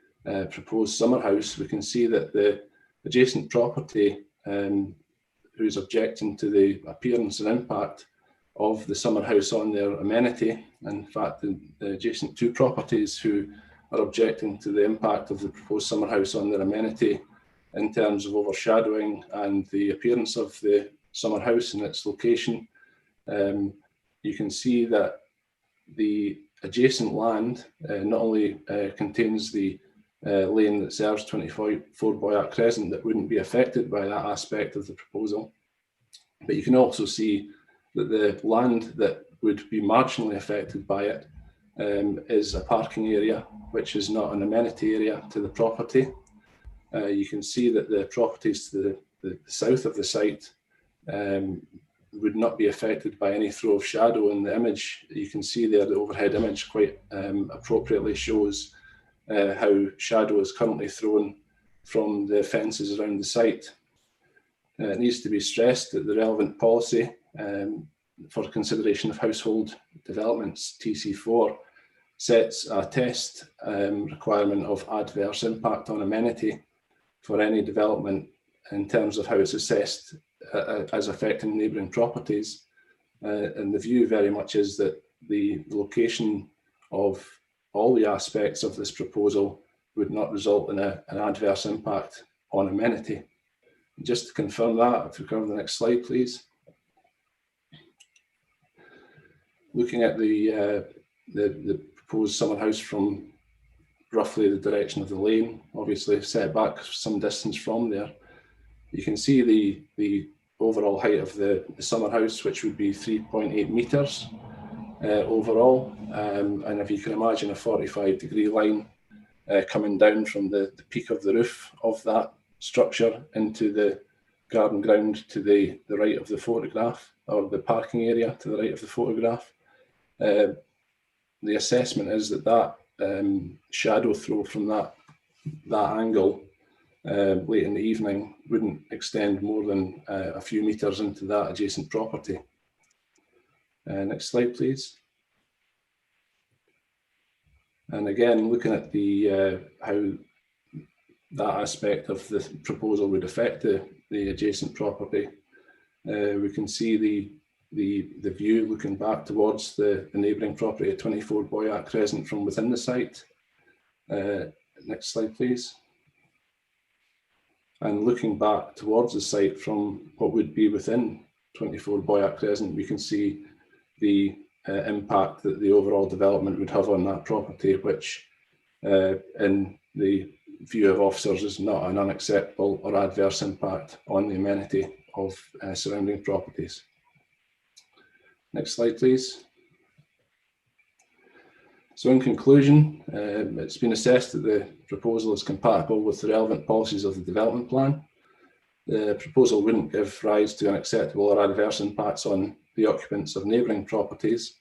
proposed summer house, we can see that the adjacent property who's objecting to the appearance and impact of the summer house on their amenity. In fact, the adjacent two properties who are objecting to the impact of the proposed summer house on their amenity in terms of overshadowing and the appearance of the summer house and its location, you can see that the adjacent land not only contains the lane that serves 24 Boyack Crescent that wouldn't be affected by that aspect of the proposal, but you can also see that the land that would be marginally affected by it is a parking area, which is not an amenity area to the property. You can see that the properties to the south of the site would not be affected by any throw of shadow. In the image, you can see there the overhead image quite appropriately shows how shadow is currently thrown from the fences around the site. It needs to be stressed that the relevant policy for consideration of household developments, TC4, sets a test requirement of adverse impact on amenity for any development in terms of how it's assessed as affecting neighbouring properties. And the view very much is that the location of all the aspects of this proposal would not result in an adverse impact on amenity. Just to confirm that, if we go to the next slide, please. Looking at the proposed summer house from roughly the direction of the lane, obviously set back some distance from there, you can see the overall height of the summer house, which would be 3.8 metres overall. And if you can imagine a 45-degree line coming down from the peak of the roof of that structure into the garden ground to the right of the photograph, or the parking area to the right of the photograph, the assessment is that shadow throw from that angle late in the evening wouldn't extend more than a few metres into that adjacent property. Next slide, please. And again, looking at the how that aspect of the proposal would affect the adjacent property, we can see the view looking back towards the neighbouring property at 24 Boyack Crescent from within the site. Next slide, please. And looking back towards the site from what would be within 24 Boyack Crescent, we can see the impact that the overall development would have on that property, which in the view of officers is not an unacceptable or adverse impact on the amenity of surrounding properties. Next slide, please. So in conclusion, it's been assessed that the proposal is compatible with the relevant policies of the development plan. The proposal wouldn't give rise to unacceptable or adverse impacts on the occupants of neighbouring properties.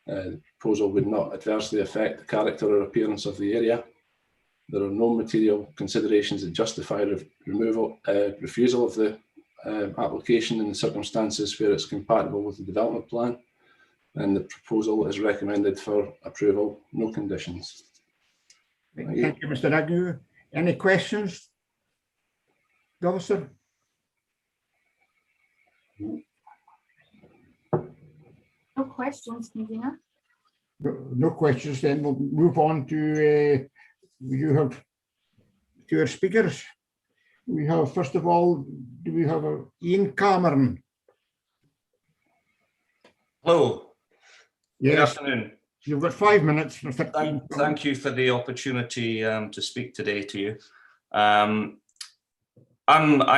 The proposal would not adversely affect the character or appearance of the area. There are no material considerations that justify refusal of the application in the circumstances where it's compatible with the development plan, and the proposal is recommended for approval, no conditions. Thank you, Mr. Agnew. Any questions, Officer? No questions, convener. No questions, then we'll move on to our speakers. We have, first of all, do we have Ian Cameron? Hello. Yes. Good afternoon. You've got 5 minutes. Mr. Thank you for the opportunity to speak today to you. I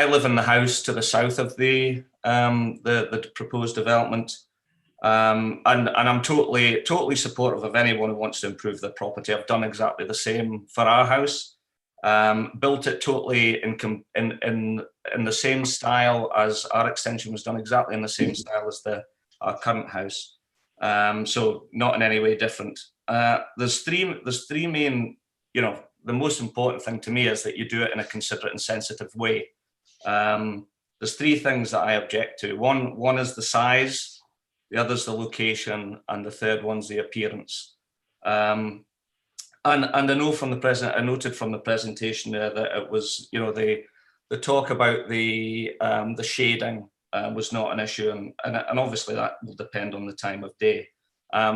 live in the house to the south of the proposed development, and I'm totally supportive of anyone who wants to improve their property. I've done exactly the same for our house. Built it totally in the same style as our extension was done, exactly in the same style as our current house. So not in any way different. There's three main, the most important thing to me is that you do it in a considerate and sensitive way. There's three things that I object to. One is the size, the other is the location, and the third one's the appearance. And I know from the I noted from the presentation there that it was, the talk about the shading was not an issue, and obviously that will depend on the time of day.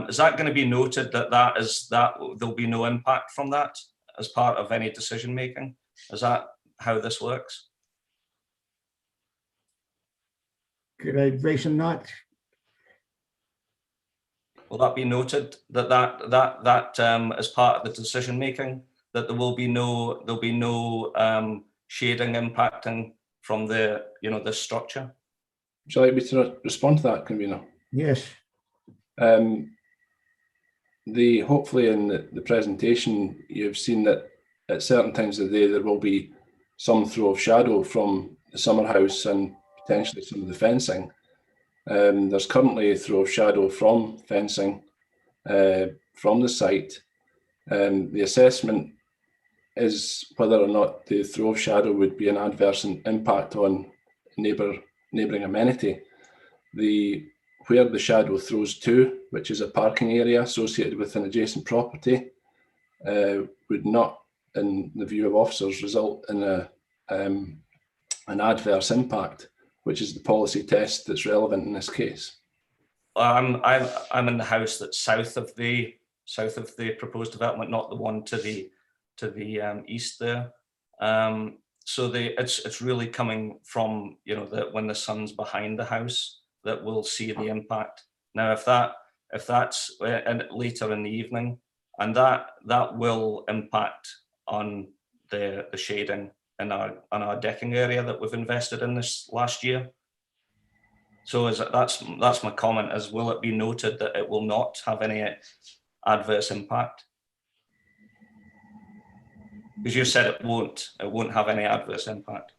Is that going to be noted that there'll be no impact from that as part of any decision making? Is that how this works? Could I advise on that? Will that be noted that as part of the decision making, that there will be no shading impacting from the the structure? Would you like me to respond to that, convener? Yes. Hopefully in the presentation, you've seen that at certain times of the day there will be some throw of shadow from the summer house and potentially some of the fencing. There's currently a throw of shadow from fencing from the site. The assessment is whether or not the throw of shadow would be an adverse impact on neighbouring amenity. Where the shadow throws to, which is a parking area associated with an adjacent property, would not, in the view of officers, result in an adverse impact, which is the policy test that's relevant in this case. I'm in the house that's south of the proposed development, not the one to the east there. So it's really coming from when the sun's behind the house that we'll see the impact. Now, if that's later in the evening, and that will impact on the shading in our decking area that we've invested in this last year. So that's my comment, is will it be noted that it will not have any adverse impact? Because you said it won't have any adverse impact.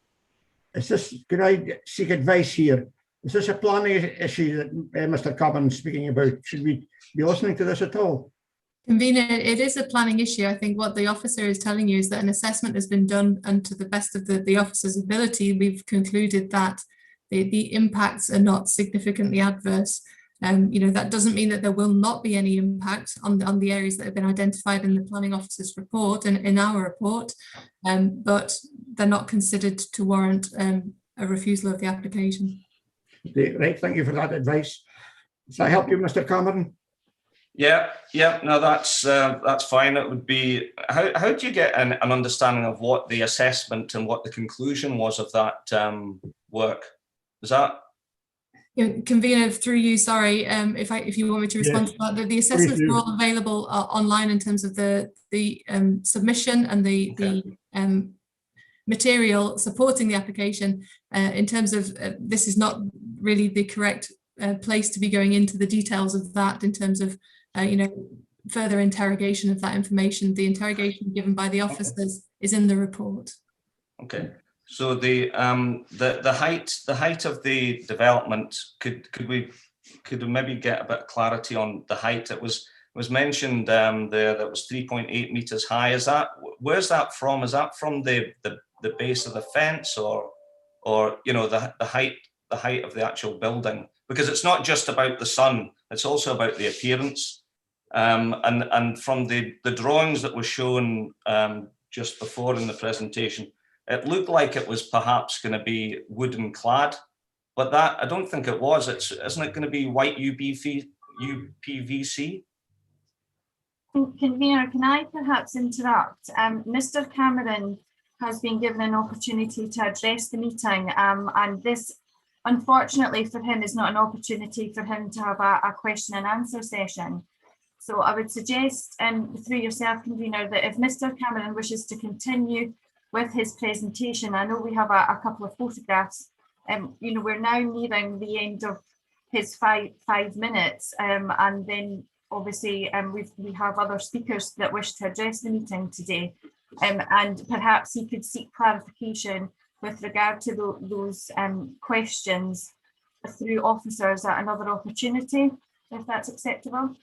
Could I seek advice here? Is this a planning issue that Mr. Cameron's speaking about? Should we be listening to this at all? Convener, it is a planning issue. I think what the officer is telling you is that an assessment has been done, and to the best of the officer's ability, we've concluded that the impacts are not significantly adverse. That doesn't mean that there will not be any impact on the areas that have been identified in the planning officer's report and in our report, but they're not considered to warrant a refusal of the application. Right, thank you for that advice. Does that help you, Mr. Cameron? Yeah, no, that's fine. It would be, how do you get an understanding of what the assessment and what the conclusion was of that work? Is that? Convener, through you, sorry, if you want me to respond to that, the assessments are all available online in terms of the submission and the material supporting the application. In terms of this is not really the correct place to be going into the details of that in terms of further interrogation of that information. The interrogation given by the officers is in the report. Okay. So the height of the development, could we maybe get a bit of clarity on the height? It was mentioned there that was 3.8 meters high. Where's that from? Is that from the base of the fence, or the height of the actual building? Because it's not just about the sun, it's also about the appearance. And from the drawings that were shown just before in the presentation, it looked like it was perhaps going to be wooden clad, but that I don't think it was. Isn't it going to be white UPVC? Convener, can I perhaps interrupt? Mr. Cameron has been given an opportunity to address the meeting, and this, unfortunately for him, is not an opportunity for him to have a question and answer session. So I would suggest, through yourself, Convener, that if Mr. Cameron wishes to continue with his presentation, I know we have a couple of photographs. We're now nearing the end of his five minutes, and then obviously we have other speakers that wish to address the meeting today, and perhaps he could seek clarification with regard to those questions through officers at another opportunity, if that's acceptable.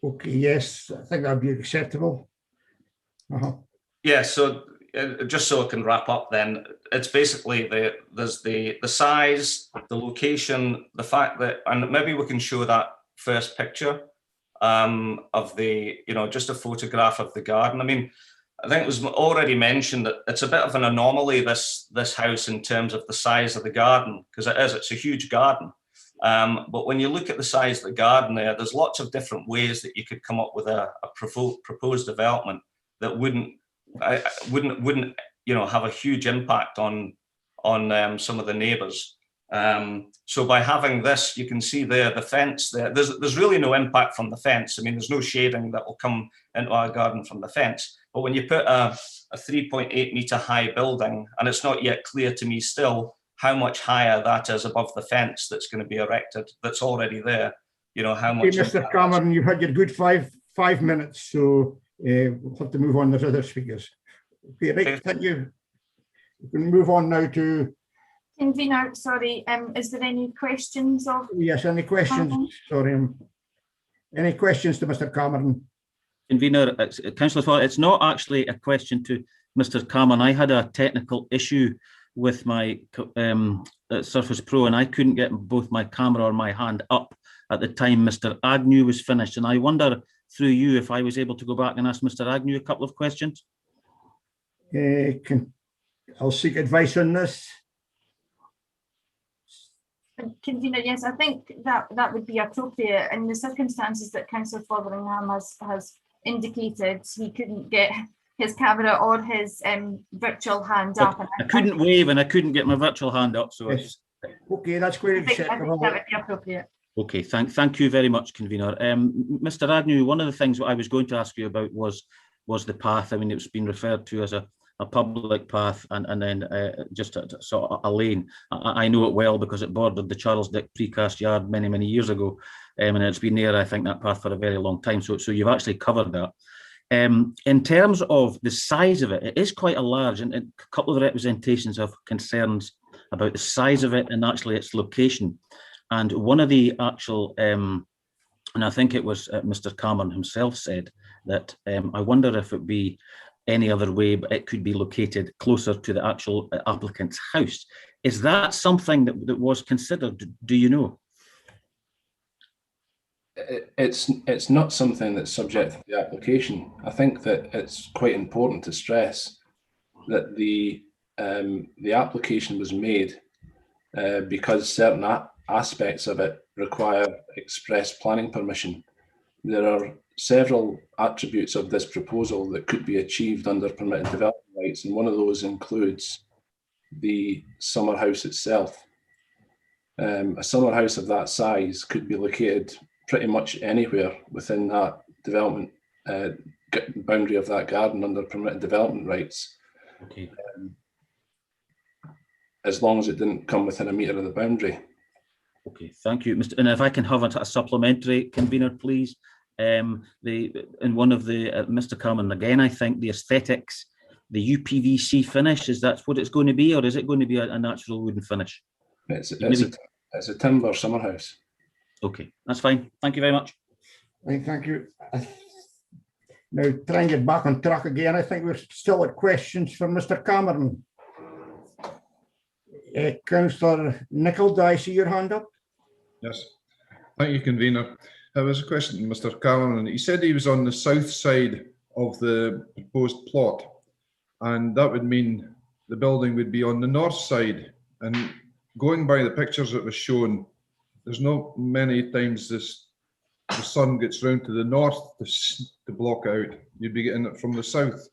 Okay, yes, I think that'd be acceptable. Yeah, so just so I can wrap up then, it's basically there's the size, the location, the fact that, and maybe we can show that first picture of the, just a photograph of the garden. I mean, I think it was already mentioned that it's a bit of an anomaly, this house, in terms of the size of the garden, because it's a huge garden. But when you look at the size of the garden there's lots of different ways that you could come up with a proposed development that wouldn't have a huge impact on some of the neighbours. So by having this, you can see there the fence there. There's really no impact from the fence. I mean, there's no shading that will come into our garden from the fence. But when you put a 3.8 metre high building, and it's not yet clear to me still how much higher that is above the fence that's going to be erected, that's already there. You know, how much. Okay, Mr. Cameron, you've had your good five minutes, so we'll have to move on. There's other speakers. Okay, right, thank you. We can move on now to. Convener, sorry, is there any questions of? Yes, any questions? Sorry, any questions to Mr. Cameron? Convener, Councillor Fowler, it's not actually a question to Mr. Cameron. I had a technical issue with my Surface Pro, and I couldn't get both my camera or my hand up at the time Mr. Agnew was finished. And I wonder through you if I was able to go back and ask Mr. Agnew a couple of questions. I'll seek advice on this. Convener, yes, I think that would be appropriate in the circumstances that Councillor Fotheringham has indicated. He couldn't get his camera or his virtual hand up. I couldn't wave and I couldn't get my virtual hand up. So yes. Okay, that's quite acceptable. That would be appropriate. Okay, thank you very much, Convener. Mr. Agnew, one of the things I was going to ask you about was the path. I mean, it's been referred to as a public path and then just sort of a lane. I know it well because it bordered the Charles Dick precast yard many years ago, and it's been there, I think, that path for a very long time. So you've actually covered that. In terms of the size of it, it is quite a large, and a couple of representations have concerns about the size of it and actually its location. And one of the actual, and I think it was Mr. Cameron himself said that I wonder if it be any other way, but it could be located closer to the actual applicant's house. Is that something that was considered? Do you know? It's not something that's subject to the application. I think that it's quite important to stress that the application was made because certain aspects of it require express planning permission. There are several attributes of this proposal that could be achieved under permitted development rights, and one of those includes the summer house itself. A summer house of that size could be located pretty much anywhere within that development boundary of that garden under permitted development rights. Okay. As long as it didn't come within a metre of the boundary. Okay, thank you, Mr. And if I can have a supplementary, Convener, please. In one of the Mr. Cameron again, I think the aesthetics, the UPVC finish, is that what it's going to be, or is it going to be a natural wooden finish? It's a timber summer house. Okay, that's fine. Thank you very much. Right, thank you. Now, try and get back on track again. I think we're still at questions for Mr. Cameron. Councillor Nicholl, do I see your hand up? Yes, thank you, Convener. There was a question to Mr. Cameron. He said he was on the south side of the proposed plot, and that would mean the building would be on the north side. And going by the pictures that was shown, there's not many times the sun gets round to the north to block out. You'd be getting it from the south.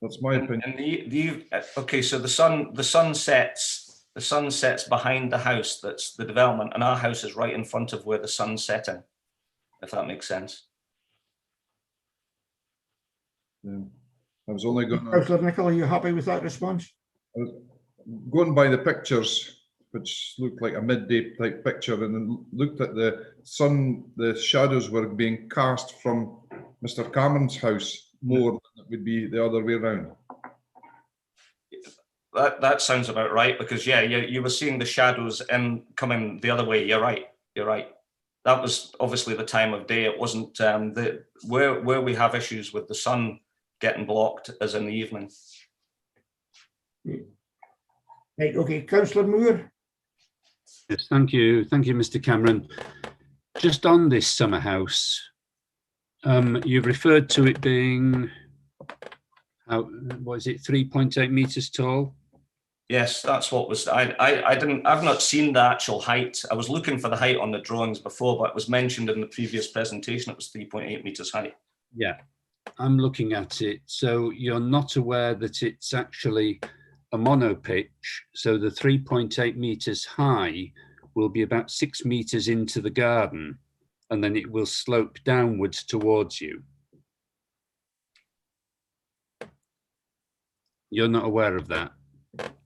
That's my opinion. Okay, so the sun sets behind the house. That's the development, and our house is right in front of where the sun's setting. If that makes sense. Yeah. I was only going. Councillor Nicholl, are you happy with that response? I was going by the pictures, which looked like a midday type picture, and then looked at the sun. The shadows were being cast from Mr. Cameron's house more than it would be the other way around. That sounds about right, because yeah, you were seeing the shadows coming the other way. You're right. That was obviously the time of day. It wasn't where we have issues with the sun getting blocked as in the evening. Right. Okay, Councillor Moore. Yes, thank you, Mr. Cameron. Just on this summer house, you've referred to it being, what is it, 3.8 meters tall? Yes, that's what was. I've not seen the actual height. I was looking for the height on the drawings before, but it was mentioned in the previous presentation. It was 3.8 meters high. Yeah, I'm looking at it. So you're not aware that it's actually a mono pitch, so the 3.8 meters high will be about 6 meters into the garden, and then it will slope downwards towards you. You're not aware of that?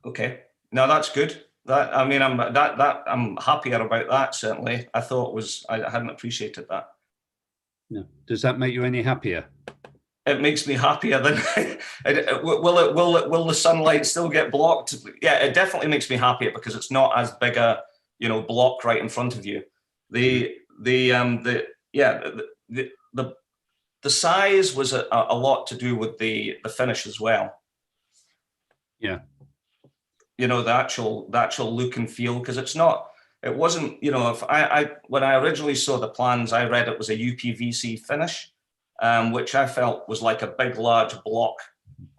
Okay, no, that's good. That, I mean, I'm happier about that, certainly. I hadn't appreciated that. No. Does that make you any happier? It makes me happier than will the sunlight still get blocked? Yeah, it definitely makes me happier because it's not as big a block right in front of you. The size was a lot to do with the finish as well. Yeah. The actual look and feel, because it wasn't, when I originally saw the plans, I read it was a UPVC finish, which I felt was like a big, large block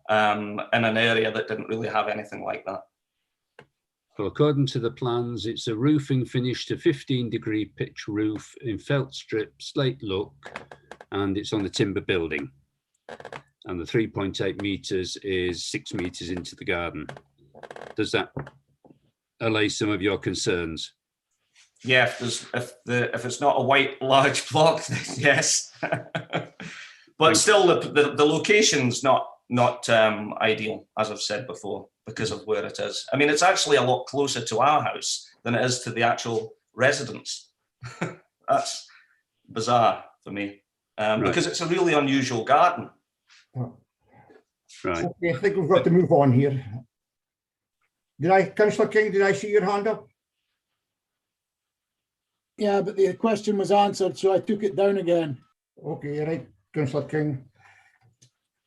in an area that didn't really have anything like that. Well, according to the plans, it's a roofing finish to 15-degree pitch roof in felt strip, slate look, and it's on the timber building. And the 3.8 meters is 6 meters into the garden. Does that allay some of your concerns? Yeah, if it's not a white large block, then yes. But still, the location's not ideal, as I've said before, because of where it is. I mean, it's actually a lot closer to our house than it is to the actual residence. That's bizarre for me, because it's a really unusual garden. Right. Okay, I think we've got to move on here. Councillor King, did I see your hand up? Yeah, but the question was answered, so I took it down again. Okay, right, Councillor King.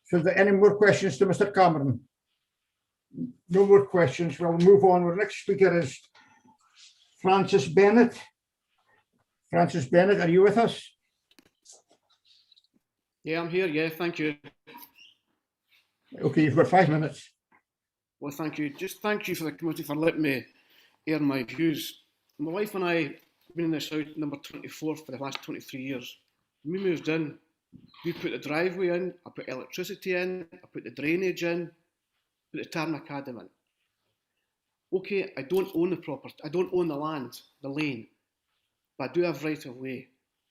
So is there any more questions to Mr. Cameron? No more questions. We'll move on. Our next speaker is Francis Bennett. Francis Bennett, are you with us? Yeah, I'm here. Yeah, thank you. Okay, you've got 5 minutes. Well, thank you. Just thank you for the committee for letting me air my views. My wife and I have been in this house number 24 for the last 23 years. When we moved in, we put the driveway in, I put electricity in, I put the drainage in, put the tarmac macadam in. Okay, I don't own the property, I don't own the land, the lane, but I do have right of way.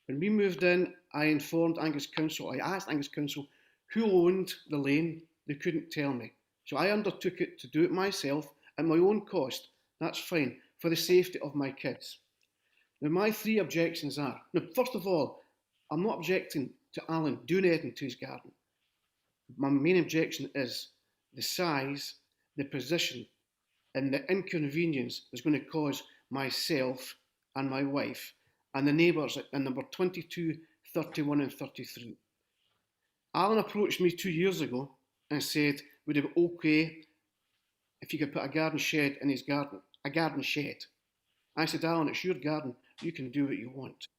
When we moved in, I informed Angus Council, I asked Angus Council who owned the lane, they couldn't tell me. So I undertook it to do it myself at my own cost. That's fine, for the safety of my kids. Now, my 3 objections are, now, first of all, I'm not objecting to Alan doing anything to his garden. My main objection is the size, the position, and the inconvenience that's going to cause myself and my wife and the neighbours at number 22, 31 and 33. Alan approached me 2 years ago and said, would it be okay if you could put a garden shed in his garden, a garden shed? I said, Alan, it's your garden, you can do what you want.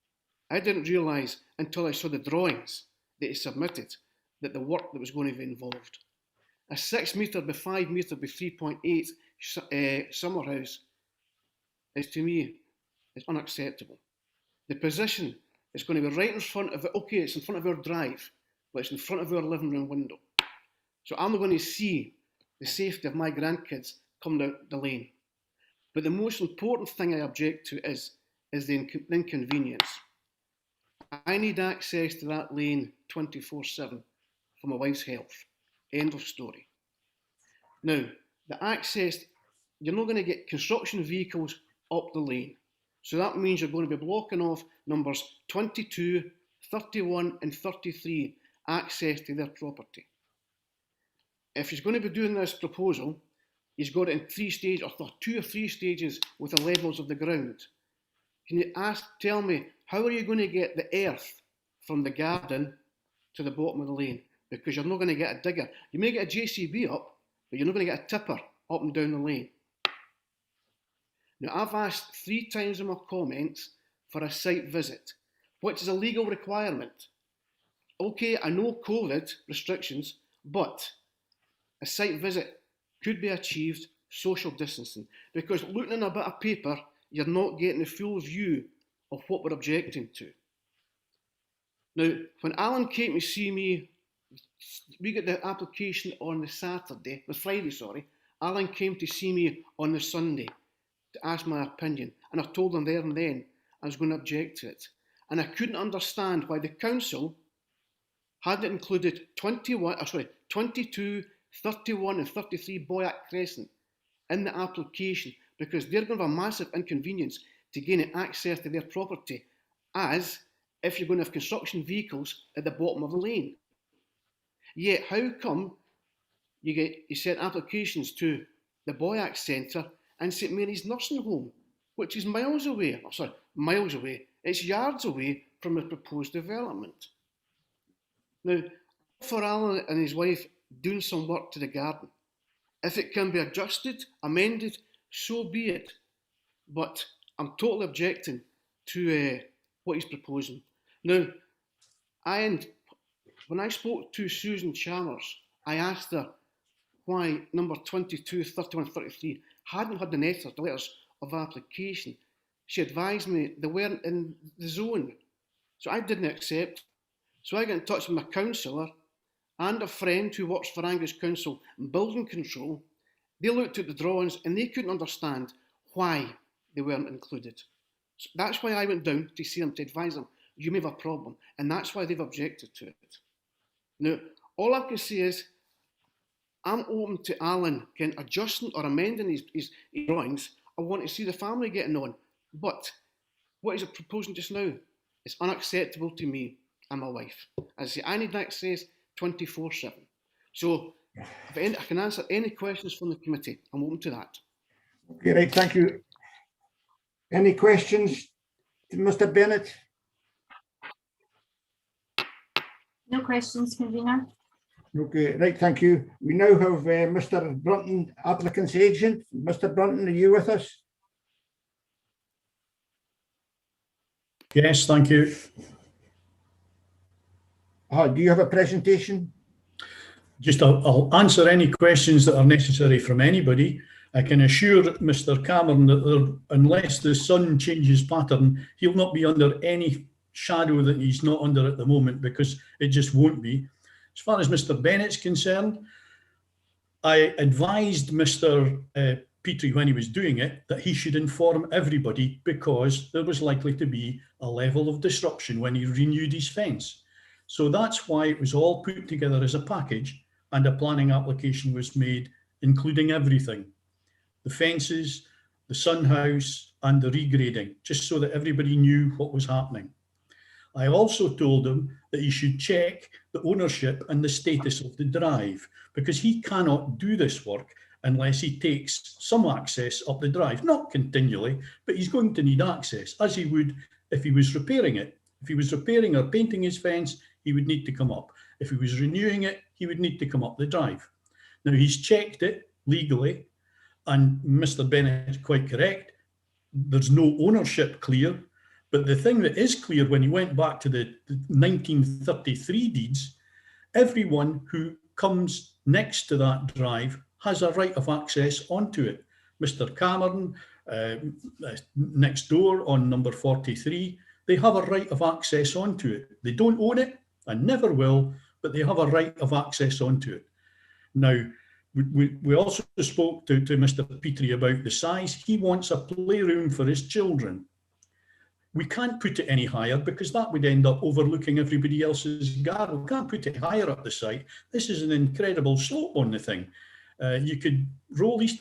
I didn't realise until I saw the drawings that he submitted that the work that was going to be involved. A 6 metre by 5 metre by 3.8 summer house is, to me, is unacceptable. The position is going to be right in front of it. Okay, it's in front of our drive, but it's in front of our living room window. So I'm going to see the safety of my grandkids coming down the lane. But the most important thing I object to is the inconvenience. I need access to that lane 24/7 for my wife's health. End of story. Now, the access, you're not going to get construction vehicles up the lane. So that means you're going to be blocking off numbers 22, 31 and 33 access to their property. If he's going to be doing this proposal, he's got it in 3 stages, or 2 or 3 stages with the levels of the ground. Can you tell me, how are you going to get the earth from the garden to the bottom of the lane? Because you're not going to get a digger. You may get a JCB up, but you're not going to get a tipper up and down the lane. Now, I've asked 3 times in my comments for a site visit, which is a legal requirement. Okay, I know COVID restrictions, but a site visit could be achieved social distancing, because looking at a bit of paper, you're not getting the full view of what we're objecting to. Now, when Alan came to see me, we got the application on the Friday, sorry, Alan came to see me on the Sunday to ask my opinion, and I told him there and then I was going to object to it. And I couldn't understand why the council hadn't included 22, 31 and 33 Boyack Crescent in the application, because they're going to have a massive inconvenience to gain access to their property, as if you're going to have construction vehicles at the bottom of the lane. Yet how come you send applications to the Boyack Centre and St Mary's Nursing Home, which is miles away, it's yards away from the proposed development? Now, for Alan and his wife doing some work to the garden, if it can be adjusted, amended, so be it. But I'm totally objecting to what he's proposing. Now, when I spoke to Susan Chalmers, I asked her why number 22, 31, 33 hadn't had the letters of application. She advised me they weren't in the zone. So I didn't accept. So I got in touch with my councillor and a friend who works for Angus Council in Building Control. They looked at the drawings and they couldn't understand why they weren't included. So that's why I went down to see them, to advise them, you may have a problem. And that's why they've objected to it. Now, all I can say is, I'm open to Alan adjusting or amending his drawings. I want to see the family getting on. But what he's proposing just now is unacceptable to me and my wife. As I say, I need access 24/7. So if I can answer any questions from the committee, I'm open to that. Okay, right, thank you. Any questions to Mr. Bennett? No questions, convener. Okay, right, thank you. We now have Mr. Brunton, applicant's agent. Mr. Brunton, are you with us? Yes, thank you. Do you have a presentation? Just I'll answer any questions that are necessary from anybody. I can assure Mr. Cameron that unless the sun changes pattern, he'll not be under any shadow that he's not under at the moment, because it just won't be. As far as Mr. Bennett's concerned, I advised Mr. Petrie when he was doing it that he should inform everybody, because there was likely to be a level of disruption when he renewed his fence. So that's why it was all put together as a package, and a planning application was made, including everything. The fences, the sun house, and the regrading, just so that everybody knew what was happening. I also told him that he should check the ownership and the status of the drive, because he cannot do this work unless he takes some access up the drive, not continually, but he's going to need access, as he would if he was repairing it. If he was repairing or painting his fence, he would need to come up. If he was renewing it, he would need to come up the drive. Now, he's checked it legally, and Mr. Bennett is quite correct. There's no ownership clear, but the thing that is clear, when he went back to the 1933 deeds, everyone who comes next to that drive has a right of access onto it. Mr. Cameron, next door on number 43, they have a right of access onto it. They don't own it and never will, but they have a right of access onto it. Now, we also spoke to Mr. Petrie about the size. He wants a playroom for his children. We can't put it any higher, because that would end up overlooking everybody else's garden. We can't put it higher up the site. This is an incredible slope on the thing. You could roll these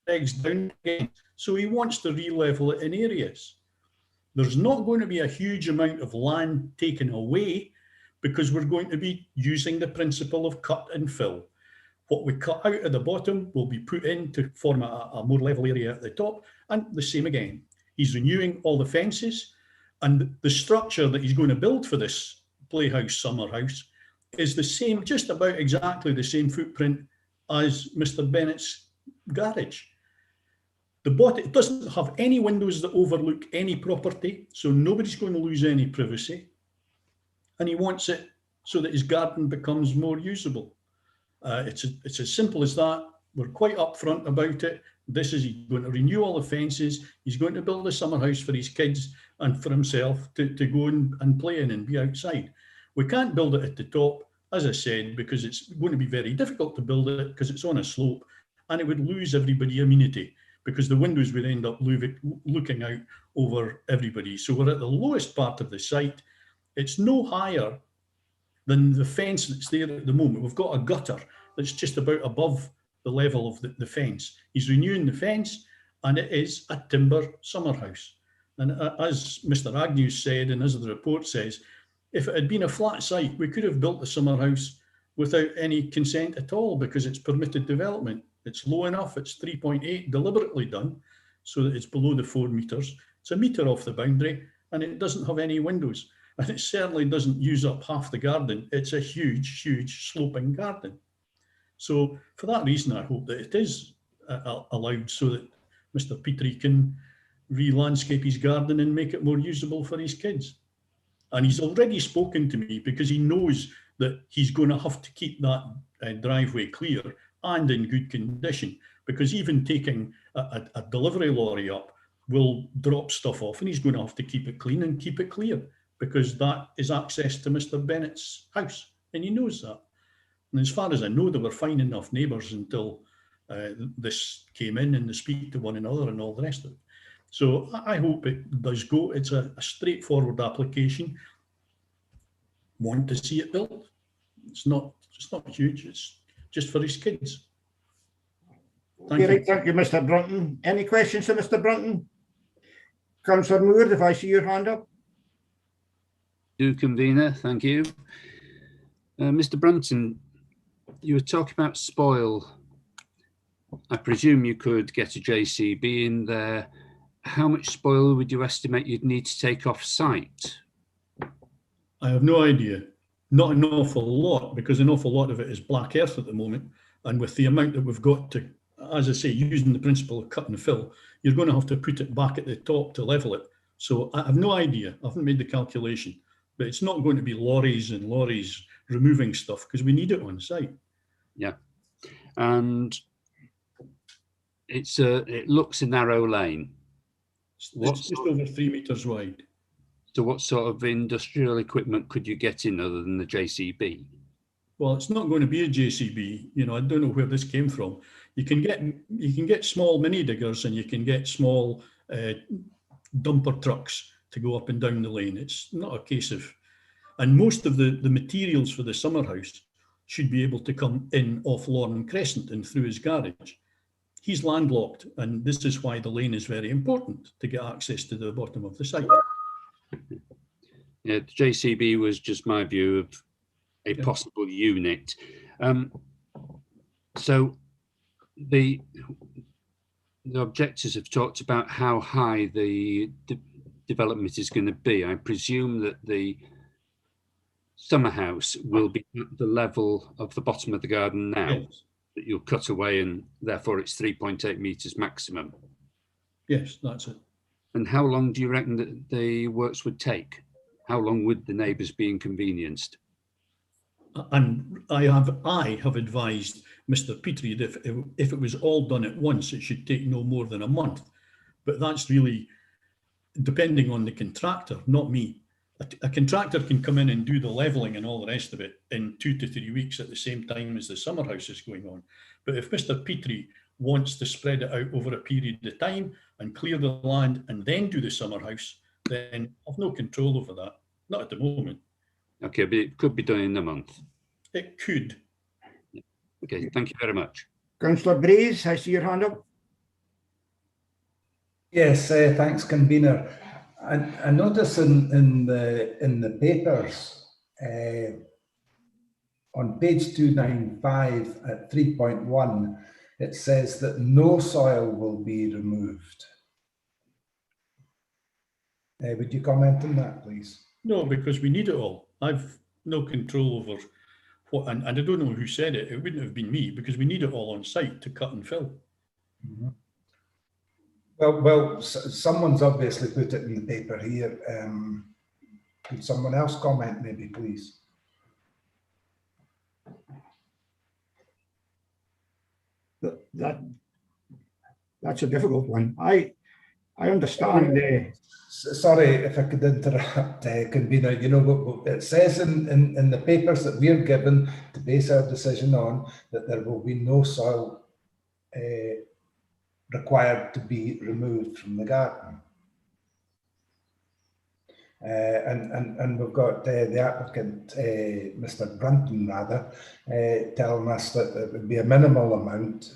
eggs down again. So he wants to re-level it in areas. There's not going to be a huge amount of land taken away, because we're going to be using the principle of cut and fill. What we cut out at the bottom will be put in to form a more level area at the top, and the same again. He's renewing all the fences, and the structure that he's going to build for this playhouse summer house is the same, just about exactly the same footprint as Mr. Bennett's garage. It doesn't have any windows that overlook any property, so nobody's going to lose any privacy. And he wants it so that his garden becomes more usable. It's as simple as that. We're quite upfront about it. He's going to renew all the fences. He's going to build a summer house for his kids and for himself to go and play in and be outside. We can't build it at the top as I said, because it's going to be very difficult to build it because it's on a slope, and it would lose everybody amenity because the windows would end up looking out over everybody. So we're at the lowest part of the site. It's no higher than the fence that's there at the moment. We've got a gutter that's just about above the level of the fence. He's renewing the fence, and it is a timber summer house. And as Mr. Agnew said, and as the report says, if it had been a flat site, we could have built the summer house without any consent at all because it's permitted development. It's low enough, it's 3.8, deliberately done, so that it's below the 4 metres. It's a metre off the boundary, and it doesn't have any windows. And it certainly doesn't use up half the garden. It's a huge, huge sloping garden. So for that reason, I hope that it is allowed so that Mr. Petrie can re-landscape his garden and make it more usable for his kids. And he's already spoken to me because he knows that he's going to have to keep that driveway clear and in good condition, because even taking a delivery lorry up will drop stuff off, and he's going to have to keep it clean and keep it clear, because that is access to Mr. Bennett's house, and he knows that. And as far as I know, they were fine enough neighbours until this came in and they speak to one another and all the rest of it. So I hope it does go. It's a straightforward application. Want to see it built. It's not huge. It's just for his kids. Thank you, Mr. Brunton. Any questions to Mr. Brunton? Councillor Moore, if I see your hand up. Convener, thank you. Mr. Brunton, you were talking about spoil. I presume you could get a JCB in there. How much spoil would you estimate you'd need to take off site? I have no idea. Not an awful lot, because an awful lot of it is black earth at the moment. And with the amount that we've got to, as I say, using the principle of cut and fill, you're going to have to put it back at the top to level it. So I have no idea. I haven't made the calculation, but it's not going to be lorries and lorries removing stuff because we need it on site. Yeah. And it looks a narrow lane. It's just over 3 metres wide. So what sort of industrial equipment could you get in other than the JCB? Well, it's not going to be a JCB. You know, I don't know where this came from. You can get small mini diggers, and you can get small dumper trucks to go up and down the lane. It's not a case of, and most of the materials for the summer house should be able to come in off Lauren Crescent and through his garage. He's landlocked, and this is why the lane is very important to get access to the bottom of the site. Yeah, the JCB was just my view of a possible unit. So the objectives have talked about how high the development is going to be. I presume that the summer house will be at the level of the bottom of the garden now. Yes. That you'll cut away, and therefore it's 3.8 metres maximum. Yes, that's it. And how long do you reckon that the works would take? How long would the neighbours be inconvenienced? And I have advised Mr. Petrie that if it was all done at once, it should take no more than a month. But that's really depending on the contractor, not me. A contractor can come in and do the levelling and all the rest of it in 2 to 3 weeks at the same time as the summer house is going on. But if Mr. Petrie wants to spread it out over a period of time and clear the land and then do the summer house, then I've no control over that. Not at the moment. Okay, but it could be done in a month. It could. Okay, thank you very much. Councillor Braze, I see your hand up. Yes, thanks, convener. I notice in the papers on page 295 at 3.1, it says that no soil will be removed. Would you comment on that, please? No, because we need it all. I've no control over what, and I don't know who said it. It wouldn't have been me, because we need it all on site to cut and fill. Mm-hmm. Well, someone's obviously put it in the paper here. Could someone else comment, maybe, please? That's a difficult one. I I understand. Sorry if I could interrupt, convener. You know, it says in the papers that we're given to base our decision on that there will be no soil required to be removed from the garden. And we've got the applicant, Mr. Brunton, rather, telling us that it would be a minimal amount.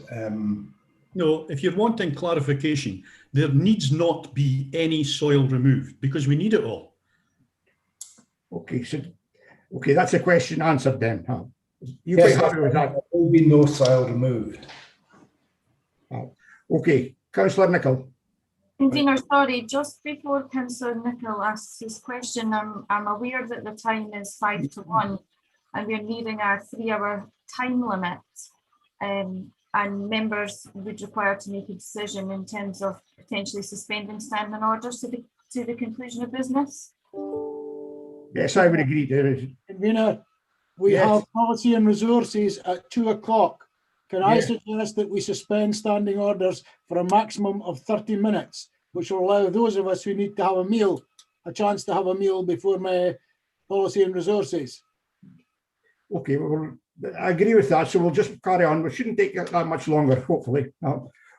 No, if you're wanting clarification, there needs not be any soil removed because we need it all. Okay, so that's a question answered then. Huh? You Yes, quite happy with that? there will be no soil removed. Oh, okay, Councillor Nicholl. Convener, sorry, just before Councillor Nicholl asks his question, I'm aware that the time is 5 to 1 and we're nearing our 3-hour time limit. And members would require to make a decision in terms of potentially suspending standing orders to the conclusion of business. Yes, I would agree to it. Convener, we have policy and resources at 2 o'clock. Can I suggest that we suspend standing orders for a maximum of 30 minutes, which will allow those of us who need to have a meal, a chance to have a meal before my policy and resources? Okay, well, I agree with that, so we'll just carry on. We shouldn't take that much longer, hopefully.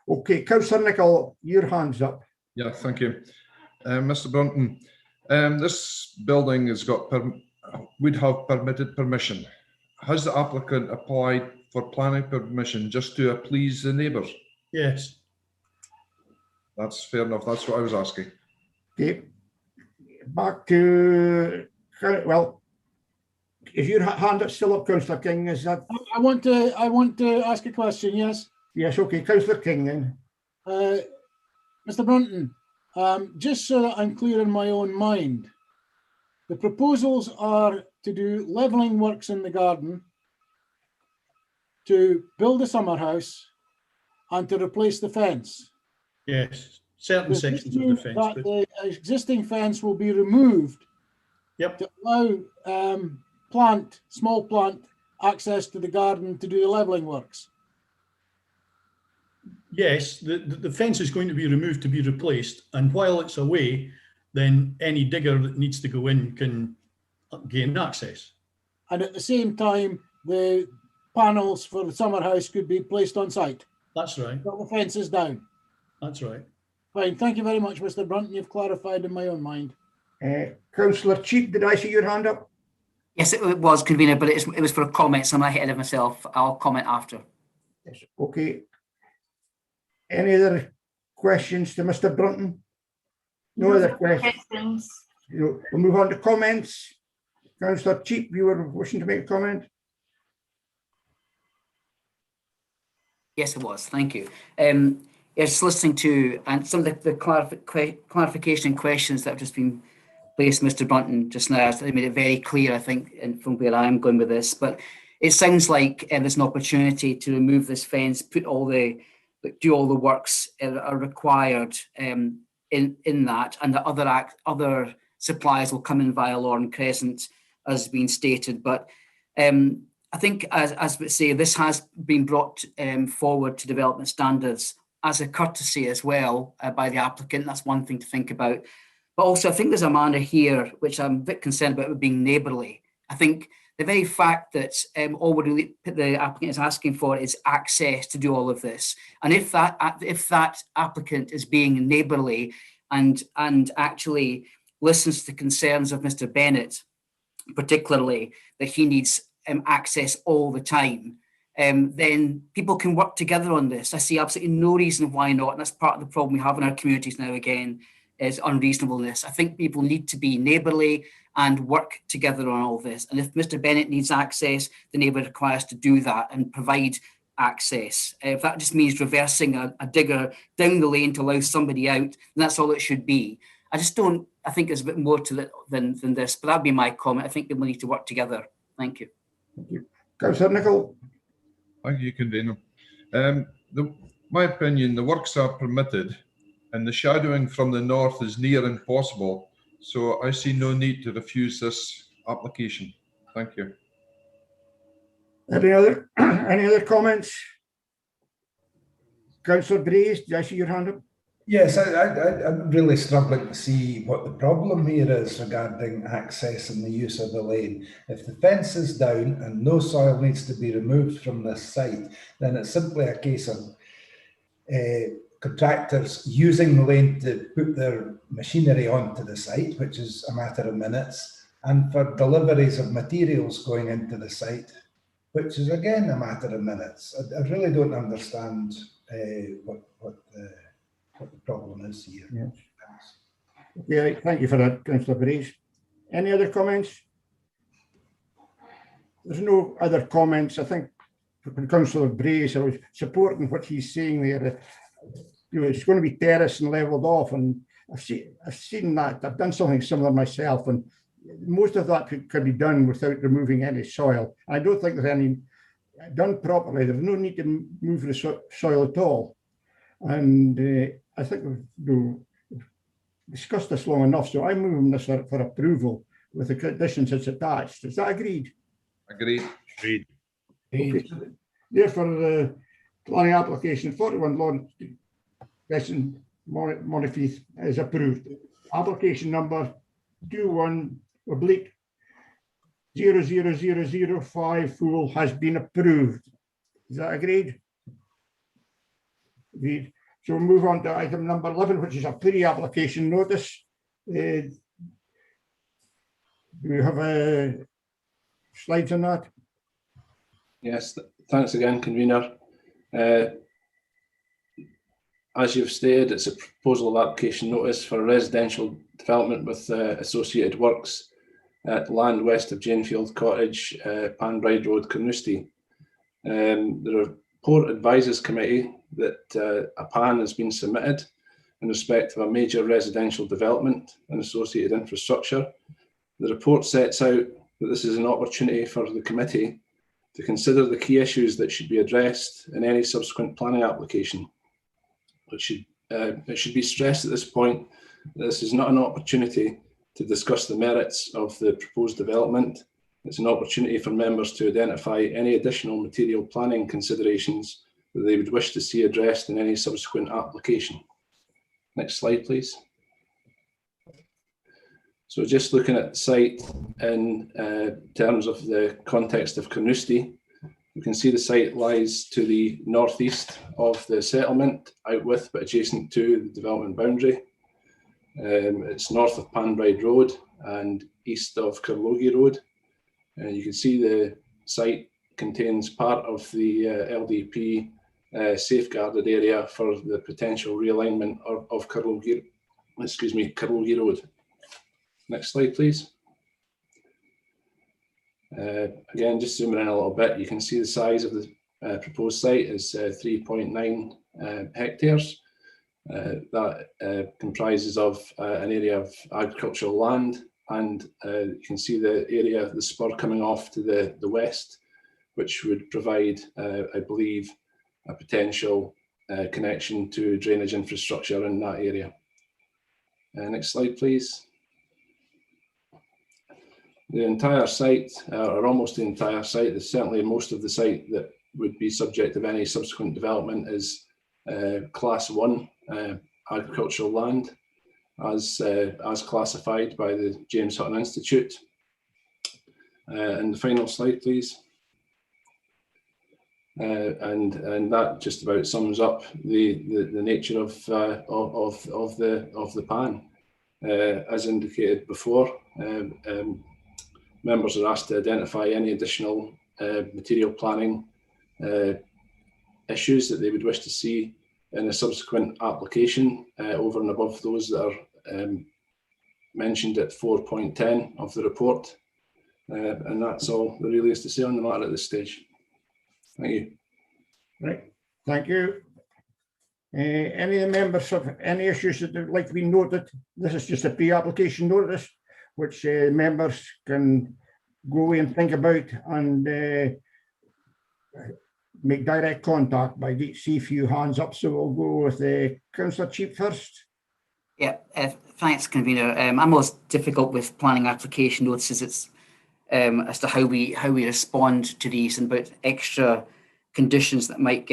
Okay, Councillor Nicholl, your hand's up. Yeah, thank you. Mr. Brunton, this building has got would have permitted permission. Has the applicant applied for planning permission just to please the neighbours? Yes. That's fair enough. That's what I was asking. Okay. Back to, well, is your hand still up, Councillor King? Is that? I want to ask a question. Yes. Yes. Okay, Councillor King then. Mr. Brunton, just so that I'm clear in my own mind, the proposals are to do levelling works in the garden, to build a summer house, and to replace the fence. Yes, certain sections of the fence. That the existing fence will be removed. Yep. To allow small plant access to the garden to do the levelling works. Yes, the fence is going to be removed to be replaced, and while it's away, then any digger that needs to go in can gain access. And at the same time, the panels for the summer house could be placed on site. That's right. But the fence is down. That's right. Fine. Thank you very much, Mr. Brunton. You've clarified in my own mind. Councillor Cheap, did I see your hand up? Yes, it was, convener, but it was for a comment, so I'm ahead of myself. I'll comment after. Yes. Okay. Any other questions to Mr. Brunton? No other questions. We'll move on to comments. Councillor Cheap, you were wishing to make a comment? Yes, it was. Thank you. Yes, listening to and some of the clarification questions that have just been placed, Mr. Brunton, just now, they made it very clear, I think, and from where I am going with this. But it sounds like there's an opportunity to remove this fence, do all the works that are required in that, and the other supplies will come in via Lauren Crescent, as being stated. But I think, as we say, this has been brought forward to development standards as a courtesy as well by the applicant. That's one thing to think about. But also, I think there's a manner here which I'm a bit concerned about being neighbourly. I think the very fact that all the applicant is asking for is access to do all of this, and if that applicant is being neighbourly and actually listens to the concerns of Mr. Bennett, particularly that he needs access all the time, then people can work together on this. I see absolutely no reason why not, and that's part of the problem we have in our communities now again, is unreasonableness. I think people need to be neighbourly and work together on all this. And if Mr. Bennett needs access, the neighbour requires to do that and provide access. If that just means reversing a digger down the lane to allow somebody out, then that's all it should be. I think there's a bit more to it than this, but that'd be my comment. I think people need to work together. Thank you. Thank you. Councillor Nicholl. Thank you, convener. My opinion, the works are permitted and the shadowing from the north is near impossible. So I see no need to refuse this application. Thank you. Any other comments? Councillor Grace, did I see your hand up? Yes, I'm really struggling to see what the problem here is regarding access and the use of the lane. If the fence is down and no soil needs to be removed from this site, then it's simply a case of contractors using the lane to put their machinery onto the site, which is a matter of minutes, and for deliveries of materials going into the site, which is again a matter of minutes. I really don't understand what the problem is here. Yes. Okay, right. Thank you for that, Councillor Brace. Any other comments? There's no other comments. I think from Councillor Brace, I was supporting what he's saying there. You know, it's going to be terraced and levelled off, and I've seen that. I've done something similar myself, and most of that could be done without removing any soil. I don't think there's any done properly. There's no need to move the soil at all. And I think we've discussed this long enough, so I'm moving this for approval with the conditions that's attached. Is that agreed? Agreed. Agreed. Okay. Therefore, the planning application 41 Lord Crescent, Montefieth is approved. Application number 21/00005 Fool has been approved. Is that agreed? Agreed. So we'll move on to item number 11, which is a pre-application notice. Do we have slides on that? Yes, thanks again, convener. As you've stated, it's a proposal of application notice for a residential development with associated works at land west of Janefield Cottage, Panbride Road, Carnoustie. The report advises committee that a PAN has been submitted in respect of a major residential development and associated infrastructure. The report sets out that this is an opportunity for the committee to consider the key issues that should be addressed in any subsequent planning application. It should be stressed at this point that this is not an opportunity to discuss the merits of the proposed development. It's an opportunity for members to identify any additional material planning considerations that they would wish to see addressed in any subsequent application. Next slide, please. So just looking at the site in terms of the context of Carnoustie, you can see the site lies to the northeast of the settlement, out with but adjacent to the development boundary. It's north of Panbride Road and east of Carlogie Road. You can see the site contains part of the LDP safeguarded area for the potential realignment of Carlogie Road. Next slide, please. Again, just zooming in a little bit, you can see the size of the proposed site is 3.9 hectares. That comprises of an area of agricultural land, and you can see the area, the spur coming off to the west, which would provide, I believe, a potential connection to drainage infrastructure in that area. Next slide, please. The entire site, or almost the entire site, certainly most of the site that would be subject of any subsequent development is Class 1 agricultural land, as classified by the James Hutton Institute. And the final slide, please. And that just about sums up the nature of the PAN. As indicated before, members are asked to identify any additional material planning issues that they would wish to see in a subsequent application over and above those that are mentioned at 4.10 of the report. And that's all there really is to say on the matter at this stage. Thank you. Right, thank you. Any of the members have any issues that would like to be noted? This is just a pre-application notice, which members can go away and think about and make direct contact by see a few hands up. So we'll go with Councillor Cheap first. Yeah, thanks, convener. I'm most difficult with planning application notices. It's as to how we respond to these and about extra conditions that might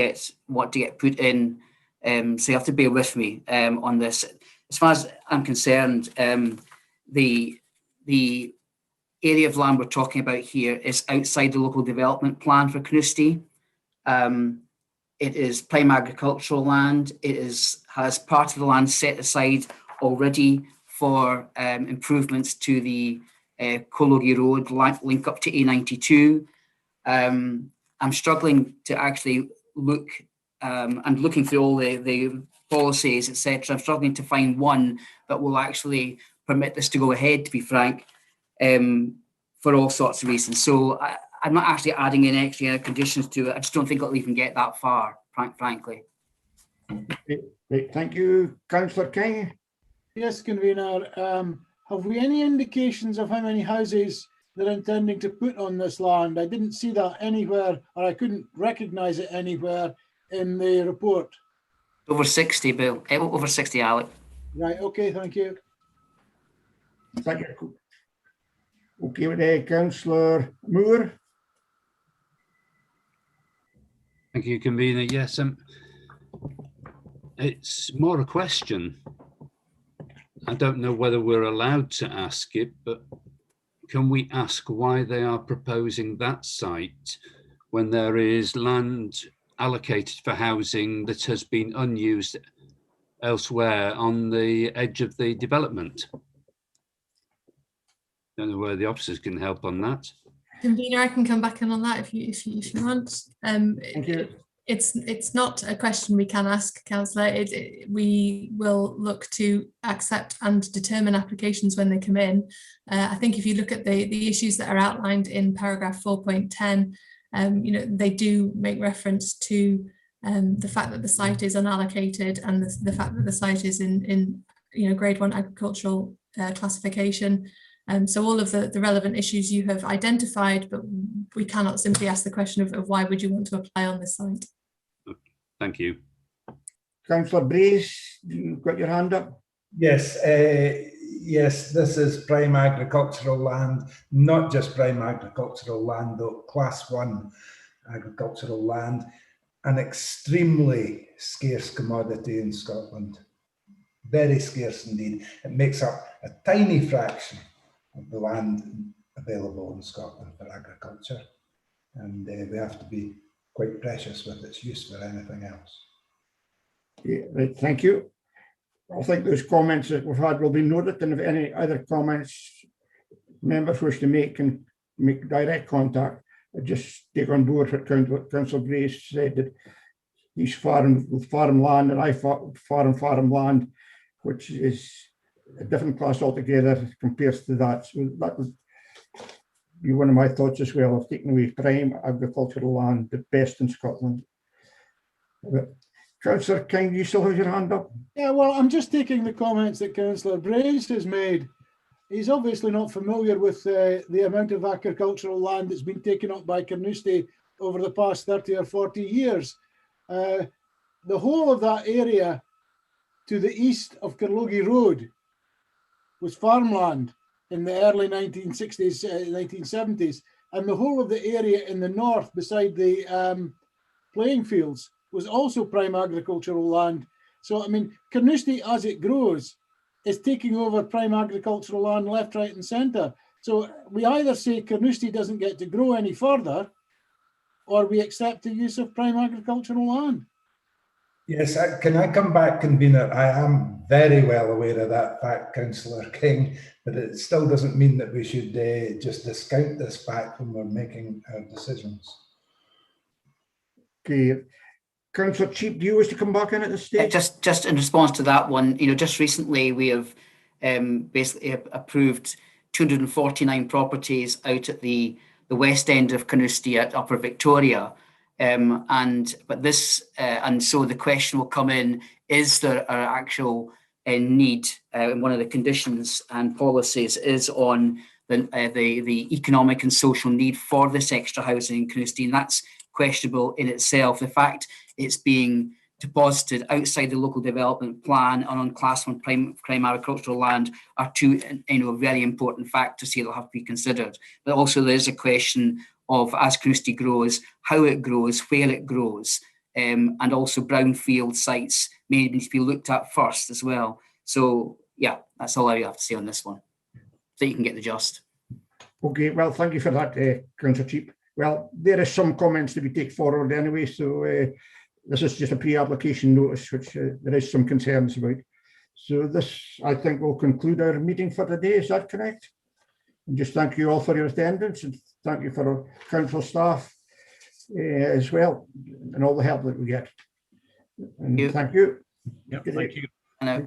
want to get put in So you have to bear with me on this. As far as I'm concerned, the area of land we're talking about here is outside the local development plan for Carnoustie. It is prime agricultural land. It has part of the land set aside already for improvements to the Collogie Road link up to A92. I'm struggling to actually look and looking through all the policies, etc. I'm struggling to find one that will actually permit this to go ahead, to be frank, for all sorts of reasons. So I'm not actually adding in extra conditions to it. I just don't think it'll even get that far, frankly. Right, thank you. Councillor King. Yes, convener. Have we any indications of how many houses they're intending to put on this land? I didn't see that anywhere, or I couldn't recognise it anywhere in the report. Over 60, Bill. Over 60, Alec. Right, okay, thank you. Thank you. Okay, with Councillor Moore. Thank you, convener. Yes, it's more a question. I don't know whether we're allowed to ask it, but can we ask why they are proposing that site when there is land allocated for housing that has been unused elsewhere on the edge of the development? Don't know where the officers can help on that. Convener, I can come back in on that if you want. Thank you. It's not a question we can ask, Councillor. We will look to accept and determine applications when they come in. I think if you look at the issues that are outlined in paragraph 4.10, they do make reference to the fact that the site is unallocated and the fact that the site is in grade 1 agricultural classification. So all of the relevant issues you have identified, but we cannot simply ask the question of why would you want to apply on this site. Thank you. Councillor Brace, you've got your hand up. Yes, yes, this is prime agricultural land, not just prime agricultural land, though class 1 agricultural land, an extremely scarce commodity in Scotland. Very scarce indeed. It makes up a tiny fraction of the land available in Scotland for agriculture, and we have to be quite precious with its use for anything else. Yeah, right, thank you. I think those comments that we've had will be noted, and if any other comments members wish to make, can make direct contact. I just take on board what Councillor Brace said, that he's farm land and I farm land, which is a different class altogether compared to that. So that would be one of my thoughts as well, of taking away prime agricultural land, the best in Scotland. Councillor King, you still have your hand up? Yeah, well, I'm just taking the comments that Councillor Brace has made. He's obviously not familiar with the amount of agricultural land that's been taken up by Carnoustie over the past 30 or 40 years. The whole of that area to the east of Collogie Road was farmland in the early 1960s, 1970s, and the whole of the area in the north beside the playing fields was also prime agricultural land. So, I mean, Carnoustie, as it grows, is taking over prime agricultural land left, right and centre. So we either say Carnoustie doesn't get to grow any further, or we accept the use of prime agricultural land. Yes, can I come back, convener? I am very well aware of that fact, Councillor King, but it still doesn't mean that we should just discount this fact when we're making our decisions. Okay. Councillor Cheap, do you wish to come back in at this stage? Just in response to that one, just recently we have basically approved 249 properties out at the west end of Carnoustie at Upper Victoria. And so the question will come in, is there an actual need, and one of the conditions and policies is on the economic and social need for this extra housing in Carnoustie, and that's questionable in itself. The fact it's being deposited outside the local development plan and on class 1 prime agricultural land are two very important factors here that have to be considered. But also there's a question of, as Carnoustie grows, how it grows, where it grows, and also brownfield sites may need to be looked at first as well. So yeah, that's all I have to say on this one. So you can get the just. Okay, well, thank you for that, Councillor Cheap. Well, there is some comments to be taken forward anyway, so this is just a pre-application notice, which there is some concerns about. So this, I think, will conclude our meeting for today. Is that correct? And just thank you all for your attendance, and thank you for our council staff as well, and all the help that we get. And thank you. Yep, thank you. Hello.